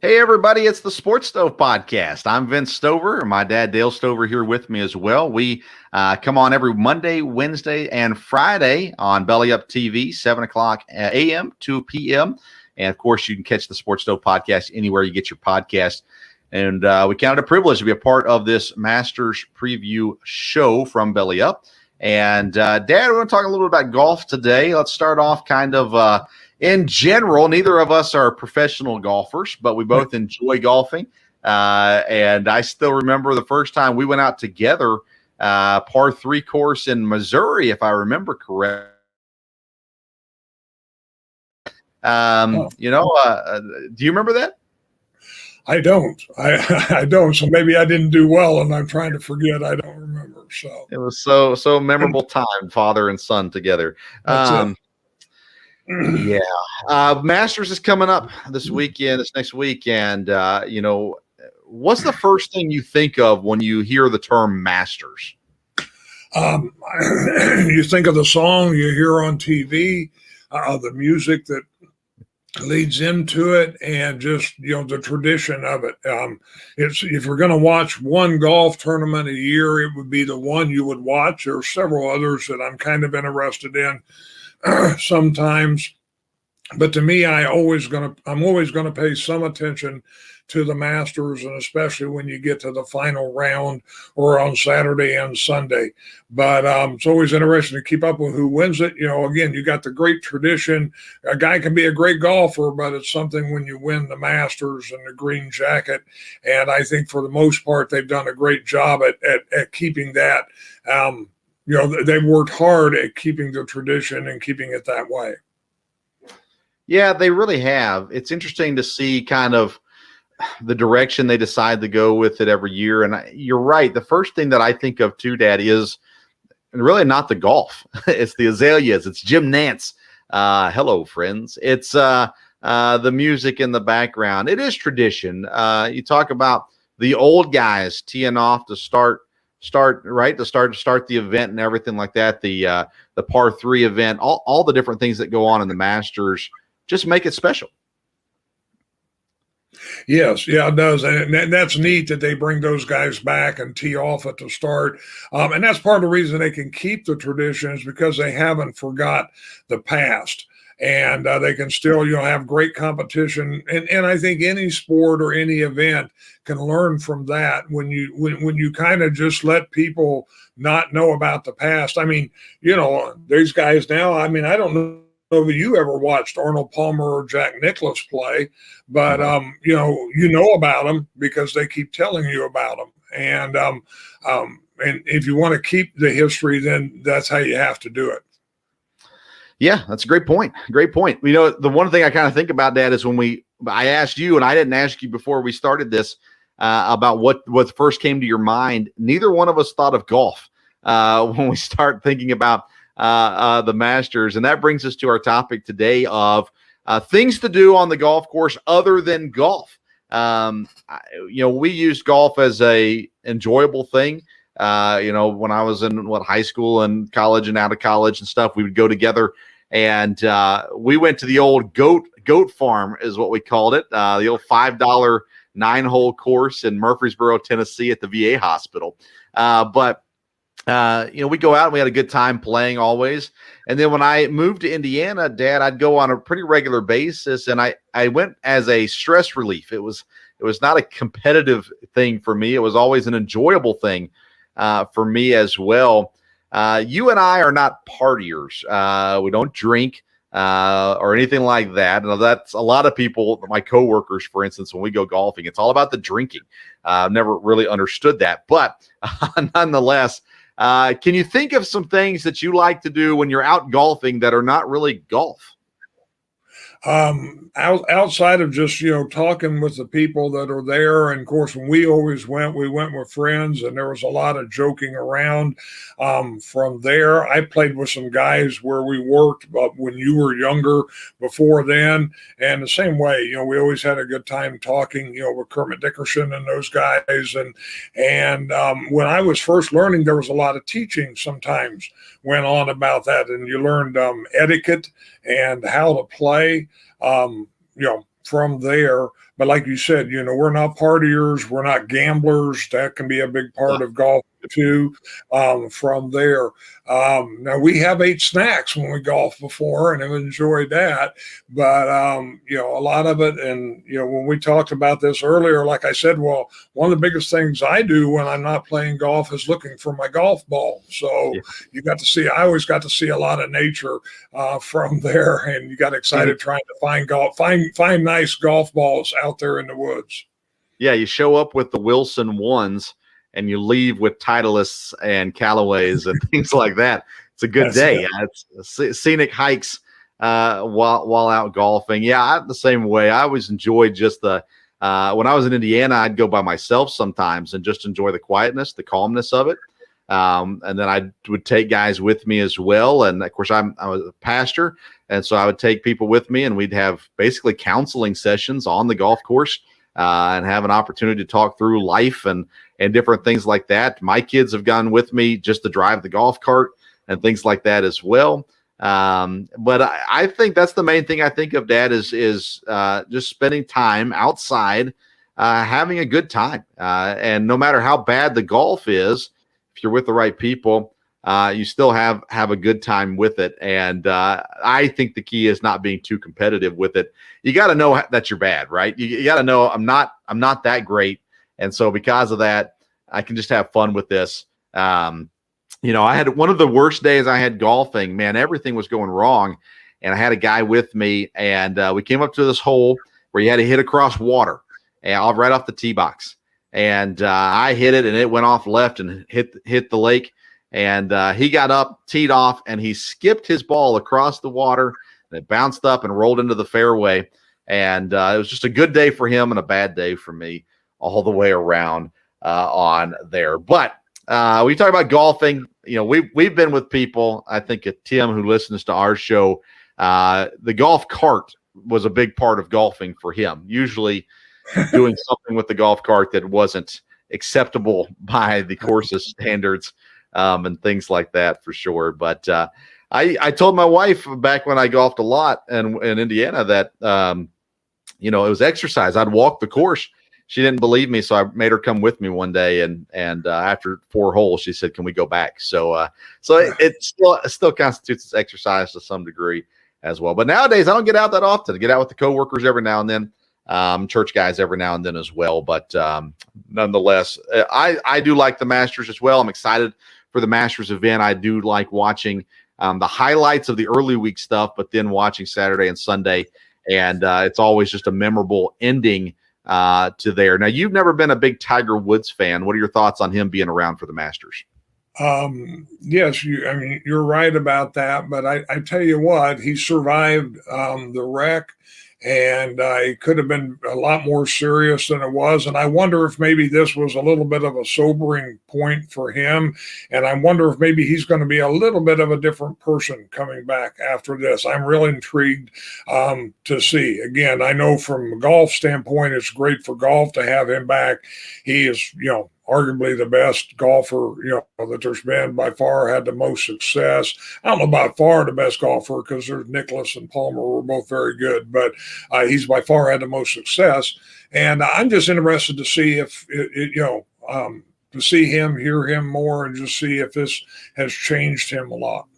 Hey everybody, it's the Sports Stove Podcast. I'm Vince Stover, my dad Dale Stover here with me as well. We come on every Monday, Wednesday, and Friday on Belly Up TV, 7 o'clock a.m., 2 p.m. And of course, you can catch the Sports Stove Podcast anywhere you get your podcast. And we count it a privilege to be a part of this Masters preview show from Belly Up. And Dad, we're going to talk a little bit about golf today. Let's start off kind of in general. Neither of us are professional golfers, but we both enjoy golfing. And I still remember the first time we went out together, par 3 course in Missouri, if I remember correct. Do you remember that? I don't. I don't. So maybe I didn't do well, and I'm trying to forget. I don't remember. So it was so memorable time, father and son together. Yeah. Masters is coming up this next weekend. What's the first thing you think of when you hear the term Masters? You think of the song you hear on TV, the music that leads into it, and just the tradition of it. It's if you're going to watch one golf tournament a year, it would be the one you would watch. There are several others that I'm kind of interested in sometimes, but to me, I'm always going to pay some attention to the Masters, and especially when you get to the final round or on Saturday and Sunday. But it's always interesting to keep up with who wins it. Again, you got the great tradition. A guy can be a great golfer, but it's something when you win the Masters and the green jacket. And I think for the most part, they've done a great job at keeping that. They've worked hard at keeping the tradition and keeping it that way. Yeah, they really have. It's interesting to see kind of the direction they decide to go with it every year. And you're right. The first thing that I think of too, Dad, is really not the golf. It's the azaleas. It's Jim Nantz. Hello, friends. It's the music in the background. It is tradition. You talk about the old guys teeing off to start the event and everything like that. The par 3 event, all the different things that go on in the Masters just make it special. Yes, yeah, it does. And that's neat that they bring those guys back and tee off at the start. And that's part of the reason they can keep the traditions, because they haven't forgot the past. And they can still, have great competition. And I think any sport or any event can learn from that when you kind of just let people not know about the past. I mean, these guys now, I don't know if you ever watched Arnold Palmer or Jack Nicklaus play, but you know about them because they keep telling you about them. And if you want to keep the history, then that's how you have to do it. Yeah, that's a great point. Great point. The one thing I kind of think about, Dad, is I asked you, and I didn't ask you before we started this, about what first came to your mind. Neither one of us thought of golf. when we start thinking about the Masters. And that brings us to our topic today of things to do on the golf course other than golf. We use golf as a enjoyable thing. When I was in high school and college and out of college and stuff, we would go together and we went to the old goat farm is what we called it. The old $5 9-hole course in Murfreesboro, Tennessee at the VA hospital. We go out and we had a good time playing always. And then when I moved to Indiana, Dad, I'd go on a pretty regular basis. And I went as a stress relief. It was not a competitive thing for me. It was always an enjoyable thing for me as well. You and I are not partiers. We don't drink or anything like that. Now, that's a lot of people, my coworkers, for instance, when we go golfing, it's all about the drinking. I've never really understood that. But nonetheless, can you think of some things that you like to do when you're out golfing that are not really golf? Outside of just, talking with the people that are there. And of course, when we always went, we went with friends and there was a lot of joking around. From there, I played with some guys where we worked when you were younger before then. And the same way, we always had a good time talking, with Kermit Dickerson and those guys. And when I was first learning, there was a lot of teaching sometimes went on about that. And you learned etiquette and how to play. From there. But like you said, we're not partiers, we're not gamblers. That can be a big part of golf too. From there, now we have ate snacks when we golf before and have enjoyed that. But a lot of it, and when we talked about this earlier, like I said, well, one of the biggest things I do when I'm not playing golf is looking for my golf ball. So I always got to see a lot of nature from there, and you got excited trying to find nice golf balls out there in the woods. Yeah, you show up with the Wilson ones and you leave with Titleists and Callaways and things like that. It's a good day. It's scenic hikes while out golfing. Yeah, I'm the same way. I always enjoyed just when I was in Indiana, I'd go by myself sometimes and just enjoy the quietness, the calmness of it. And then I would take guys with me as well. And of course, I was a pastor, and so I would take people with me, and we'd have basically counseling sessions on the golf course and have an opportunity to talk through life and different things like that. My kids have gone with me just to drive the golf cart and things like that as well. But I think that's the main thing I think of, Dad, is just spending time outside, having a good time. And no matter how bad the golf is, if you're with the right people, you still have a good time with it. And I think the key is not being too competitive with it. You got to know that you're bad, right? You got to know I'm not that great. And so because of that, I can just have fun with this. I had one of the worst days I had golfing, man, everything was going wrong. And I had a guy with me, and we came up to this hole where you had to hit across water and right off the tee box. And I hit it, and it went off left and hit the lake. And he got up, teed off, and he skipped his ball across the water. And it bounced up and rolled into the fairway. And it was just a good day for him and a bad day for me all the way around on there. But we talk about golfing. We've been with people. I think Tim, who listens to our show, the golf cart was a big part of golfing for him. Usually doing something with the golf cart that wasn't acceptable by the course's standards and things like that for sure. But I told my wife back when I golfed a lot in Indiana that, it was exercise. I'd walk the course. She didn't believe me, so I made her come with me one day. And after 4 holes, she said, "Can we go back?" So it still constitutes as exercise to some degree as well. But nowadays, I don't get out that often. I get out with the coworkers every now and then, church guys every now and then as well. But nonetheless, I do like the Masters as well. I'm excited for the Masters event. I do like watching the highlights of the early week stuff, but then watching Saturday and Sunday. And it's always just a memorable ending to there. Now, you've never been a big Tiger Woods fan. What are your thoughts on him being around for the Masters? Yes, you're right about that. But I tell you what, he survived the wreck. and it could have been a lot more serious than it was. And I wonder if maybe this was a little bit of a sobering point for him. And I wonder if maybe he's going to be a little bit of a different person coming back after this. I'm really intrigued to see. Again, I know from a golf standpoint, it's great for golf to have him back. He is, arguably the best golfer, that there's been. By far had the most success. I don't know by far the best golfer, because there's Nicklaus and Palmer were both very good, but he's by far had the most success. And I'm just interested to see if to see him, hear him more, and just see if this has changed him a lot.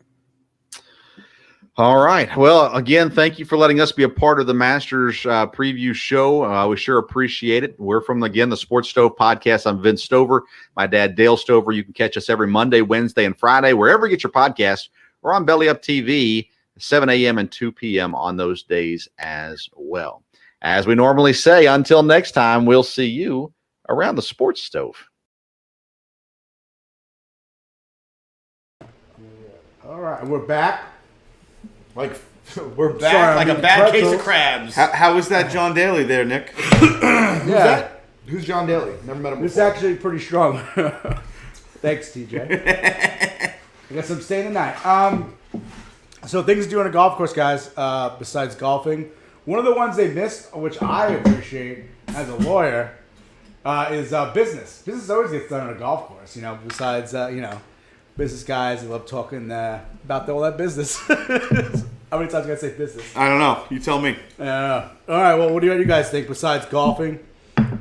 All right. Well, again, thank you for letting us be a part of the Masters preview show. We sure appreciate it. We're from, again, the Sports Stove Podcast. I'm Vince Stover. My dad, Dale Stover. You can catch us every Monday, Wednesday, and Friday, wherever you get your podcasts. We're on Belly Up TV, 7 a.m. and 2 p.m. on those days as well. As we normally say, until next time, we'll see you around the Sports Stove. All right, we're back. We're back like a bad case of crabs. How was that John Daly there, Nick? Yeah. Who's John Daly? Never met him before. This is actually pretty strong. Thanks, TJ. I guess I'm staying tonight. So things to do on a golf course, guys, besides golfing. One of the ones they missed, which I appreciate as a lawyer, is business. Business always gets done on a golf course, besides, business guys who love talking about all that business. How many times can I say business? I don't know. You tell me. All right, well, what do you guys think besides golfing?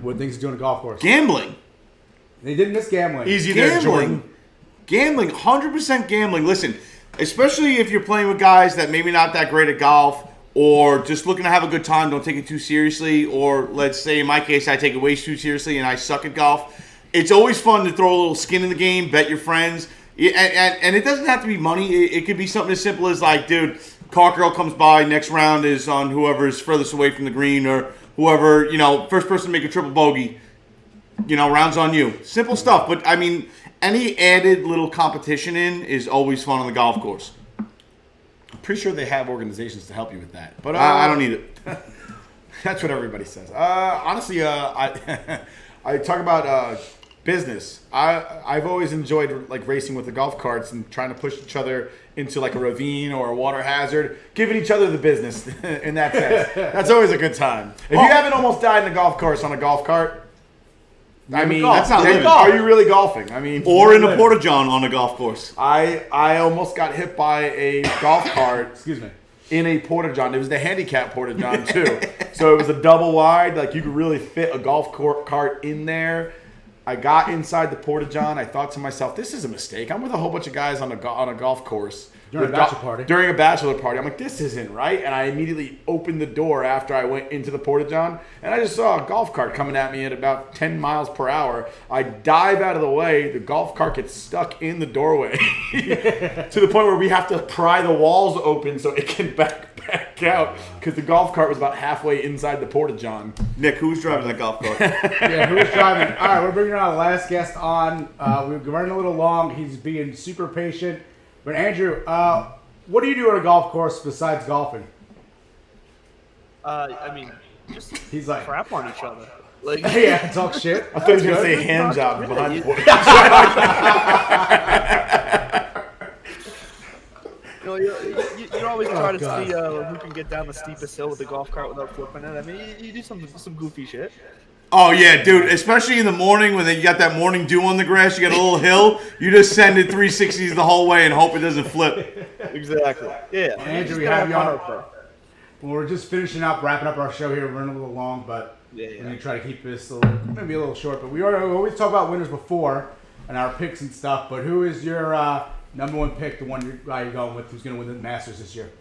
What things to do on a golf course? Gambling. They didn't miss gambling. Easy there, Jordan. Gambling, 100% gambling. Listen, especially if you're playing with guys that maybe not that great at golf, or just looking to have a good time, don't take it too seriously, or let's say in my case, I take it way too seriously and I suck at golf. It's always fun to throw a little skin in the game, bet your friends. And it doesn't have to be money. It could be something as simple as like, dude, car girl comes by, next round is on whoever is furthest away from the green, or whoever, first person to make a triple bogey, rounds on you. Simple stuff. But, I mean, any added little competition in is always fun on the golf course. I'm pretty sure they have organizations to help you with that. But I don't need it. That's what everybody says. Honestly, I talk about business. I've always enjoyed like racing with the golf carts and trying to push each other into like a ravine or a water hazard, giving each other the business in that sense. That's always a good time. If you haven't almost died in a golf course on a golf cart, I mean, that's not living. Are you really golfing? I mean, or in a porta-john on a golf course. I almost got hit by a golf cart. Excuse me. In a porta-john. It was the handicap porta-john too. So it was a double wide. Like you could really fit a golf cart in there. I got inside the porta-john. I thought to myself, this is a mistake. I'm with a whole bunch of guys on a golf course. During a bachelor party. During a bachelor party. I'm like, this isn't right. And I immediately opened the door after I went into the porta-john. And I just saw a golf cart coming at me at about 10 miles per hour. I dive out of the way. The golf cart gets stuck in the doorway. To the point where we have to pry the walls open so it can back out. Because the golf cart was about halfway inside the porta-john. Nick, who's driving that golf cart? Yeah, who's driving? All right, we're bringing our last guest on. We're running a little long. He's being super patient. But Andrew, what do you do on a golf course besides golfing? I mean, just he's like crap on each other. Like, yeah, talk shit. I thought he was going to say hand job behind the board. You always try to see who can get down the steepest hill with the golf cart without flipping it. I mean, you do some goofy shit. Oh, yeah, dude. Especially in the morning when you got that morning dew on the grass, you got a little hill. You just send it 360s the whole way and hope it doesn't flip. Exactly. Yeah. Andrew, we have you on. Well, we're just finishing up, wrapping up our show here. We're running a little long, but we're going to try to keep this maybe a little short. But we always talk about winners before and our picks and stuff. But who is your number one pick, the one you're going with, who's going to win the Masters this year?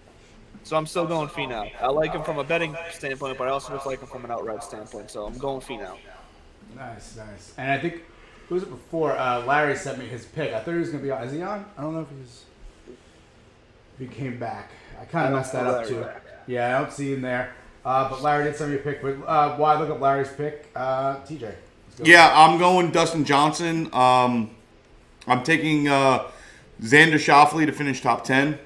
So I'm still going Finau. I like him from a betting standpoint, but I also just like him from an outright standpoint. So I'm going Finau. Nice. And I think, who was it before? Larry sent me his pick. I thought he was going to be on. Is he on? I don't know if he came back. I kind of messed that up too. Yeah, I don't see him there. But Larry did send me a pick. But while I look up Larry's pick, TJ. Yeah, I'm going Dustin Johnson. I'm taking Xander Schauffele to finish top 10.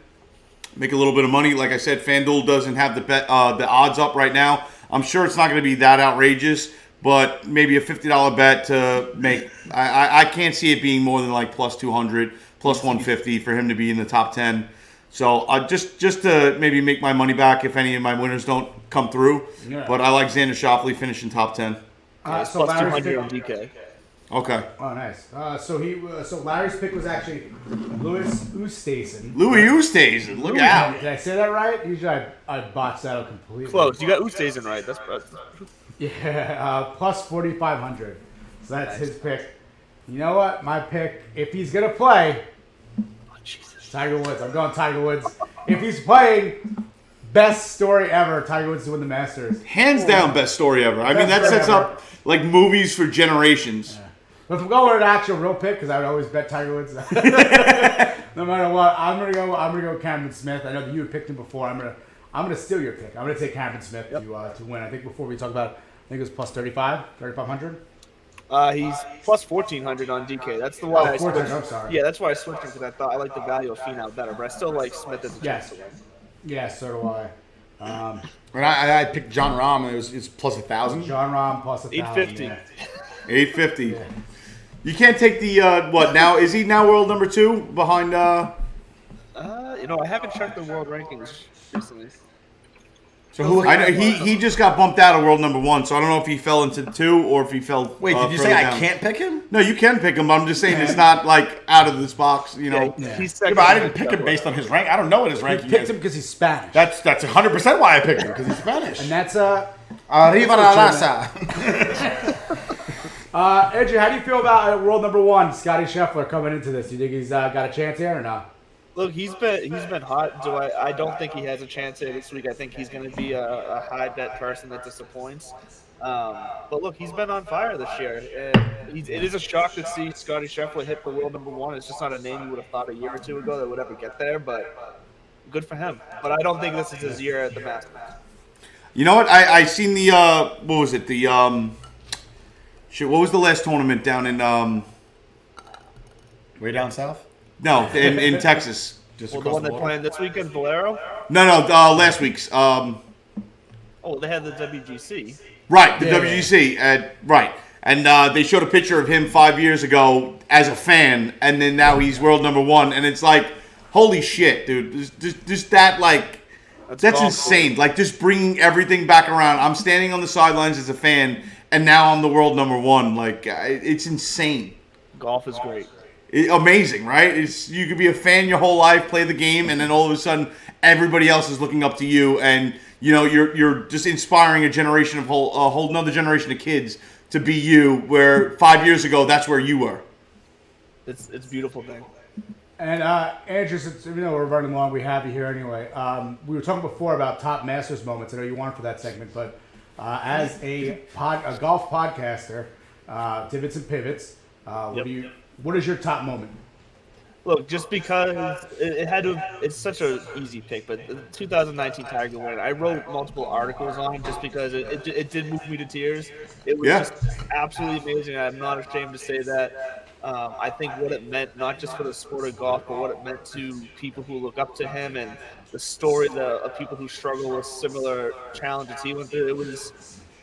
make a little bit of money. Like I said, FanDuel doesn't have the odds up right now. I'm sure it's not going to be that outrageous, but maybe a $50 bet to make. I can't see it being more than like plus 200, plus 150 for him to be in the top 10. So just to maybe make my money back if any of my winners don't come through. Yeah. But I like Xander Schauffele finishing top 10. So plus 200 on DK. Okay. Oh, nice. So Larry's pick was actually Louis Oosthuizen. Louis Oosthuizen, look out! Did I say that right? Usually I botched that out completely. Close. You got Oosthuizen right. That's yeah. Plus 4,500. So that's his pick. You know what? My pick, if he's gonna play, Tiger Woods. I'm going Tiger Woods. If he's playing, best story ever. Tiger Woods to win the Masters. Hands down, best story ever. I mean, that sets up like movies for generations. Yeah. But if I'm going with an actual real pick, because I would always bet Tiger Woods, no matter what, I'm gonna go Cameron Smith. I know that you had picked him before. I'm gonna steal your pick. I'm gonna take Cameron Smith to win. I think before we talked about, I think it was plus 3,500. He's plus 1,400 on DK. That's the one I switched. I'm sorry. Yeah, that's why I switched him because I like the value of Finau better, but I still like Smith as a chance to win. Yeah, so do I. And I picked John Rahm, and it's plus 1,000. John Rahm plus 1,000. 850. Yeah. 850. Yeah. You can't take the what now? Is he now world number 2 behind? I haven't checked the world rankings recently. So I know he just got bumped out of world number 1, so I don't know if he fell into 2 or if he fell. Wait, did you say I can't pick him? No, you can pick him. But I'm just saying it's not like out of this box, you know. He's but I didn't pick him based on his rank. I don't know what his ranking is. You picked him because he's Spanish. That's 100% why I picked him, because he's Spanish. And that's Arriba la raza. Andrew, how do you feel about world number 1, Scotty Scheffler, coming into this? Do you think he's got a chance here or not? Look, he's been hot. I don't think he has a chance here this week. I think he's going to be a high bet person that disappoints. But look, he's been on fire this year. And it is a shock to see Scotty Scheffler hit the world number 1. It's just not a name you would have thought a year or two ago that would ever get there. But good for him. But I don't think this is his year at the Masters. You know what? I seen the what was it? The what was the last tournament down in way down south? No, in Texas. Just the one they're playing this weekend, Valero? No, last week's. Oh, they had the WGC. Right, the WGC, right. And they showed a picture of him 5 years ago as a fan, and then now he's world number 1, and it's like, holy shit, dude! Just that like. That's insane. Cool. Like, just bringing everything back around. I'm standing on the sidelines as a fan, and now I'm the world number 1. Like, it's insane. Golf is great. Amazing, right? You could be a fan your whole life, play the game, and then all of a sudden, everybody else is looking up to you, and you're just inspiring a generation of a whole another generation of kids to be you. Where 5 years ago, that's where you were. It's a beautiful thing. And Andrew, since we're running long, we have you here anyway. We were talking before about top Masters moments. I know you wanted for that segment, but as a golf podcaster, Divots and Pivots, what is your top moment? Look, just because it's such an easy pick, but the 2019 Tiger win, I wrote multiple articles on just because it did move me to tears. It was just absolutely amazing. I'm not ashamed to say that. I think what it meant, not just for the sport of golf, but what it meant to people who look up to him and the stories of people who struggle with similar challenges he went through.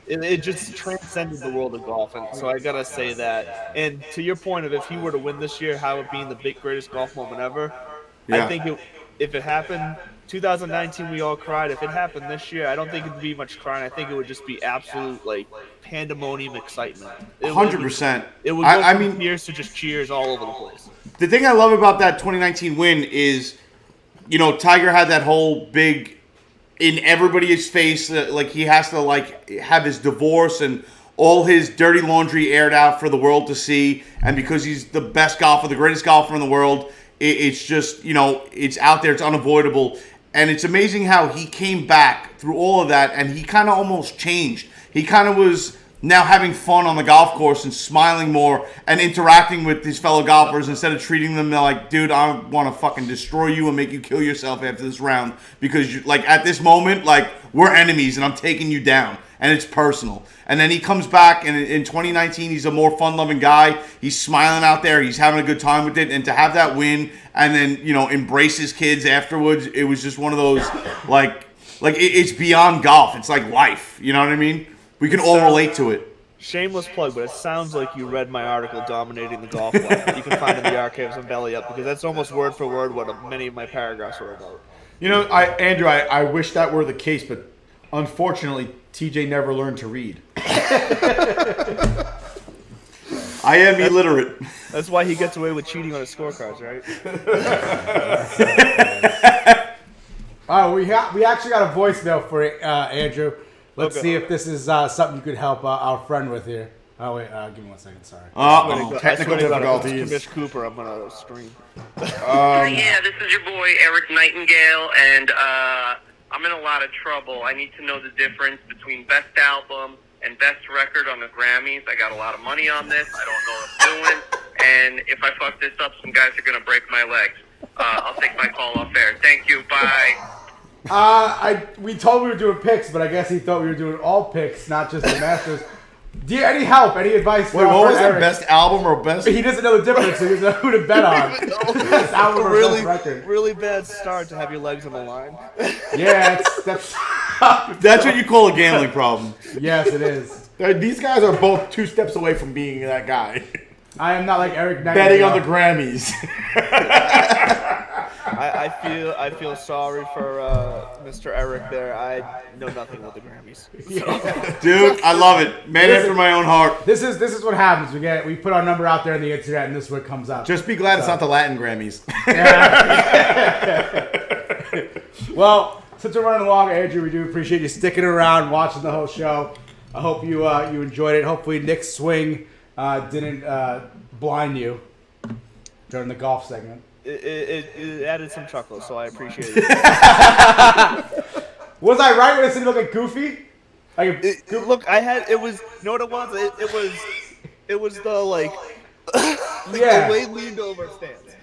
It just transcended the world of golf. And so I got to say that. And to your point of if he were to win this year, how it being the greatest golf moment ever, I think if it happened, 2019 we all cried. If it happened this year, I don't think it'd be much crying. I think it would just be absolute like pandemonium excitement. 100%. It would go from tears to just cheers all over the place. The thing I love about that 2019 win is, Tiger had that whole big in everybody's face, like he has to like have his divorce and all his dirty laundry aired out for the world to see, and because he's the best golfer, the greatest golfer in the world, it's just it's out there, it's unavoidable. And it's amazing how he came back through all of that, and he kind of almost changed. He kind of was now having fun on the golf course and smiling more and interacting with these fellow golfers instead of treating them like, dude, I want to fucking destroy you and make you kill yourself after this round because you, like, at this moment, like, we're enemies and I'm taking you down and it's personal. And then he comes back and in 2019 he's a more fun-loving guy. He's smiling out there. He's having a good time with it. And to have that win and then, you know, embrace his kids afterwards, it was just one of those, like it's beyond golf. It's like life. You know what I mean? We can all relate to it. Shameless plug, but it sounds like you read my article dominating the golf club that you can find in the archives on Belly Up, because that's almost word for word what many of my paragraphs were about. You know, Andrew, I wish that were the case, but unfortunately, TJ never learned to read. I am illiterate. That's why he gets away with cheating on his scorecards, right? All right, we actually got a voicemail for Andrew. Let's see if this is something you could help our friend with here. Oh wait, give me 1 second. Sorry. Technical difficulties. Commish Cooper, I'm gonna stream. Yeah, this is your boy Eric Nightingale, and I'm in a lot of trouble. I need to know the difference between best album and best record on the Grammys. I got a lot of money on this. I don't know what I'm doing, and if I fuck this up, some guys are gonna break my legs. I'll take my call off air. Thank you. Bye. We told we were doing picks, but I guess he thought we were doing all picks, not just the Masters. Do you any help? Any advice? Wait, what was that? Best album or best? He doesn't know the difference, so he doesn't know who to bet on. Best album or best record. Really bad start to have your legs on the line. Yeah, that's what you call a gambling problem. Yes, it is. These guys are both 2 steps away from being that guy. I am not like Eric Nightingale. Betting on the Grammys. I feel sorry for Mr. Eric there. I know nothing about the Grammys. So. Dude, I love it. Man after my own heart. This is what happens. We put our number out there on the internet, and this is what comes up. Just be glad it's not the Latin Grammys. Well, since we're running along, Andrew, we do appreciate you sticking around, watching the whole show. I hope you enjoyed it. Hopefully, Nick's swing didn't blind you during the golf segment. It added some chuckles, so I appreciate it. Was I right when I said he looked like Goofy? Look, it was. You know what it was? It was the like. Yeah. The way leaned over stance.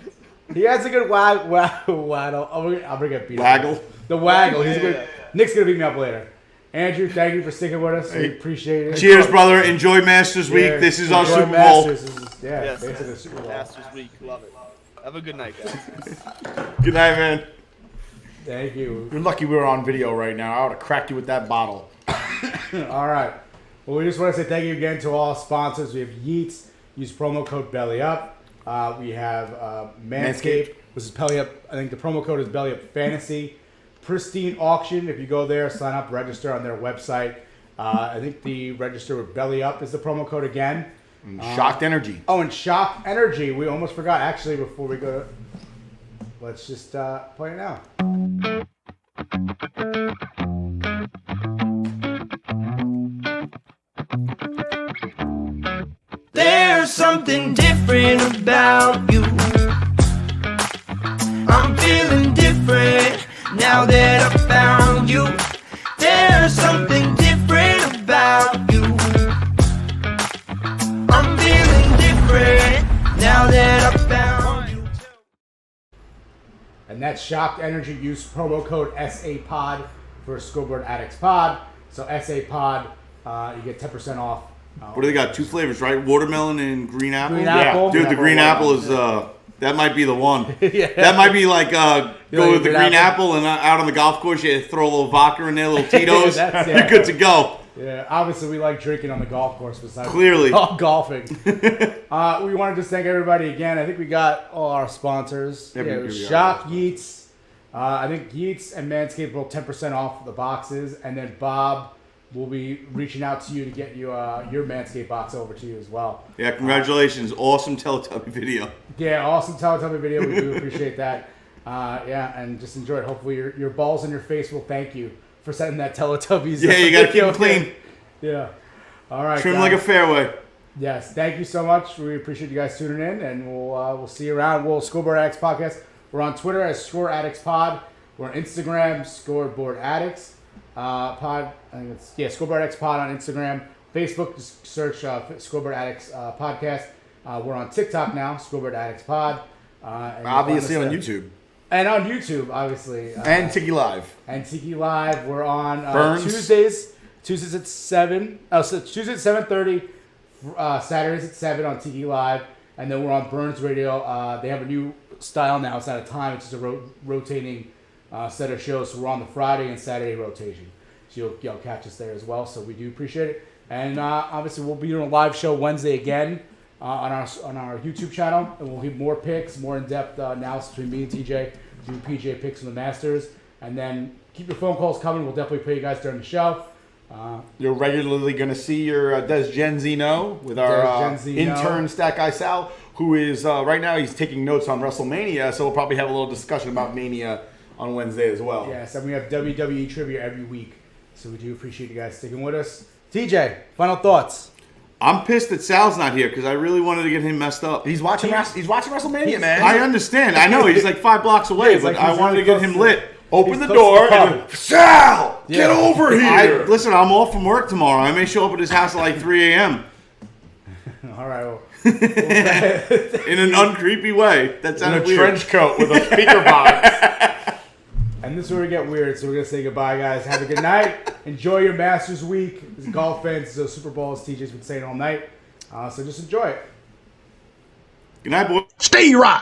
He has a good waddle. I'll bring it. Waggle. The waggle. He's good. Nick's gonna beat me up later. Andrew, thank you for sticking with us. We appreciate it. Cheers, brother. Enjoy Masters Week. This is our Super Bowl. Yes, basically Super Bowl. Masters Week. Love it. Have a good night, guys. Good night, man. Thank you. You're lucky we were on video right now. I would have cracked you with that bottle. All right. Well, we just want to say thank you again to all sponsors. We have Yeats. Use promo code BELLYUP. We have Manscaped, which is BellyUp. I think the promo code is BellyUp Fantasy. Pristine Auction. If you go there, sign up, register on their website. I think the register with BellyUp is the promo code again. Shocked Energy. Oh, and Shocked Energy. We almost forgot, actually, before we go. Let's just play it now. There's something different about you. I'm feeling different now that I found you. There's something different about you. I'm feeling different now that I found you. And that's Shocked Energy. Use promo code SAPOD for Scoreboard Addicts Pod. So SAPOD, you get 10% off. What do they got? 2 flavors, right? Watermelon and green apple? Green apple. Dude, the green apple is, that might be the one. Yeah. That might be like, go with the green apple? apple and out on the golf course, you throw a little vodka in there, a little Tito's. You're good to go. Yeah, obviously we like drinking on the golf course besides Clearly. golfing. We want to just thank everybody again. I think we got all our sponsors. Yeah, it was Shop, Yeats. I think Yeats and Manscaped will 10% off the boxes. And then Bob will be reaching out to you to get you your Manscaped box over to you as well. Yeah, congratulations. Awesome Teletubby video. Yeah, awesome Teletubby video. We do appreciate that. And just enjoy it. Hopefully your balls in your face will thank you for sending that Teletubbies. Yeah, you got to keep them clean. Yeah. All right. Trim guys. like a fairway. Yes. Thank you so much. We appreciate you guys tuning in, and we'll see you around. Scoreboard Addicts Podcast. We're on Twitter as Score Addicts Pod. We're on Instagram, Scoreboard Addicts Pod. I think it's Scoreboard Addicts Pod on Instagram. Facebook, just search Scoreboard Addicts Podcast. We're on TikTok now, Scoreboard Addicts Pod. And Obviously on YouTube. And on YouTube, obviously. And Tiki Live. We're on Burns. Tuesdays at 7. So Tuesdays at 7:30. Saturdays at 7 on Tiki Live. And then we're on Burns Radio. They have a new style now. It's not a time. It's just a rotating set of shows. So we're on the Friday and Saturday rotation. So you'll catch us there as well. So we do appreciate it. And obviously we'll be doing a live show Wednesday again on our YouTube channel. And we'll give more picks, more in-depth analysis between me and TJ. Do PJ picks from the Masters. And then keep your phone calls coming. We'll definitely pay you guys during the show. You're regularly going to see your Des Gen Zeno with our intern Stat Guy Sal, who is right now he's taking notes on WrestleMania, so we'll probably have a little discussion about Mania on Wednesday as well. Yes, and we have WWE trivia every week, so we do appreciate you guys sticking with us. TJ, final thoughts. I'm pissed that Sal's not here because I really wanted to get him messed up. He's watching WrestleMania, man. I understand. I know he's like 5 blocks away, but I wanted to get him lit. Open the door and Sal, get over here. Listen, I'm off from work tomorrow. I may show up at his house at like 3 a.m. All right. Well, in an uncreepy way. That sounded weird. Trench coat with a speaker box. And this is where we get weird, so we're going to say goodbye, guys. Have a good night. Enjoy your Masters week. As golf fans, the Super Bowl, as TJ's been saying all night. So just enjoy it. Good night, boys. Stay right.